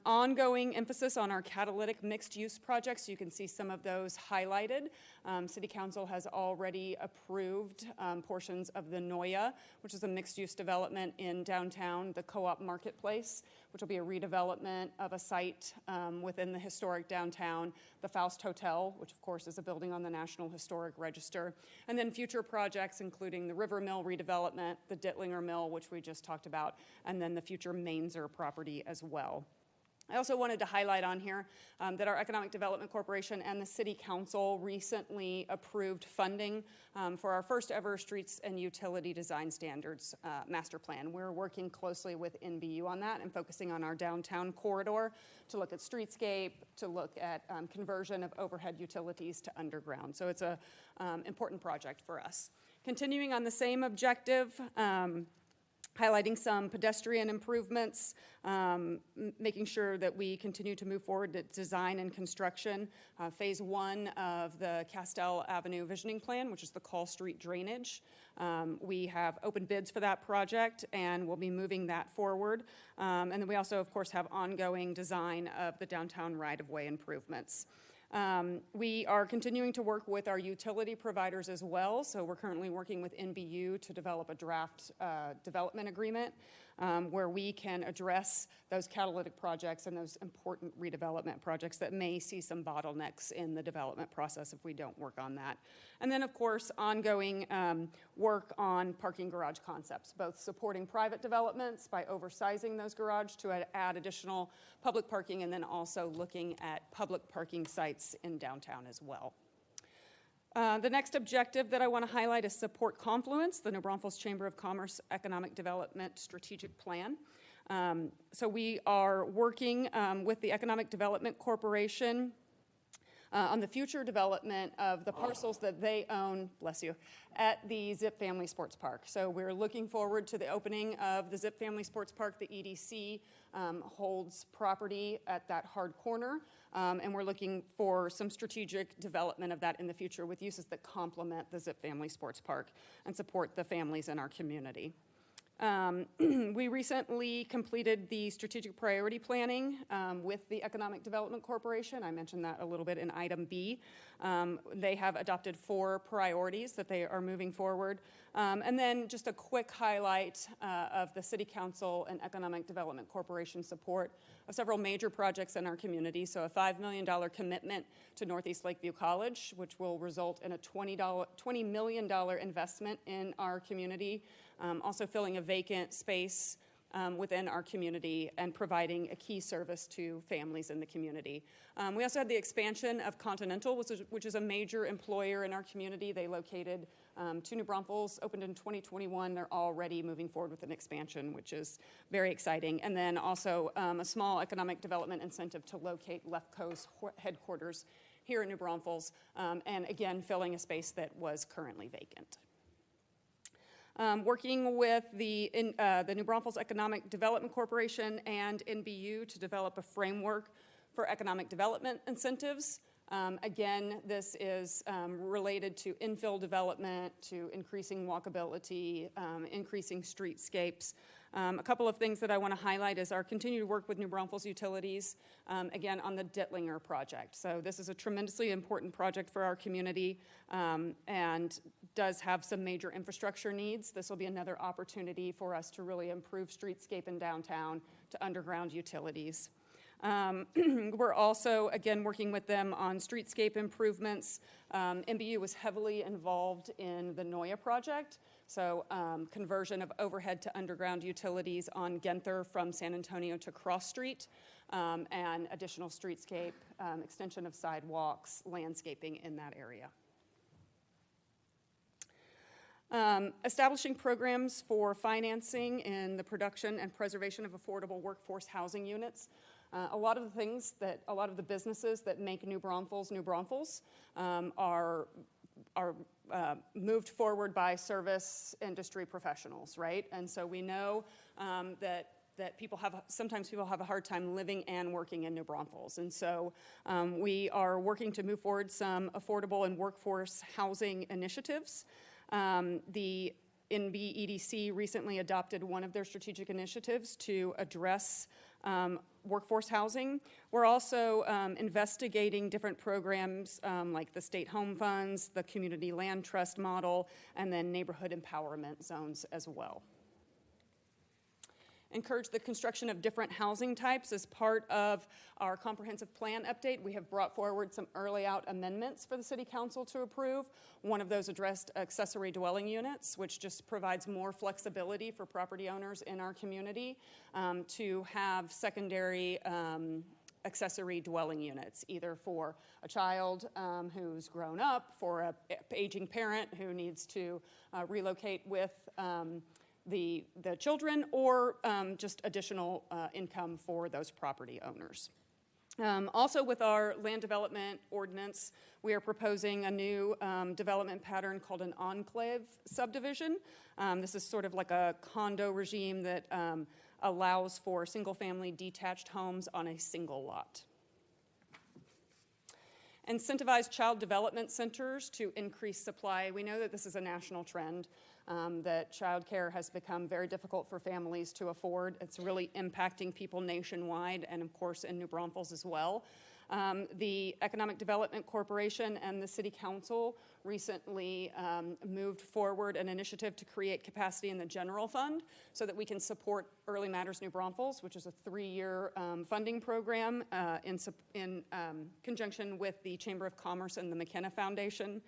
Ongoing emphasis on our catalytic mixed-use projects. You can see some of those highlighted. City Council has already approved portions of the Noya, which is a mixed-use development in downtown, the Co-op Marketplace, which will be a redevelopment of a site within the historic downtown, the Faust Hotel, which of course is a building on the National Historic Register, and then future projects including the River Mill redevelopment, the Ditlinger Mill, which we just talked about, and then the future Mainzer property as well. I also wanted to highlight on here that our Economic Development Corporation and the City Council recently approved funding for our first ever Streets and Utility Design Standards Master Plan. We're working closely with NBU on that and focusing on our downtown corridor to look at streetscape, to look at conversion of overhead utilities to underground. So it's an important project for us. Continuing on the same objective, highlighting some pedestrian improvements, making sure that we continue to move forward to design and construction. Phase 1 of the Castell Avenue Visioning Plan, which is the Call Street drainage. We have open bids for that project and we'll be moving that forward. And then we also, of course, have ongoing design of the downtown right-of-way improvements. We are continuing to work with our utility providers as well. So we're currently working with NBU to develop a draft development agreement where we can address those catalytic projects and those important redevelopment projects that may see some bottlenecks in the development process if we don't work on that. And then, of course, ongoing work on parking garage concepts, both supporting private developments by oversizing those garages to add additional public parking, and then also looking at public parking sites in downtown as well. The next objective that I want to highlight is support Confluence, the New Braunfels Chamber of Commerce Economic Development Strategic Plan. So we are working with the Economic Development Corporation on the future development of the parcels that they own, bless you, at the Zip Family Sports Park. So we're looking forward to the opening of the Zip Family Sports Park. The EDC holds property at that hard corner, and we're looking for some strategic development of that in the future with uses that complement the Zip Family Sports Park and support the families in our community. We recently completed the strategic priority planning with the Economic Development Corporation. I mentioned that a little bit in item B. They have adopted 4 priorities that they are moving forward. And then just a quick highlight of the City Council and Economic Development Corporation support of several major projects in our community. So a $5 million commitment to Northeast Lakeview College, which will result in a $20 million investment in our community. Also filling a vacant space within our community and providing a key service to families in the community. We also had the expansion of Continental, which is a major employer in our community. They located 2 New Braunfels, opened in 2021. They're already moving forward with an expansion, which is very exciting. And then also a small economic development incentive to locate Lefko's headquarters here in New Braunfels, and again, filling a space that was currently vacant. Working with the New Braunfels Economic Development Corporation and NBU to develop a framework for economic development incentives. Again, this is related to infill development, to increasing walkability, increasing streetscapes. A couple of things that I want to highlight is our continued work with New Braunfels Utilities, again, on the Ditlinger project. So this is a tremendously important project for our community and does have some major infrastructure needs. This will be another opportunity for us to really improve streetscape in downtown to underground utilities. We're also, again, working with them on streetscape improvements. MBU was heavily involved in the Noya project, so conversion of overhead to underground utilities on Genther from San Antonio to Cross Street, and additional streetscape, extension of sidewalks, landscaping in that area. Establishing programs for financing in the production and preservation of affordable workforce housing units. A lot of the businesses that make New Braunfels are moved forward by service industry professionals, right? And so we know that sometimes people have a hard time living and working in New Braunfels. And so we are working to move forward some affordable and workforce housing initiatives. The NBEDC recently adopted one of their strategic initiatives to address workforce housing. We're also investigating different programs like the state home funds, the community land trust model, and then neighborhood empowerment zones as well. Encourage the construction of different housing types as part of our comprehensive plan update. We have brought forward some early out amendments for the City Council to approve. One of those addressed accessory dwelling units, which just provides more flexibility for property owners in our community to have secondary accessory dwelling units, either for a child who's grown up, for an aging parent who needs to relocate with the children, or just additional income for those property owners. Also with our land development ordinance, we are proposing a new development pattern called an enclave subdivision. This is sort of like a condo regime that allows for single-family detached homes on a single lot. Incentivize child development centers to increase supply. We know that this is a national trend, that childcare has become very difficult for families to afford. It's really impacting people nationwide and, of course, in New Braunfels as well. The Economic Development Corporation and the City Council recently moved forward an initiative to create capacity in the general fund so that we can support Early Matters New Braunfels, which is a 3-year funding program in conjunction with the Chamber of Commerce and the McKenna Foundation.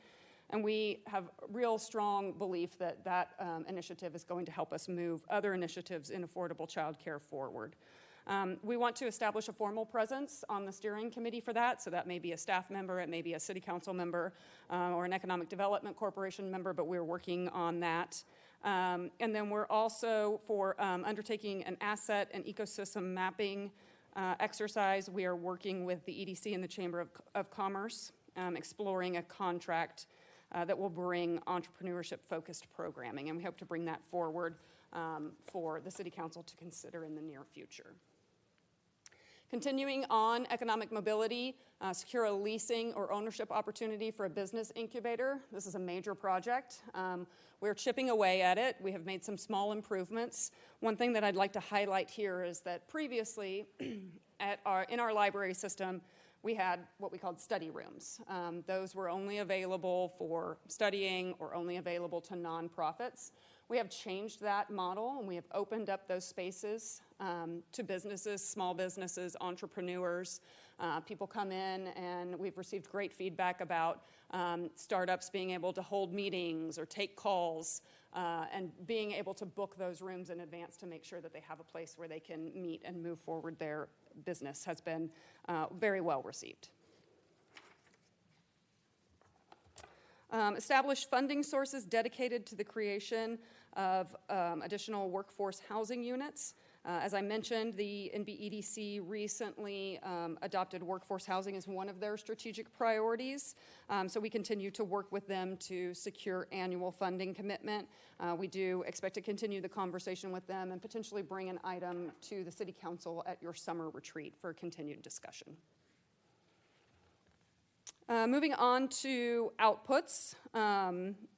And we have real strong belief that that initiative is going to help us move other initiatives in affordable childcare forward. We want to establish a formal presence on the steering committee for that, so that may be a staff member, it may be a city council member, or an economic development corporation member, but we're working on that. And then we're also undertaking an asset and ecosystem mapping exercise. We are working with the EDC and the Chamber of Commerce, exploring a contract that will bring entrepreneurship-focused programming, and we hope to bring that forward for the City Council to consider in the near future. Continuing on economic mobility, secure a leasing or ownership opportunity for a business incubator. This is a major project. We're chipping away at it. We have made some small improvements. One thing that I'd like to highlight here is that previously in our library system, we had what we called study rooms. Those were only available for studying or only available to nonprofits. We have changed that model, and we have opened up those spaces to businesses, small businesses, entrepreneurs. People come in, and we've received great feedback about startups being able to hold meetings or take calls and being able to book those rooms in advance to make sure that they have a place where they can meet and move forward their business has been very well received. Establish funding sources dedicated to the creation of additional workforce housing units. As I mentioned, the NBEDC recently adopted workforce housing as one of their strategic priorities. So we continue to work with them to secure annual funding commitment. We do expect to continue the conversation with them and potentially bring an item to the City Council at your summer retreat for continued discussion. Moving on to outputs,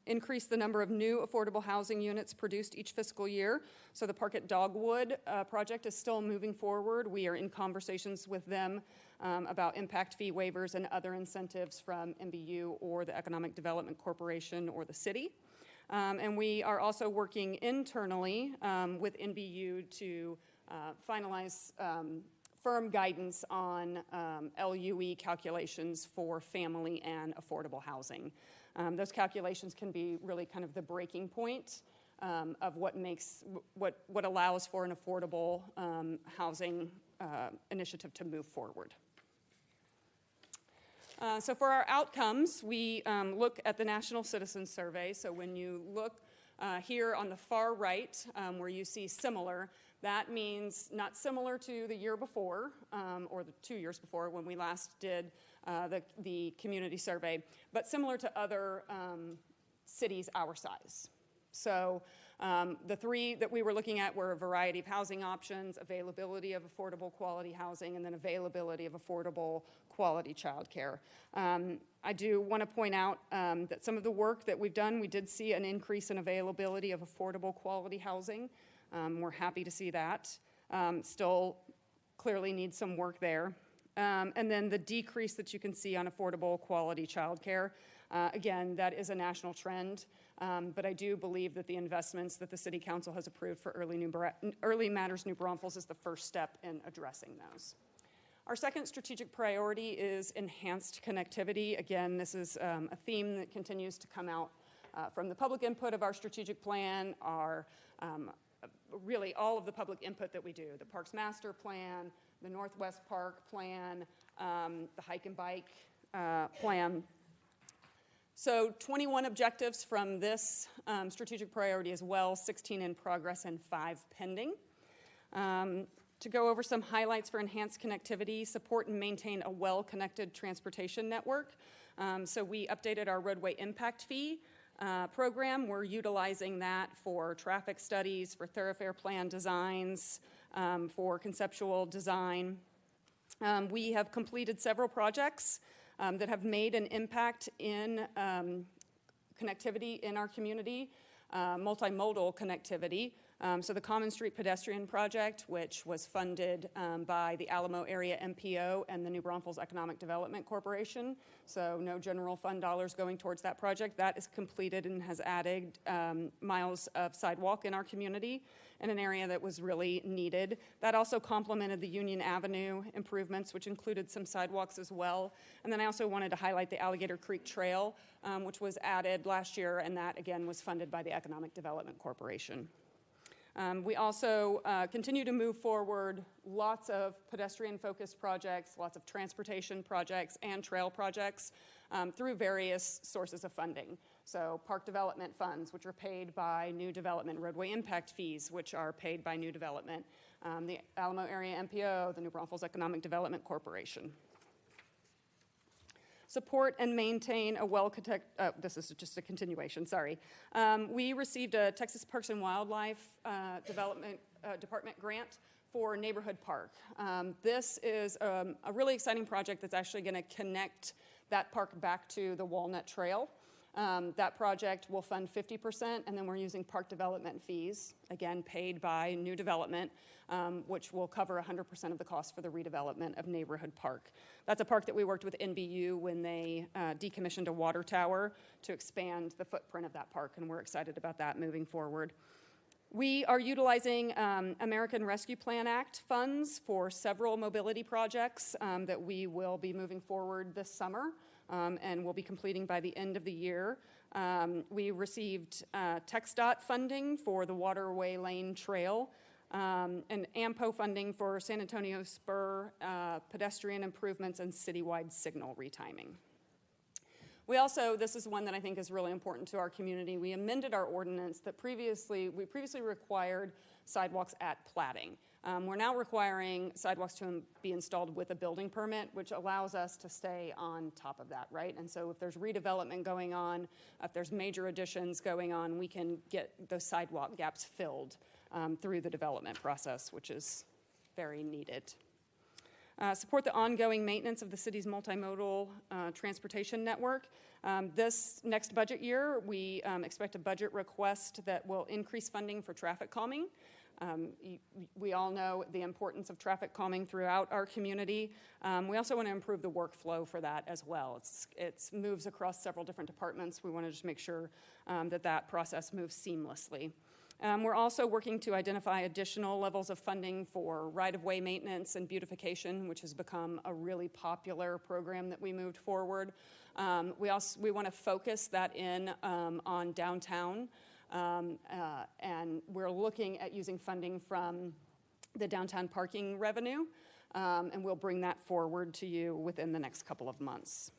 increase the number of new affordable housing units produced each fiscal year. So the Park at Dogwood project is still moving forward. We are in conversations with them about impact fee waivers and other incentives from MBU or the Economic Development Corporation or the city. And we are also working internally with NBU to finalize firm guidance on LUE calculations for family and affordable housing. Those calculations can be really kind of the breaking point of what allows for an affordable housing initiative to move forward. So for our outcomes, we look at the National Citizen Survey. So when you look here on the far right, where you see similar, that means not similar to the year before, or the 2 years before when we last did the community survey, but similar to other cities our size. So the three that we were looking at were a variety of housing options, availability of affordable quality housing, and then availability of affordable quality childcare. I do want to point out that some of the work that we've done, we did see an increase in availability of affordable quality housing. We're happy to see that. Still clearly needs some work there. And then the decrease that you can see on affordable quality childcare, again, that is a national trend, but I do believe that the investments that the City Council has approved for Early Matters New Braunfels is the first step in addressing those. Our second strategic priority is enhanced connectivity. Again, this is a theme that continues to come out from the public input of our strategic plan, really all of the public input that we do, the Parks Master Plan, the Northwest Park Plan, the Hike and Bike Plan. So 21 objectives from this strategic priority as well, 16 in progress and 5 pending. To go over some highlights for enhanced connectivity, support and maintain a well-connected transportation network. So we updated our roadway impact fee program. We're utilizing that for traffic studies, for thoroughfare plan designs, for conceptual design. We have completed several projects that have made an impact in connectivity in our community, multimodal connectivity. So the Common Street Pedestrian Project, which was funded by the Alamo Area MPO and the New Braunfels Economic Development Corporation. So no general fund dollars going towards that project. That is completed and has added miles of sidewalk in our community in an area that was really needed. That also complemented the Union Avenue improvements, which included some sidewalks as well. And then I also wanted to highlight the Alligator Creek Trail, which was added last year, and that again was funded by the Economic Development Corporation. We also continue to move forward lots of pedestrian-focused projects, lots of transportation projects and trail projects through various sources of funding. So park development funds, which are paid by new development, roadway impact fees, which are paid by new development, the Alamo Area MPO, the New Braunfels Economic Development Corporation. Support and maintain a this is just a continuation, sorry. We received a Texas Parks and Wildlife Department grant for Neighborhood Park. This is a really exciting project that's actually going to connect that park back to the Walnut Trail. That project will fund 50%, and then we're using park development fees, again paid by new development, which will cover 100% of the cost for the redevelopment of Neighborhood Park. That's a park that we worked with NBU when they decommissioned a water tower to expand the footprint of that park, and we're excited about that moving forward. We are utilizing American Rescue Plan Act funds for several mobility projects that we will be moving forward this summer and will be completing by the end of the year. We received TxDOT funding for the Waterway Lane Trail and AMPO funding for San Antonio Spur pedestrian improvements and citywide signal retiming. We also, this is one that I think is really important to our community, we amended our ordinance that we previously required sidewalks at platting. We're now requiring sidewalks to be installed with a building permit, which allows us to stay on top of that, right? And so if there's redevelopment going on, if there's major additions going on, we can get those sidewalk gaps filled through the development process, which is very needed. Support the ongoing maintenance of the city's multimodal transportation network. This next budget year, we expect a budget request that will increase funding for traffic calming. We all know the importance of traffic calming throughout our community. We also want to improve the workflow for that as well. It moves across several different departments. We want to just make sure that process moves seamlessly. We're also working to identify additional levels of funding for right-of-way maintenance and beautification, which has become a really popular program that we moved forward. We want to focus that in on downtown, and we're looking at using funding from the downtown parking revenue, and we'll bring that forward to you within the next couple of months.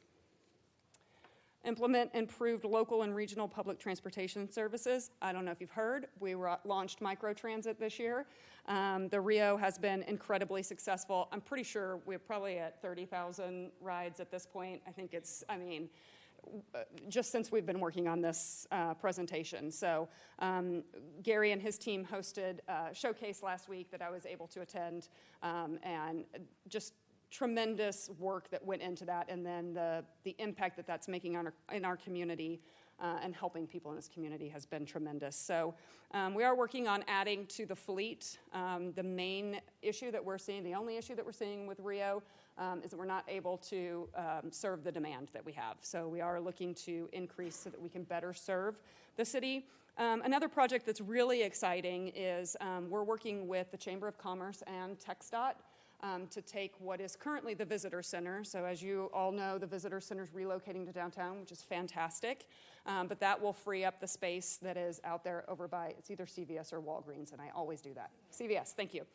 Implement improved local and regional public transportation services. I don't know if you've heard, we launched microtransit this year. The Rio has been incredibly successful. I'm pretty sure we're probably at 30,000 rides at this point. I think just since we've been working on this presentation. So Gary and his team hosted a showcase last week that I was able to attend, and just tremendous work that went into that, and then the impact that that's making in our community and helping people in this community has been tremendous. So we are working on adding to the fleet. The main issue that we're seeing, the only issue that we're seeing with Rio is that we're not able to serve the demand that we have. So we are looking to increase so that we can better serve the city. Another project that's really exciting is we're working with the Chamber of Commerce and TxDOT to take what is currently the visitor center. So as you all know, the visitor center is relocating to downtown, which is fantastic. But that will free up the space that is out there over by, it's either CVS or Walgreens, and I always do that. CVS, thank you.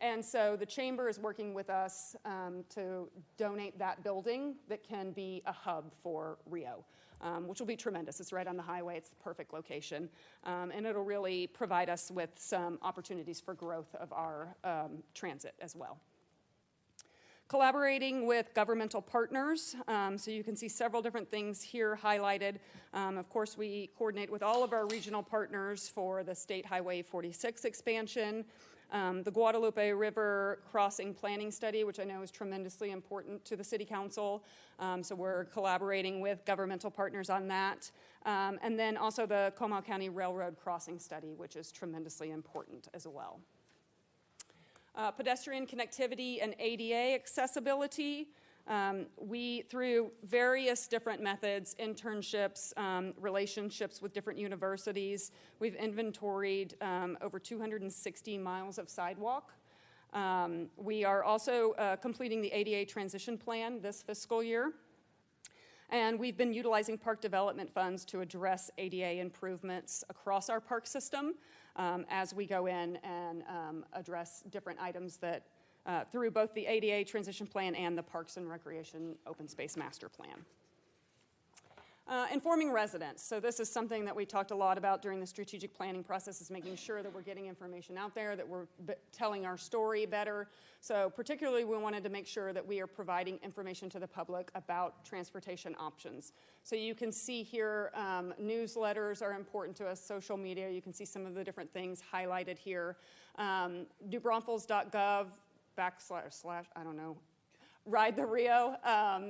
And so the chamber is working with us to donate that building that can be a hub for Rio, which will be tremendous. It's right on the highway. It's the perfect location. And it'll really provide us with some opportunities for growth of our transit as well. Collaborating with governmental partners. So you can see several different things here highlighted. Of course, we coordinate with all of our regional partners for the State Highway 46 expansion. The Guadalupe River Crossing Planning Study, which I know is tremendously important to the City Council. So we're collaborating with governmental partners on that. And then also the Comal County Railroad Crossing Study, which is tremendously important as well. Pedestrian connectivity and ADA accessibility. We, through various different methods, internships, relationships with different universities, we've inventoried over 260 miles of sidewalk. We are also completing the ADA transition plan this fiscal year. And we've been utilizing park development funds to address ADA improvements across our park system as we go in and address different items that through both the ADA transition plan and the Parks and Recreation Open Space Master Plan. Informing residents. So this is something that we talked a lot about during the strategic planning process, is making sure that we're getting information out there, that we're telling our story better. So particularly we wanted to make sure that we are providing information to the public about transportation options. So you can see here newsletters are important to us, social media. You can see some of the different things highlighted here. NewBraunfels.gov / I don't know, Ride the Rio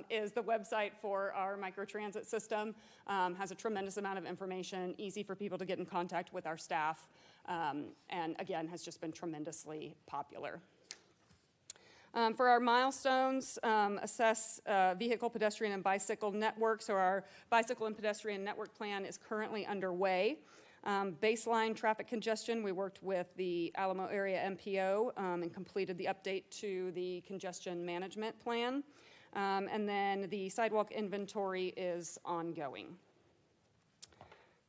is the website for our microtransit system. Has a tremendous amount of information, easy for people to get in contact with our staff, and again, has just been tremendously popular. For our milestones, assess vehicle, pedestrian, and bicycle networks. So our bicycle and pedestrian network plan is currently underway. Baseline traffic congestion, we worked with the Alamo Area MPO and completed the update to the congestion management plan. And then the sidewalk inventory is ongoing.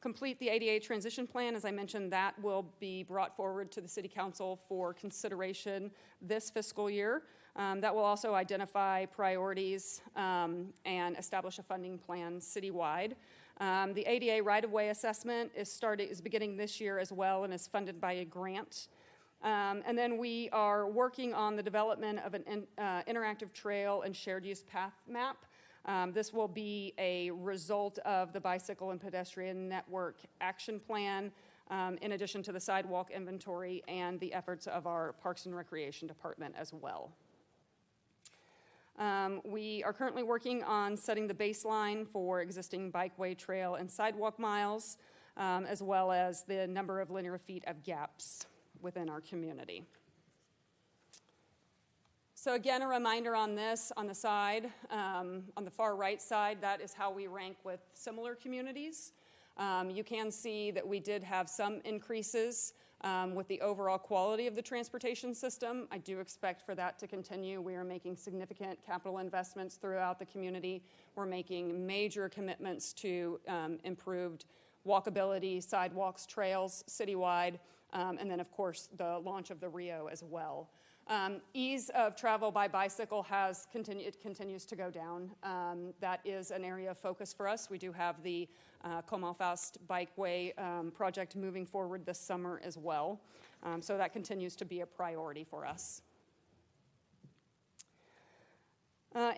Complete the ADA transition plan. As I mentioned, that will be brought forward to the City Council for consideration this fiscal year. That will also identify priorities and establish a funding plan citywide. The ADA right-of-way assessment is beginning this year as well and is funded by a grant. And then we are working on the development of an interactive trail and shared use path map. This will be a result of the bicycle and pedestrian network action plan, in addition to the sidewalk inventory and the efforts of our Parks and Recreation Department as well. We are currently working on setting the baseline for existing bikeway, trail, and sidewalk miles, as well as the number of linear feet of gaps within our community. So again, a reminder on this, on the side, on the far right side, that is how we rank with similar communities. You can see that we did have some increases with the overall quality of the transportation system. I do expect for that to continue. We are making significant capital investments throughout the community. We're making major commitments to improved walkability, sidewalks, trails citywide, and then of course the launch of the Rio as well. Ease of travel by bicycle continues to go down. That is an area of focus for us. We do have the Comalfaust Bikeway project moving forward this summer as well. So that continues to be a priority for us.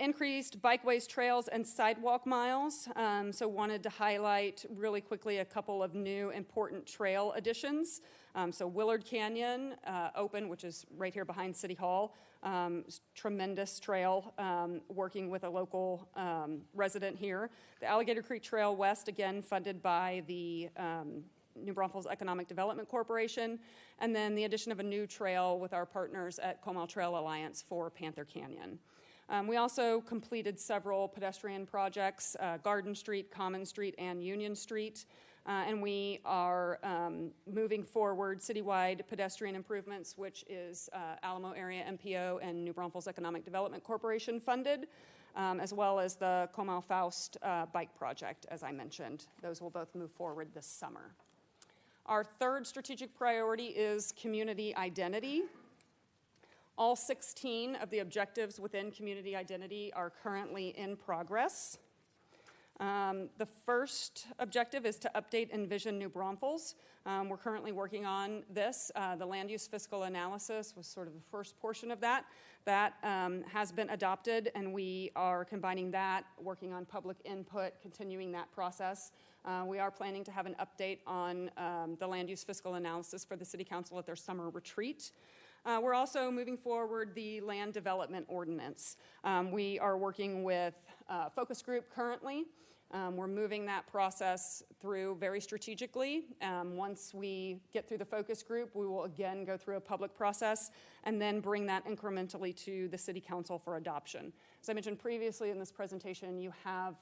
Increased bikeways, trails, and sidewalk miles. So wanted to highlight really quickly a couple of new important trail additions. So Willard Canyon open, which is right here behind City Hall. Tremendous trail, working with a local resident here. The Alligator Creek Trail West, again, funded by the New Braunfels Economic Development Corporation. And then the addition of a new trail with our partners at Comal Trail Alliance for Panther Canyon. We also completed several pedestrian projects, Garden Street, Common Street, and Union Street. And we are moving forward citywide pedestrian improvements, which is Alamo Area MPO and New Braunfels Economic Development Corporation funded, as well as the Comalfaust bike project, as I mentioned. Those will both move forward this summer. Our third strategic priority is community identity. All 16 of the objectives within community identity are currently in progress. The first objective is to update Envision New Braunfels. We're currently working on this. The land use fiscal analysis was sort of the first portion of that. That has been adopted, and we are combining that, working on public input, continuing that process. We are planning to have an update on the land use fiscal analysis for the City Council at their summer retreat. We're also moving forward the land development ordinance. We are working with a focus group currently. We're moving that process through very strategically. Once we get through the focus group, we will again go through a public process and then bring that incrementally to the City Council for adoption. As I mentioned previously in this presentation, you have,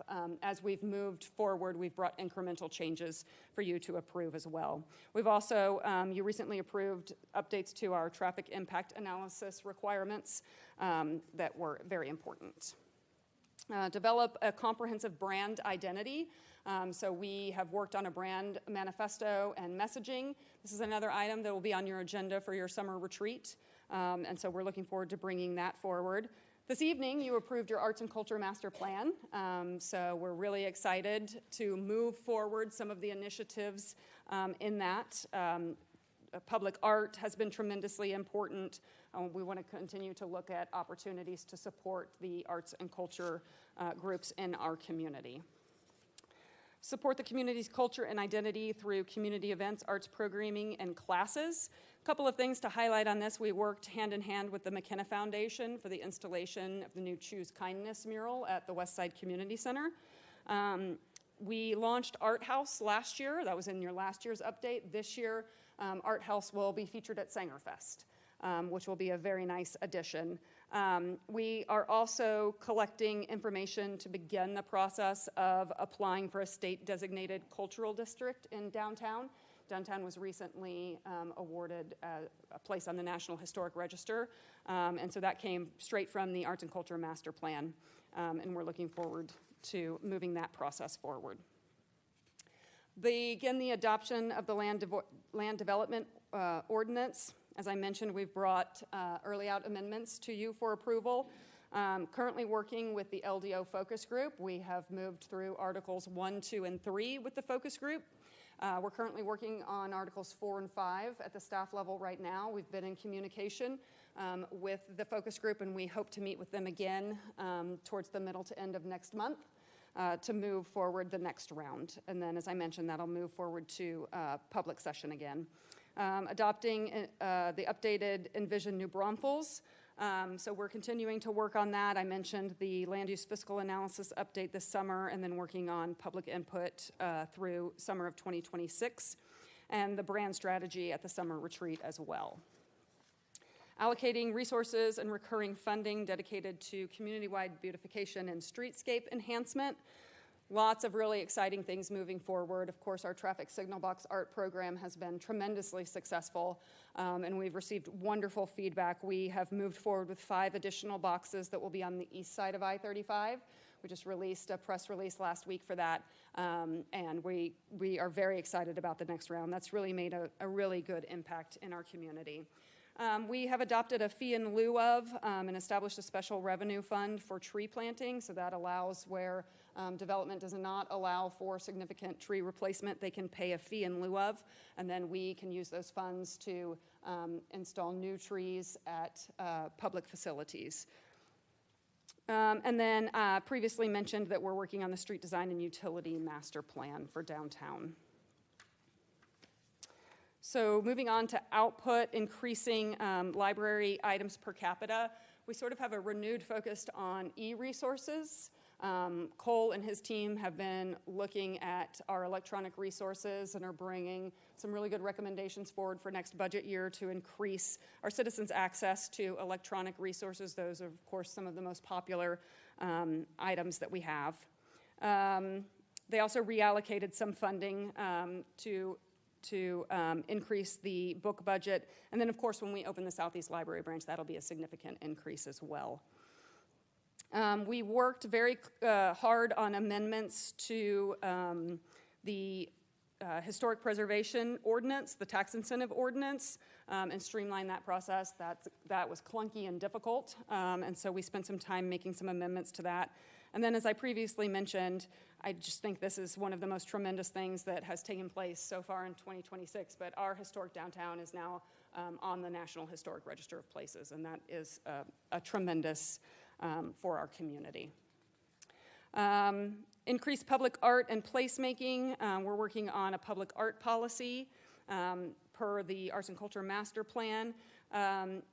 as we've moved forward, we've brought incremental changes for you to approve as well. We've also, you recently approved updates to our traffic impact analysis requirements that were very important. Develop a comprehensive brand identity. So we have worked on a brand manifesto and messaging. This is another item that will be on your agenda for your summer retreat. And so we're looking forward to bringing that forward. This evening, you approved your Arts and Culture Master Plan. So we're really excited to move forward some of the initiatives in that. Public art has been tremendously important. We want to continue to look at opportunities to support the arts and culture groups in our community. Support the community's culture and identity through community events, arts programming, and classes. A couple of things to highlight on this. We worked hand in hand with the McKenna Foundation for the installation of the new Choose Kindness mural at the Westside Community Center. We launched Art House last year. That was in your last year's update. This year, Art House will be featured at Sangerfest, which will be a very nice addition. We are also collecting information to begin the process of applying for a state-designated cultural district in downtown. Downtown was recently awarded a place on the National Historic Register, and so that came straight from the Arts and Culture Master Plan, and we're looking forward to moving that process forward. Again, the adoption of the land development ordinance. As I mentioned, we've brought early out amendments to you for approval. Currently working with the LDO focus group. We have moved through Articles 1, 2, and 3 with the focus group. We're currently working on Articles 4 and 5 at the staff level right now. We've been in communication with the focus group, and we hope to meet with them again towards the middle to end of next month to move forward the next round. And then, as I mentioned, that'll move forward to public session again. Adopting the updated Envision New Braunfels. So we're continuing to work on that. I mentioned the land use fiscal analysis update this summer, and then working on public input through summer of 2026, and the brand strategy at the summer retreat as well. Allocating resources and recurring funding dedicated to community-wide beautification and streetscape enhancement. Lots of really exciting things moving forward. Of course, our traffic signal box art program has been tremendously successful, and we've received wonderful feedback. We have moved forward with 5 additional boxes that will be on the east side of I-35. We just released a press release last week for that, and we are very excited about the next round. That's really made a really good impact in our community. We have adopted a fee in lieu of and established a special revenue fund for tree planting, so that allows where development does not allow for significant tree replacement, they can pay a fee in lieu of, and then we can use those funds to install new trees at public facilities. And then previously mentioned that we're working on the street design and utility master plan for downtown. So moving on to output, increasing library items per capita. We sort of have a renewed focus on e-resources. Cole and his team have been looking at our electronic resources and are bringing some really good recommendations forward for next budget year to increase our citizens' access to electronic resources. Those are, of course, some of the most popular items that we have. They also reallocated some funding to increase the book budget. And then, of course, when we open the Southeast Library branch, that'll be a significant increase as well. We worked very hard on amendments to the historic preservation ordinance, the tax incentive ordinance, and streamline that process. That was clunky and difficult, and so we spent some time making some amendments to that. And then, as I previously mentioned, I just think this is one of the most tremendous things that has taken place so far in 2026, but our historic downtown is now on the National Historic Register of Places, and that is a tremendous for our community. Increased public art and placemaking. We're working on a public art policy per the Arts and Culture Master Plan.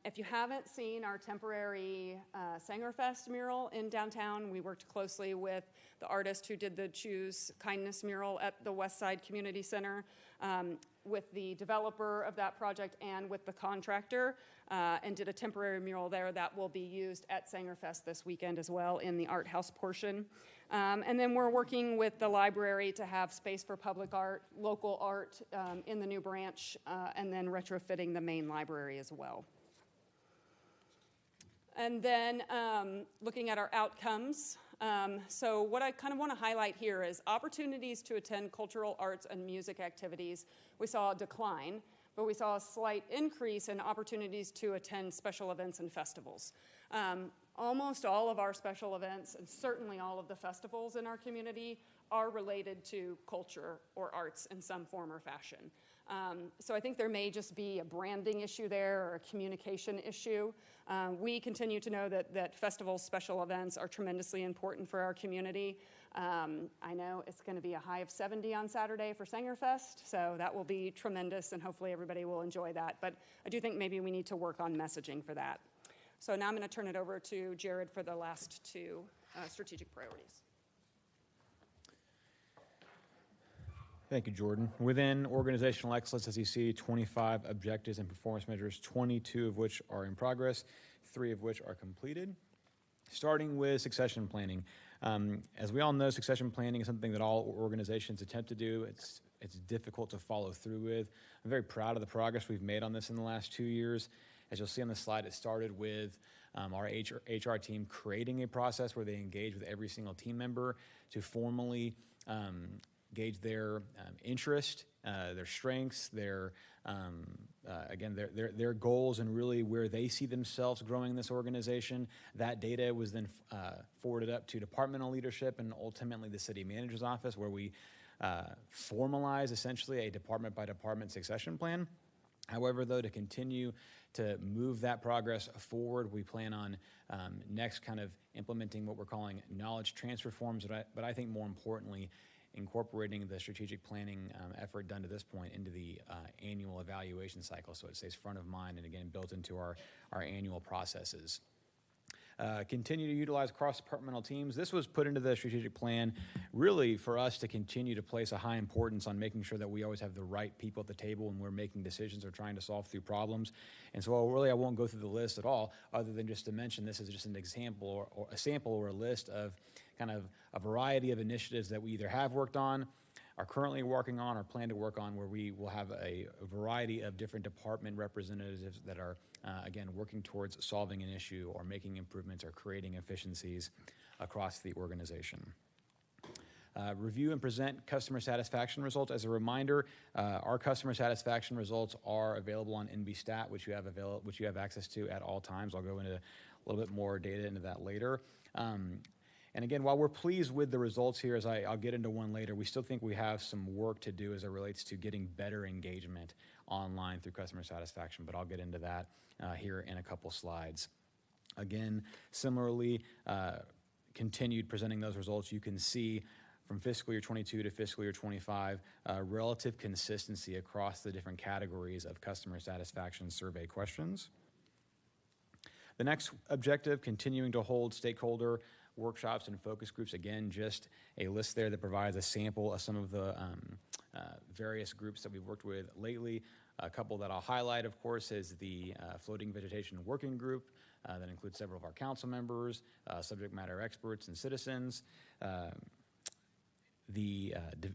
If you haven't seen our temporary Sangerfest mural in downtown, we worked closely with the artist who did the Choose Kindness mural at the West Side Community Center, with the developer of that project and with the contractor, and did a temporary mural there that will be used at Sangerfest this weekend as well in the art house portion. And then we're working with the library to have space for public art, local art in the new branch, and then retrofitting the main library as well. And then looking at our outcomes. So what I kind of want to highlight here is opportunities to attend cultural arts and music activities. We saw a decline, but we saw a slight increase in opportunities to attend special events and festivals. Almost all of our special events, and certainly all of the festivals in our community, are related to culture or arts in some form or fashion. So I think there may just be a branding issue there or a communication issue. We continue to know that festivals, special events are tremendously important for our community. I know it's going to be a high of 70 on Saturday for Sangerfest, so that will be tremendous, and hopefully everybody will enjoy that. But I do think maybe we need to work on messaging for that. So now I'm going to turn it over to Jared for the last 2 strategic priorities. Thank you, Jordan. Within organizational excellence, as you see, 25 objectives and performance measures, 22 of which are in progress, 3 of which are completed. Starting with succession planning. As we all know, succession planning is something that all organizations attempt to do. It's difficult to follow through with. I'm very proud of the progress we've made on this in the last 2 years. As you'll see on the slide, it started with our HR team creating a process where they engage with every single team member to formally gauge their interest, their strengths, their goals, and really where they see themselves growing in this organization. That data was then forwarded up to departmental leadership and ultimately the city manager's office, where we formalize essentially a department by department succession plan. However, though, to continue to move that progress forward, we plan on next kind of implementing what we're calling knowledge transfer forms, but I think more importantly, incorporating the strategic planning effort done to this point into the annual evaluation cycle, so it stays front of mind and again built into our annual processes. Continue to utilize cross-departmental teams. This was put into the strategic plan really for us to continue to place a high importance on making sure that we always have the right people at the table when we're making decisions or trying to solve through problems. And so really I won't go through the list at all other than just to mention this is just an example or a sample or a list of kind of a variety of initiatives that we either have worked on, are currently working on, or plan to work on, where we will have a variety of different department representatives that are, again, working towards solving an issue or making improvements or creating efficiencies across the organization. Review and present customer satisfaction results. As a reminder, our customer satisfaction results are available on NBStat, which you have access to at all times. I'll go into a little bit more data into that later. And again, while we're pleased with the results here, as I'll get into one later, we still think we have some work to do as it relates to getting better engagement online through customer satisfaction, but I'll get into that here in a couple slides. Again, similarly, continued presenting those results. You can see from fiscal year 22 to fiscal year 25, relative consistency across the different categories of customer satisfaction survey questions. The next objective, continuing to hold stakeholder workshops and focus groups. Again, just a list there that provides a sample of some of the various groups that we've worked with lately. A couple that I'll highlight, of course, is the Floating Vegetation Working Group that includes several of our council members, subject matter experts, and citizens.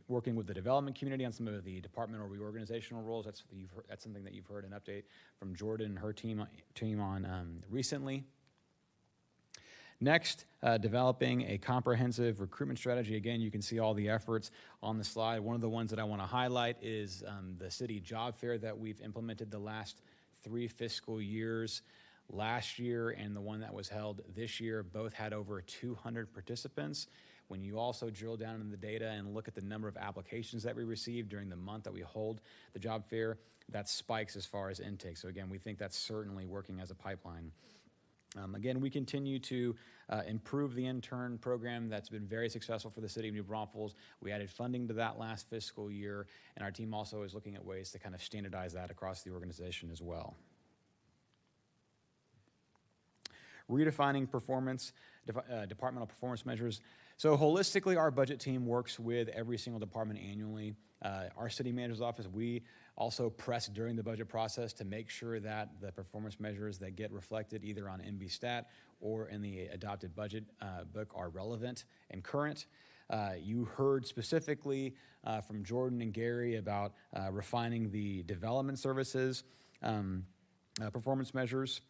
Working with the development community on some of the departmental reorganizational roles. That's something that you've heard an update from Jordan and her team on recently. Next, developing a comprehensive recruitment strategy. Again, you can see all the efforts on the slide. One of the ones that I want to highlight is the city job fair that we've implemented the last 3 fiscal years. Last year and the one that was held this year both had over 200 participants. When you also drill down into the data and look at the number of applications that we received during the month that we hold the job fair, that spikes as far as intake. So again, we think that's certainly working as a pipeline. Again, we continue to improve the intern program that's been very successful for the city of New Braunfels. We added funding to that last fiscal year, and our team also is looking at ways to kind of standardize that across the organization as well. Redefining performance, departmental performance measures. So holistically, our budget team works with every single department annually. Our city manager's office, we also press during the budget process to make sure that the performance measures that get reflected either on NBStat or in the adopted budget book are relevant and current. You heard specifically from Jordan and Gary about refining the development services performance measures.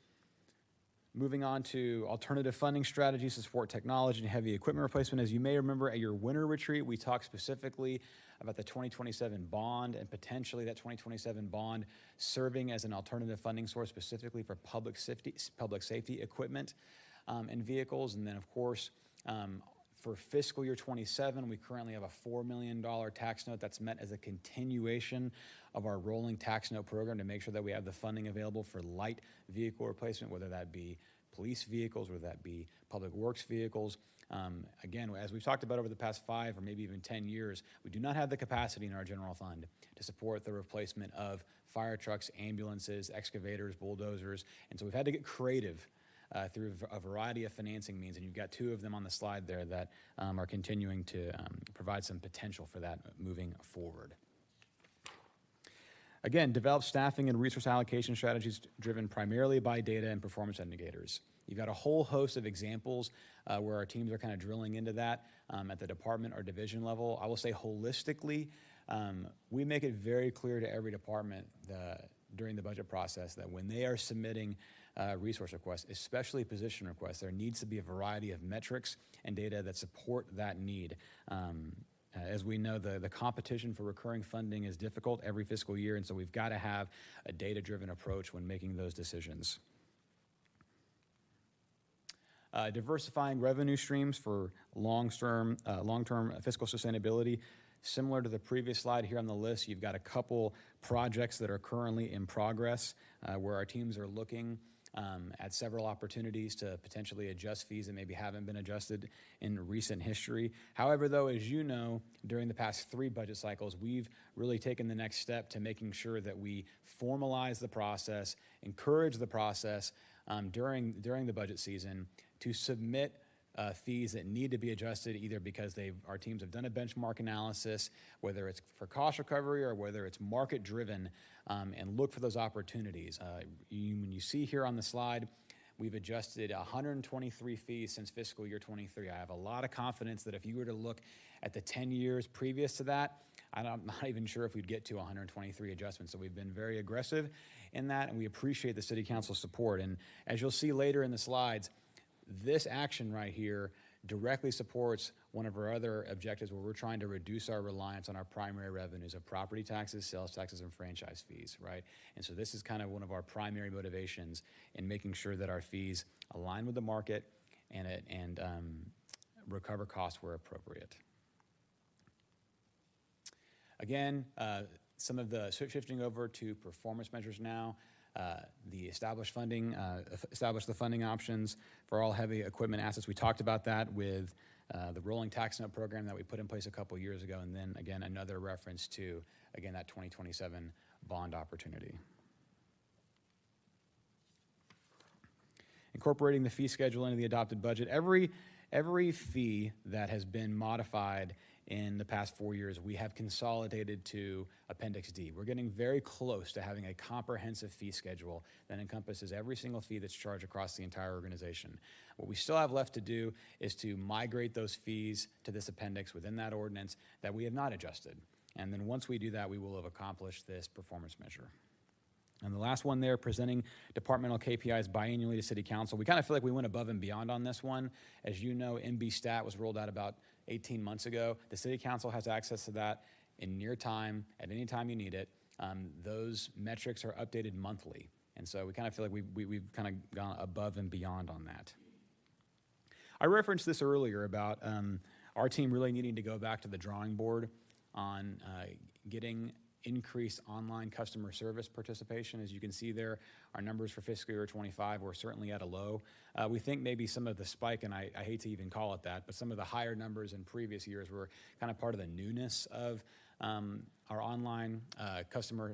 Moving on to alternative funding strategies to support technology and heavy equipment replacement. As you may remember at your winter retreat, we talked specifically about the 2027 bond and potentially that 2027 bond serving as an alternative funding source specifically for public safety equipment and vehicles. And then, of course, for fiscal year 27, we currently have a $4 million tax note that's meant as a continuation of our rolling tax note program to make sure that we have the funding available for light vehicle replacement, whether that be police vehicles, whether that be public works vehicles. Again, as we've talked about over the past 5 or maybe even 10 years, we do not have the capacity in our general fund to support the replacement of fire trucks, ambulances, excavators, bulldozers. And so we've had to get creative through a variety of financing means, and you've got 2 of them on the slide there that are continuing to provide some potential for that moving forward. Again, develop staffing and resource allocation strategies driven primarily by data and performance indicators. You've got a whole host of examples where our teams are kind of drilling into that at the department or division level. I will say holistically, we make it very clear to every department during the budget process that when they are submitting resource requests, especially position requests, there needs to be a variety of metrics and data that support that need. As we know, the competition for recurring funding is difficult every fiscal year, and so we've got to have a data-driven approach when making those decisions. Diversifying revenue streams for long-term fiscal sustainability. Similar to the previous slide here on the list, you've got a couple projects that are currently in progress where our teams are looking at several opportunities to potentially adjust fees that maybe haven't been adjusted in recent history. However, though, as you know, during the past 3 budget cycles, we've really taken the next step to making sure that we formalize the process, encourage the process during the budget season to submit fees that need to be adjusted, either because our teams have done a benchmark analysis, whether it's for cost recovery or whether it's market driven, and look for those opportunities. When you see here on the slide, we've adjusted 123 fees since fiscal year 23. I have a lot of confidence that if you were to look at the 10 years previous to that, I'm not even sure if we'd get to 123 adjustments. So we've been very aggressive in that, and we appreciate the City Council's support. And as you'll see later in the slides, this action right here directly supports one of our other objectives where we're trying to reduce our reliance on our primary revenues of property taxes, sales taxes, and franchise fees, right? And so this is kind of one of our primary motivations in making sure that our fees align with the market and recover costs where appropriate. Again, some of the shifting over to performance measures now. Establish the funding options for all heavy equipment assets. We talked about that with the rolling tax note program that we put in place a couple years ago, and then again another reference to that 2027 bond opportunity. Incorporating the fee schedule into the adopted budget. Every fee that has been modified in the past 4 years, we have consolidated to Appendix D. We're getting very close to having a comprehensive fee schedule that encompasses every single fee that's charged across the entire organization. What we still have left to do is to migrate those fees to this appendix within that ordinance that we have not adjusted. And then once we do that, we will have accomplished this performance measure. And the last one there, presenting departmental KPIs biannually to City Council. We kind of feel like we went above and beyond on this one. As you know, MB Stat was rolled out about 18 months ago. The City Council has access to that in near time, at any time you need it. Those metrics are updated monthly. And so we kind of feel like we've kind of gone above and beyond on that. I referenced this earlier about our team really needing to go back to the drawing board on getting increased online customer service participation. As you can see there, our numbers for fiscal year 25 were certainly at a low. We think maybe some of the spike, and I hate to even call it that, but some of the higher numbers in previous years were kind of part of the newness of our online customer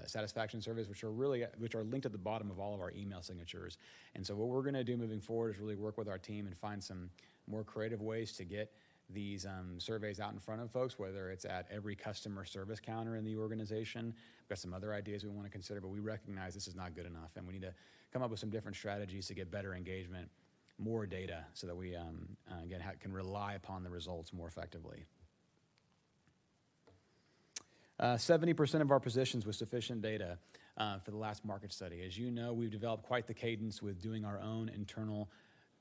satisfaction surveys, which are linked at the bottom of all of our email signatures. And so what we're going to do moving forward is really work with our team and find some more creative ways to get these surveys out in front of folks, whether it's at every customer service counter in the organization. We've got some other ideas we want to consider, but we recognize this is not good enough, and we need to come up with some different strategies to get better engagement, more data, so that we, again, can rely upon the results more effectively. 70% of our positions with sufficient data for the last market study. As you know, we've developed quite the cadence with doing our own internal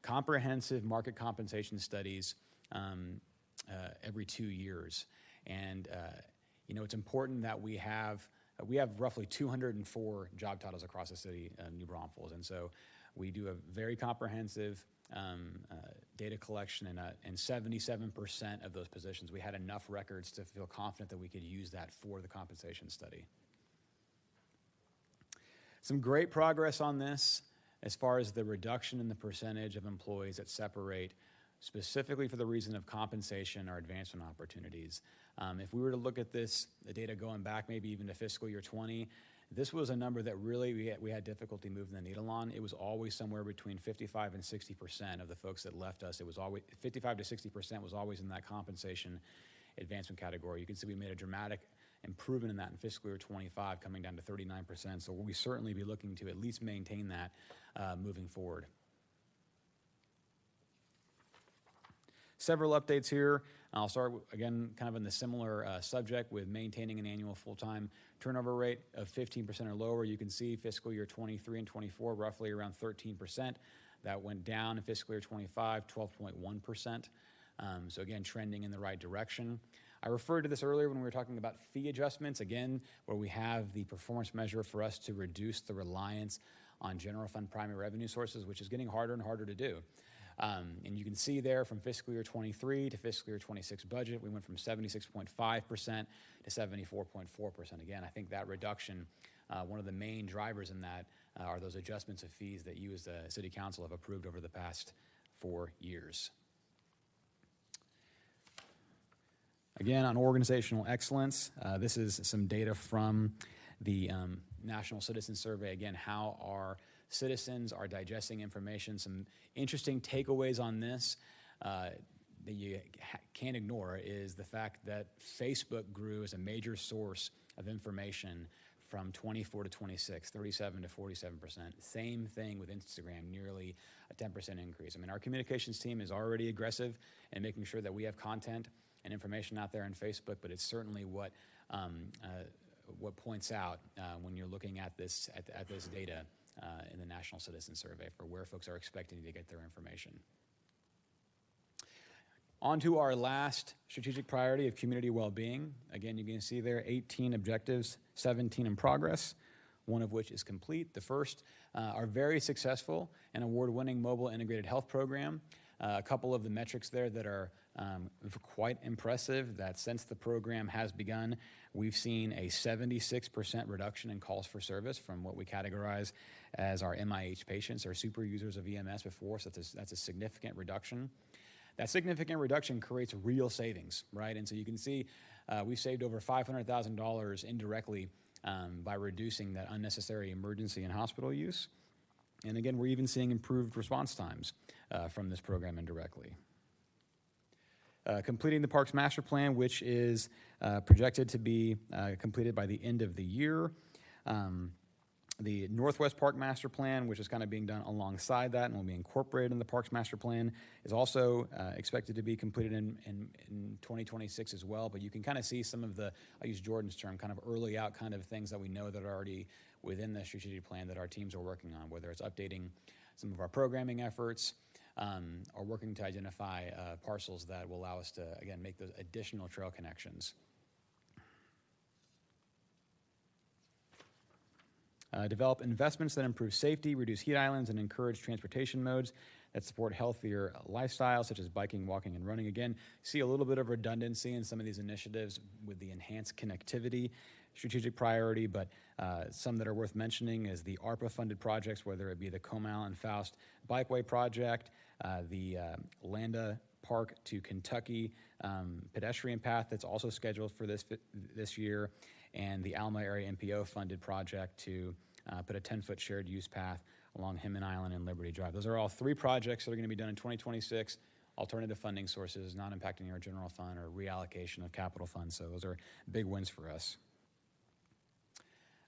comprehensive market compensation studies every 2 years. And, it's important that we have roughly 204 job titles across the city of New Braunfels. And so we do a very comprehensive data collection, and 77% of those positions, we had enough records to feel confident that we could use that for the compensation study. Some great progress on this as far as the reduction in the percentage of employees that separate specifically for the reason of compensation or advancement opportunities. If we were to look at the data going back maybe even to fiscal year 20, this was a number that really we had difficulty moving the needle on. It was always somewhere between 55 and 60% of the folks that left us. It was always 55 to 60% was always in that compensation advancement category. You can see we made a dramatic improvement in that in fiscal year 25, coming down to 39%. So we'll certainly be looking to at least maintain that moving forward. Several updates here. I'll start again kind of in the similar subject with maintaining an annual full-time turnover rate of 15% or lower. You can see fiscal year 23 and 24 roughly around 13%. That went down in fiscal year 25, 12.1%. So again, trending in the right direction. I referred to this earlier when we were talking about fee adjustments, again, where we have the performance measure for us to reduce the reliance on general fund primary revenue sources, which is getting harder and harder to do. And you can see there from fiscal year 23 to fiscal year 26 budget, we went from 76.5% to 74.4%. Again, I think that reduction, one of the main drivers in that are those adjustments of fees that you as the city council have approved over the past 4 years. Again, on organizational excellence, this is some data from the National Citizen Survey. Again, how our citizens are digesting information. Some interesting takeaways on this that you can't ignore is the fact that Facebook grew as a major source of information from 24 to 26, 37 to 47%. Same thing with Instagram, nearly a 10% increase. I mean, our communications team is already aggressive in making sure that we have content and information out there on Facebook, but it's certainly what points out when you're looking at this data in the National Citizen Survey for where folks are expecting to get their information. On to our last strategic priority of community well-being. Again, you can see there 18 objectives, 17 in progress, one of which is complete. The first, our very successful and award-winning mobile integrated health program. A couple of the metrics there that are quite impressive, that since the program has begun, we've seen a 76% reduction in calls for service from what we categorize as our MIH patients, or super users of EMS before, so that's a significant reduction. That significant reduction creates real savings, right? And so you can see we've saved over $500,000 indirectly by reducing that unnecessary emergency and hospital use. And again, we're even seeing improved response times from this program indirectly. Completing the Parks Master Plan, which is projected to be completed by the end of the year. The Northwest Park Master Plan, which is kind of being done alongside that and will be incorporated in the Parks Master Plan, is also expected to be completed in 2026 as well. But you can kind of see some of the, I'll use Jordan's term, kind of early out kind of things that we know that are already within the strategic plan that our teams are working on, whether it's updating some of our programming efforts or working to identify parcels that will allow us to, again, make those additional trail connections. Develop investments that improve safety, reduce heat islands, and encourage transportation modes that support healthier lifestyles, such as biking, walking, and running. Again, see a little bit of redundancy in some of these initiatives with the enhanced connectivity strategic priority, but some that are worth mentioning is the ARPA-funded projects, whether it be the Comal and Faust Bikeway project, the Landa Park to Kentucky pedestrian path that's also scheduled for this year, and the Alma Area MPO funded project to put a 10-foot shared use path along Hemet Island and Liberty Drive. Those are all 3 projects that are going to be done in 2026, alternative funding sources, not impacting our general fund or reallocation of capital funds. So those are big wins for us.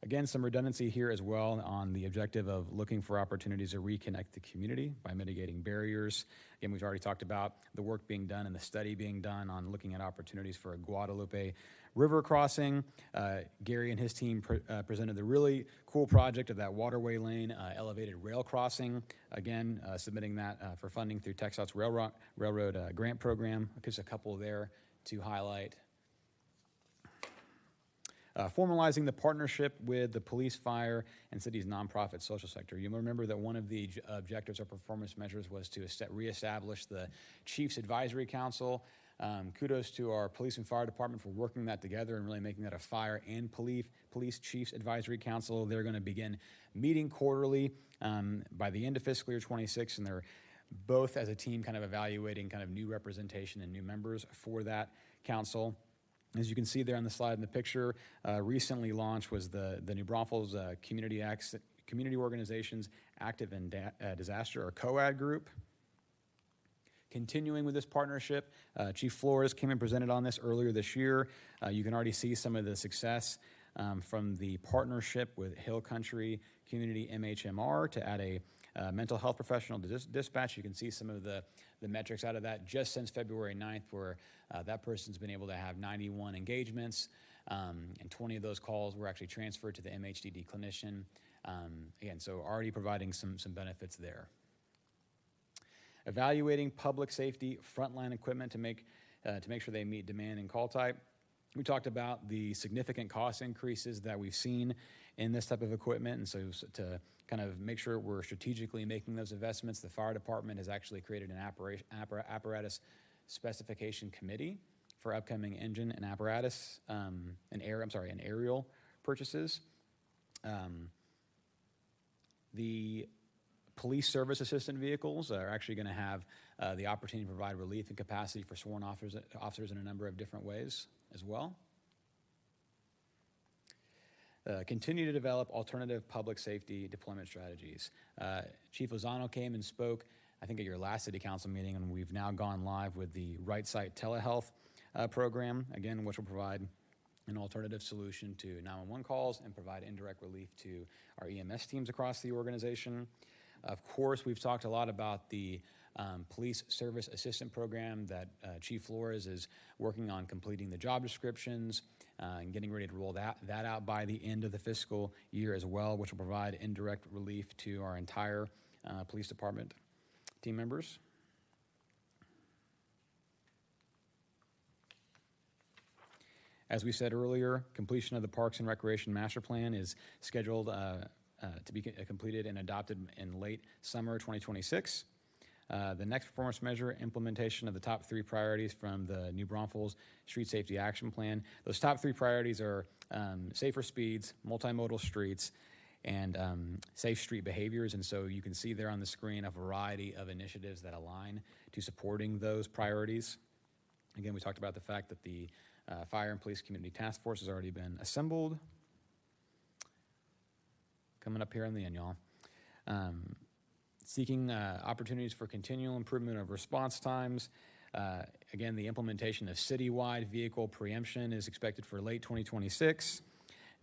Again, some redundancy here as well on the objective of looking for opportunities to reconnect the community by mitigating barriers. Again, we've already talked about the work being done and the study being done on looking at opportunities for a Guadalupe River crossing. Gary and his team presented the really cool project of that waterway lane elevated rail crossing. Again, submitting that for funding through TxDOT's Railroad Grant Program. Just a couple there to highlight. Formalizing the partnership with the police, fire, and city's nonprofit social sector. You remember that one of the objectives of performance measures was to reestablish the Chiefs Advisory Council. Kudos to our police and fire department for working that together and really making that a fire and police chiefs advisory council. They're going to begin meeting quarterly by the end of fiscal year 26, and they're both as a team kind of evaluating kind of new representation and new members for that council. As you can see there on the slide in the picture, recently launched was the New Braunfels Community Organizations Active in Disaster, or COAD group. Continuing with this partnership, Chief Flores came and presented on this earlier this year. You can already see some of the success from the partnership with Hill Country Community MHMR to add a mental health professional dispatch. You can see some of the metrics out of that just since February 9th, where that person's been able to have 91 engagements, and 20 of those calls were actually transferred to the MHDD clinician. Again, so already providing some benefits there. Evaluating public safety frontline equipment to make sure they meet demand and call type. We talked about the significant cost increases that we've seen in this type of equipment, and so to kind of make sure we're strategically making those investments, the fire department has actually created an apparatus specification committee for upcoming engine and apparatus, and aerial purchases. The police service assistant vehicles are actually going to have the opportunity to provide relief and capacity for sworn officers in a number of different ways as well. Continue to develop alternative public safety deployment strategies. Chief Lozano came and spoke, I think, at your last city council meeting, and we've now gone live with the Right Site telehealth program, again, which will provide an alternative solution to 911 calls and provide indirect relief to our EMS teams across the organization. Of course, we've talked a lot about the police service assistant program that Chief Flores is working on completing the job descriptions and getting ready to roll that out by the end of the fiscal year as well, which will provide indirect relief to our entire police department team members. As we said earlier, completion of the Parks and Recreation Master Plan is scheduled to be completed and adopted in late summer 2026. The next performance measure, implementation of the top 3 priorities from the New Braunfels Street Safety Action Plan. Those top 3 priorities are safer speeds, multimodal streets, and safe street behaviors. And so you can see there on the screen a variety of initiatives that align to supporting those priorities. Again, we talked about the fact that the Fire and Police Community Task Force has already been assembled. Coming up here in the end, y'all. Seeking opportunities for continual improvement of response times. Again, the implementation of citywide vehicle preemption is expected for late 2026.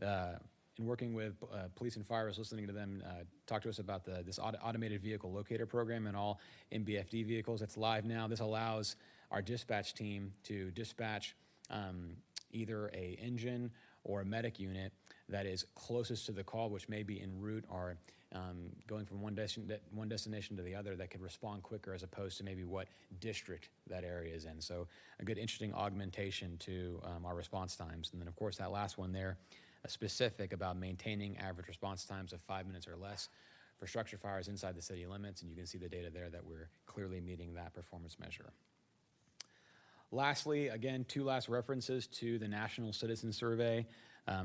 In working with police and fire, I was listening to them talk to us about this automated vehicle locator program in all MBFD vehicles. It's live now. This allows our dispatch team to dispatch either a engine or a medic unit that is closest to the call, which may be en route or going from one destination to the other, that could respond quicker as opposed to maybe what district that area is in. So a good, interesting augmentation to our response times. And then, of course, that last one there, specific about maintaining average response times of 5 minutes or less for structure fires inside the city limits. And you can see the data there that we're clearly meeting that performance measure. Lastly, again, 2 last references to the National Citizen Survey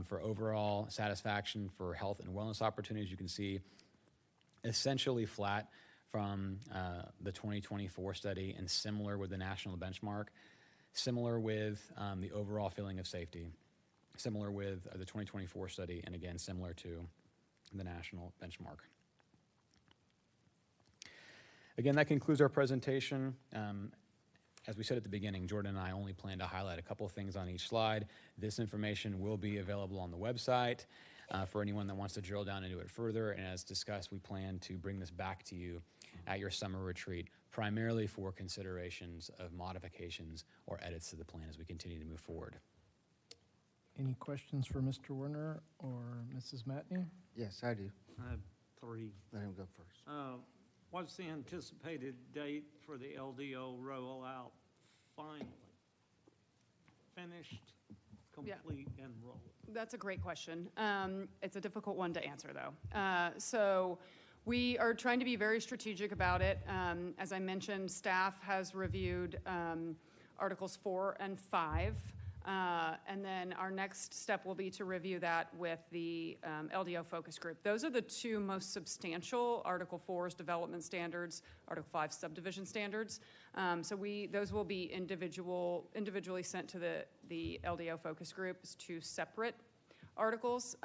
for overall satisfaction for health and wellness opportunities. You can see essentially flat from the 2024 study and similar with the national benchmark, similar with the overall feeling of safety, similar with the 2024 study, and again, similar to the national benchmark. Again, that concludes our presentation. As we said at the beginning, Jordan and I only plan to highlight a couple of things on each slide. This information will be available on the website for anyone that wants to drill down into it further. And as discussed, we plan to bring this back to you at your summer retreat, primarily for considerations of modifications or edits to the plan as we continue to move forward. Any questions for Mr. Werner or Mrs. Matney? Yes, I do. I have 3. Let him go first. What's the anticipated date for the LDO rollout finally? Finished, complete, and rolled? That's a great question. It's a difficult one to answer, though. So we are trying to be very strategic about it. As I mentioned, staff has reviewed Articles 4 and 5. And then our next step will be to review that with the LDO focus group. Those are the 2 most substantial. Article 4's development standards, Article 5 subdivision standards. So those will be individually sent to the LDO focus group as 2 separate articles.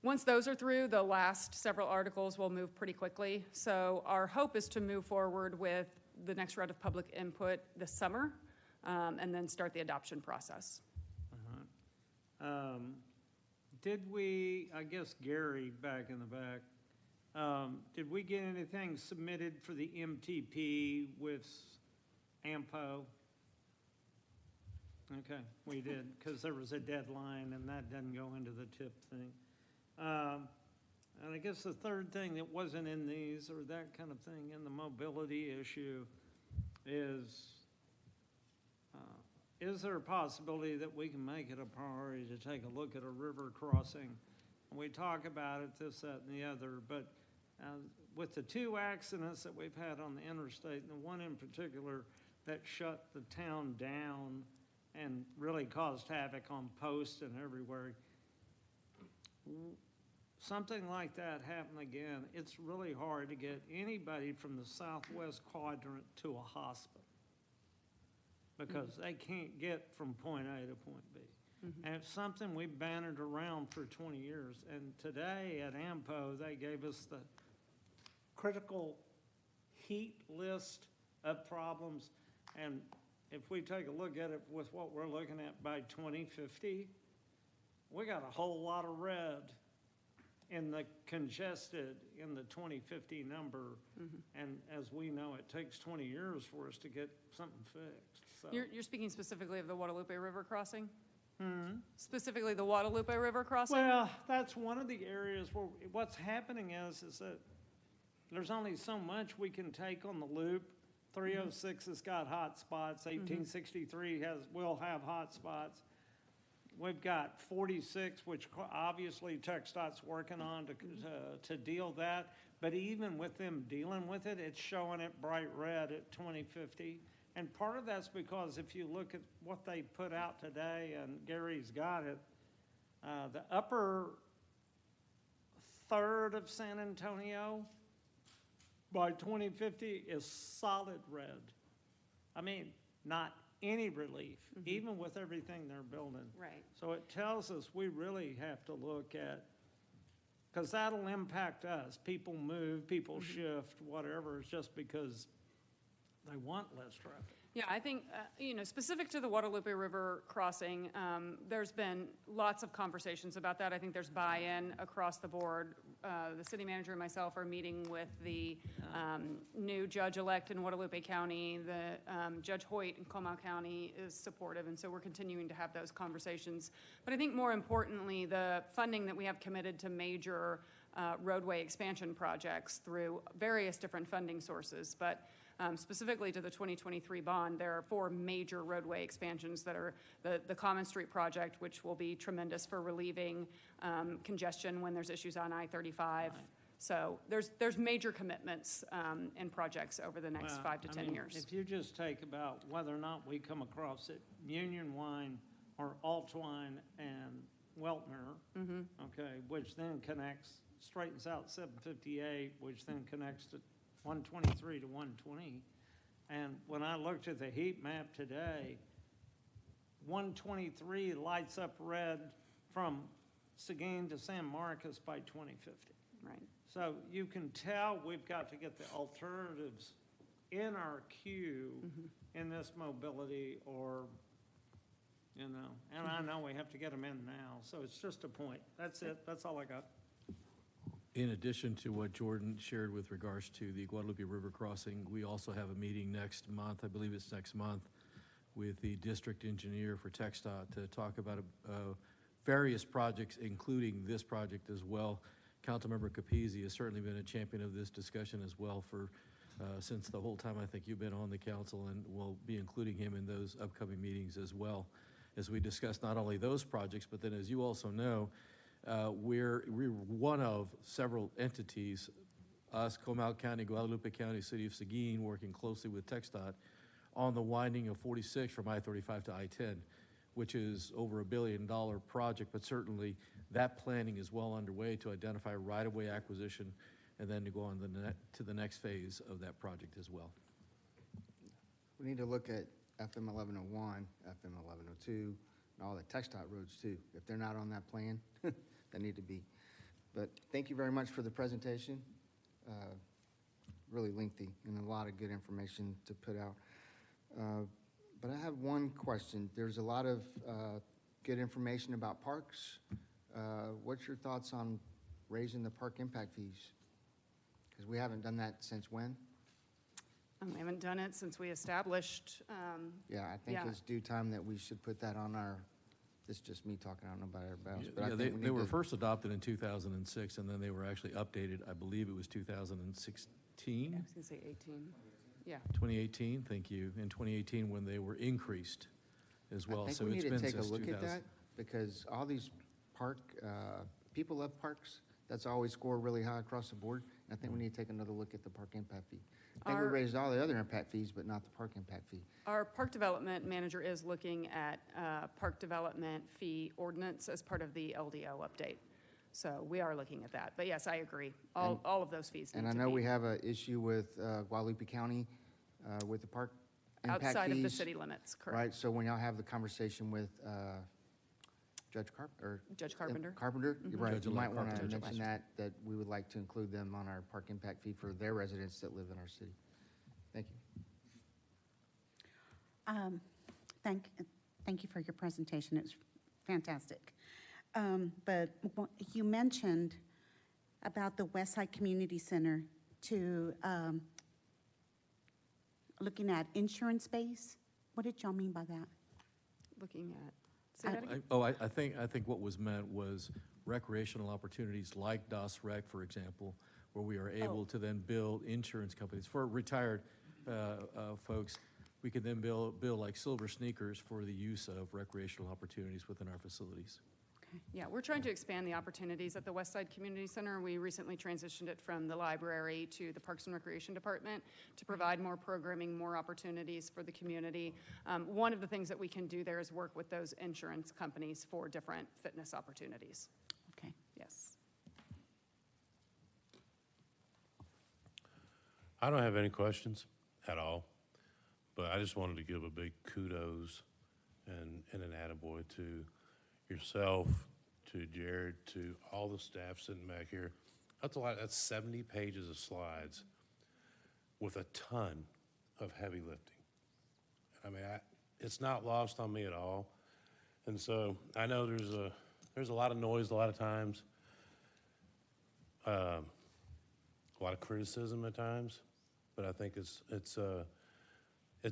Once those are through, the last several articles will move pretty quickly. So our hope is to move forward with the next round of public input this summer. And then start the adoption process. Did we, I guess Gary back in the back, did we get anything submitted for the MTP with AMPO? Okay, we did, because there was a deadline and that doesn't go into the TIP thing. And I guess the third thing that wasn't in these or that kind of thing in the mobility issue is there a possibility that we can make it a priority to take a look at a river crossing we talk about it, this, that, and the other, but with the 2 accidents that we've had on the interstate, and the one in particular that shut the town down and really caused havoc on posts and everywhere, something like that happen again, it's really hard to get anybody from the southwest quadrant to a hospital because they can't get from point A to point B. And it's something we've bannered around for 20 years. And today at AMPO, they gave us the critical heat list of problems. And if we take a look at it with what we're looking at by 2050, we got a whole lot of red in the congested in the 2050 number. And as we know, it takes 20 years for us to get something fixed. So. You're speaking specifically of the Guadalupe River crossing? Specifically the Guadalupe River crossing? Well, that's one of the areas where what's happening is that there's only so much we can take on the loop. 306 has got hot spots. 1863 will have hot spots. We've got 46, which obviously TxDOT's working on to deal that. But even with them dealing with it, it's showing it bright red at 2050. And part of that's because if you look at what they put out today, and Gary's got it, the upper third of San Antonio by 2050 is solid red. I mean, not any relief, even with everything they're building. Right. So it tells us we really have to look at, because that'll impact us. People move, people shift, whatever, it's just because they want less traffic. Yeah, I think, specific to the Guadalupe River crossing, there's been lots of conversations about that. I think there's buy-in across the board. The city manager and myself are meeting with the new judge-elect in Guadalupe County. The Judge Hoyt in Comal County is supportive, and so we're continuing to have those conversations. But I think more importantly, the funding that we have committed to major roadway expansion projects through various different funding sources, but specifically to the 2023 bond, there are 4 major roadway expansions that are the Common Street project, which will be tremendous for relieving congestion when there's issues on I-35. Right. So there's major commitments and projects over the next 5 to 10 years. If you just take about whether or not we come across it, Union Wine or Altwine and Weltner, okay, which then straightens out 758, which then connects to 123 to 120. And when I looked at the heat map today, 123 lights up red from Seguin to San Marcos by 2050. Right. So you can tell we've got to get the alternatives in our queue in this mobility, or, and I know we have to get them in now. So it's just a point. That's it. That's all I got. In addition to what Jordan shared with regards to the Guadalupe River crossing, we also have a meeting next month, I believe it's next month, with the district engineer for TxDOT to talk about various projects, including this project as well. Councilmember Capizzi has certainly been a champion of this discussion as well for since the whole time I think you've been on the council, and we'll be including him in those upcoming meetings as well as we discuss not only those projects, but then as you also know, we're one of several entities, us, Comal County, Guadalupe County, City of Seguin, working closely with TxDOT on the winding of 46 from I-35 to I-10, which is over $1 billion project, but certainly that planning is well underway to identify right-of-way acquisition and then to go on to the next phase of that project as well. We need to look at FM 1101, FM 1102, and all the TxDOT roads too. If they're not on that plan, they need to be. But thank you very much for the presentation. Really lengthy and a lot of good information to put out. But I have one question. There's a lot of good information about parks. What's your thoughts on raising the park impact fees? Because we haven't done that since when? We haven't done it since we established. Yeah, I think it's due time that we should put that on our, this is just me talking, I don't know about everybody else. But Yeah, I think they were first adopted in 2006, and then they were actually updated, I believe it was 2016? I was going to say 18. Yeah. 2018, thank you. In 2018, when they were increased as well. I think So we it's need been to take a since look at 2000. that, because all these park people love parks. That's always scored really high across the board. I think we need to take another look at the park impact fee. I think we raised all the other impact fees, but not the park impact fee. Our park development manager is looking at park development fee ordinance as part of the LDO update. So we are looking at that. But yes, I agree. All of those fees need to be. And I know we have an issue with Guadalupe County with the park impact Outside of the fees, city limits, correct. right? So when y'all have the conversation with Judge Carpenter, you're right, Judge you might Elect want to Carpenter. mention that we would like to include them on our park impact fee for their residents that live in our city. Thank you. Thank you for your presentation. It was fantastic. But you mentioned about the West Side Community Center to looking at insurance base. What did y'all mean by that? Looking at, say that again? I think what was meant was recreational opportunities like DOS Rec, for example, where we are able to then build insurance companies. For retired folks, we can then build like silver sneakers for the use of recreational opportunities within our facilities. Yeah, we're trying to expand the opportunities at the West Side Community Center. We recently transitioned it from the library to the Parks and Recreation Department to provide more programming, more opportunities for the community. One of the things that we can do there is work with those insurance companies for different fitness opportunities. Okay. Yes. I don't have any questions at all, but I just wanted to give a big kudos and an attaboy to yourself, to Jared, to all the staff sitting back here. That's a lot. That's 70 pages of slides with a ton of heavy lifting. I mean, it's not lost on me at all. And so I know there's a lot of noise a lot of times, a lot of criticism at times, but I think it's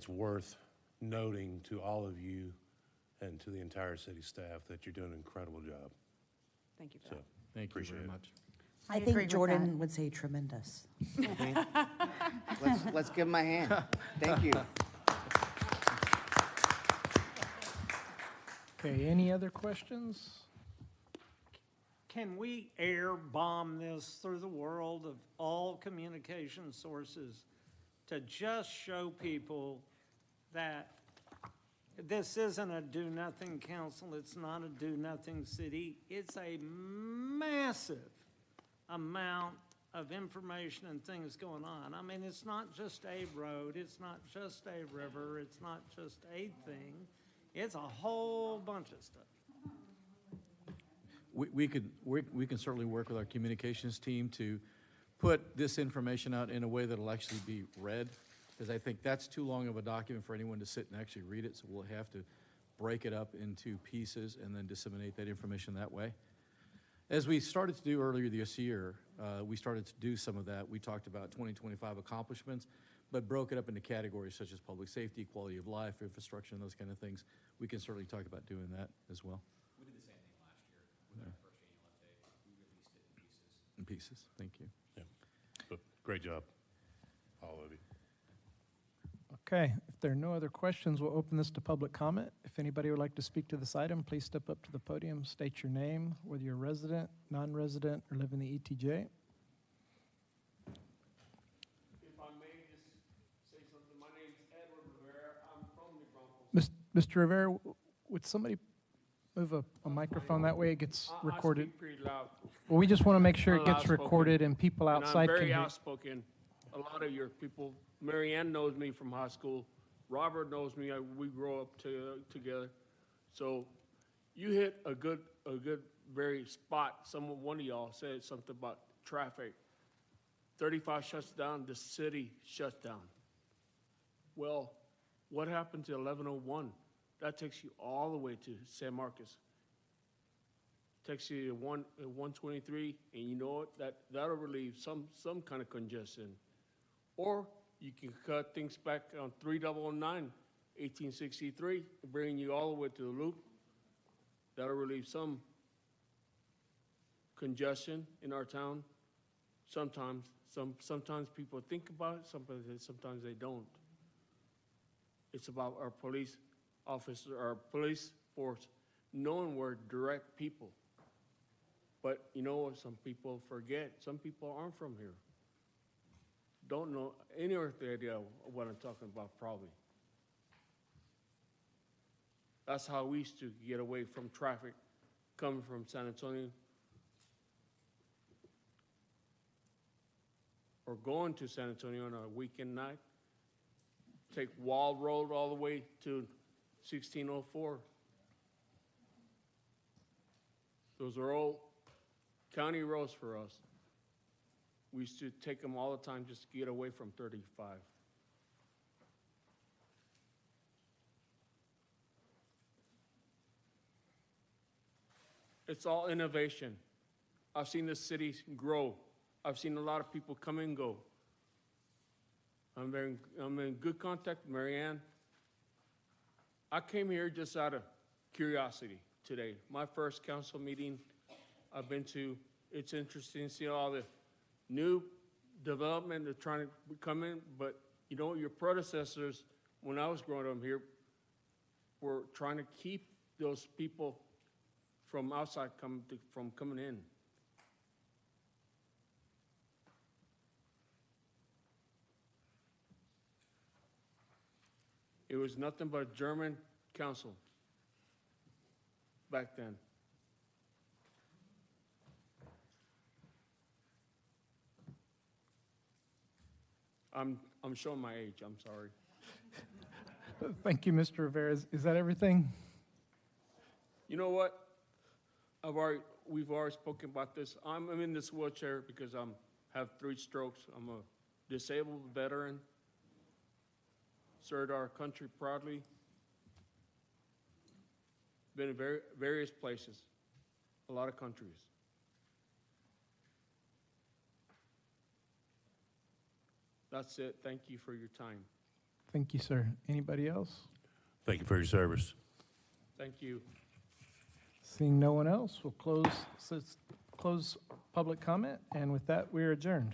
worth noting to all of you and to the entire city staff that you're doing an incredible job. Thank you for So, that. thank you very much. I agree think with Jordan that. would say tremendous. Let's give them a hand. Thank you. Okay, any other questions? Can we air bomb this through the world of all communication sources to just show people that this isn't a do-nothing council, it's not a do-nothing city, it's a massive amount of information and things going on. I mean, it's not just a road, it's not just a river, it's not just a thing, it's a whole bunch of stuff. We can certainly work with our communications team to put this information out in a way that'll actually be read, because I think that's too long of a document for anyone to sit and actually read it, so we'll have to break it up into pieces and then disseminate that information that way. As we started to do earlier this year, we started to do some of that. We talked about 2025 accomplishments, but broke it up into categories such as public safety, quality of life, infrastructure, and those kind of things. We can certainly talk about doing that as well. We did the same thing last year with our first annual update. We released it in pieces. In pieces, thank you. Yeah. But great job, all of you. Okay, if there are no other questions, we'll open this to public comment. If anybody would like to speak to this item, please step up to the podium, state your name, whether you're a resident, non-resident, or live in the ETJ. If I may just say something, my name's Edward Rivera. I'm from New Braunfels. Mr. Rivera, would somebody move a microphone? That way it gets recorded. I speak pretty loud. Well, we just want to make sure I'm it gets outspoken. recorded and people outside I'm can very hear. outspoken. A lot of your people, Marianne knows me from high school. Robert knows me. We grow up together. So you hit a good very spot. One of y'all said something about traffic. 35 shuts down, the city shuts down. Well, what happened to 1101? That takes you all the way to San Marcos. Takes you to 123, and you know what? That'll relieve some kind of congestion. Or you can cut things back on 3009, 1863, bringing you all the way to the loop. That'll relieve some congestion in our town. Sometimes people think about it, sometimes they don't. It's about our police officer, our police force, knowing where to direct people. But you know what some people forget? Some people aren't from here. Don't know any idea of what I'm talking about, probably. That's how we used to get away from traffic coming from San Antonio or going to San Antonio on a weekend night. Take Wall Road all the way to 1604. Those are old county roads for us. We used to take them all the time just to get away from 35. It's all innovation. I've seen the city grow. I've seen a lot of people come and go. I'm in good contact with Mary Ann. I came here just out of curiosity today. My first council meeting I've been to. It's interesting to see all the new development they're trying to come in, but you know, your predecessors, when I was growing up here, were trying to keep those people from outside from coming in. It was nothing but a German council back then. I'm showing my age, I'm sorry. Thank you, Mr. Rivera. Is that everything? You know what? We've already spoken about this. I'm in this wheelchair because I have 3 strokes. I'm a disabled veteran. Served our country proudly. Been in various places, a lot of countries. That's it. Thank you for your time. Thank you, sir. Anybody else? Thank you for your service. Thank you. Seeing no one else, we'll close public comment, and with that, we are adjourned.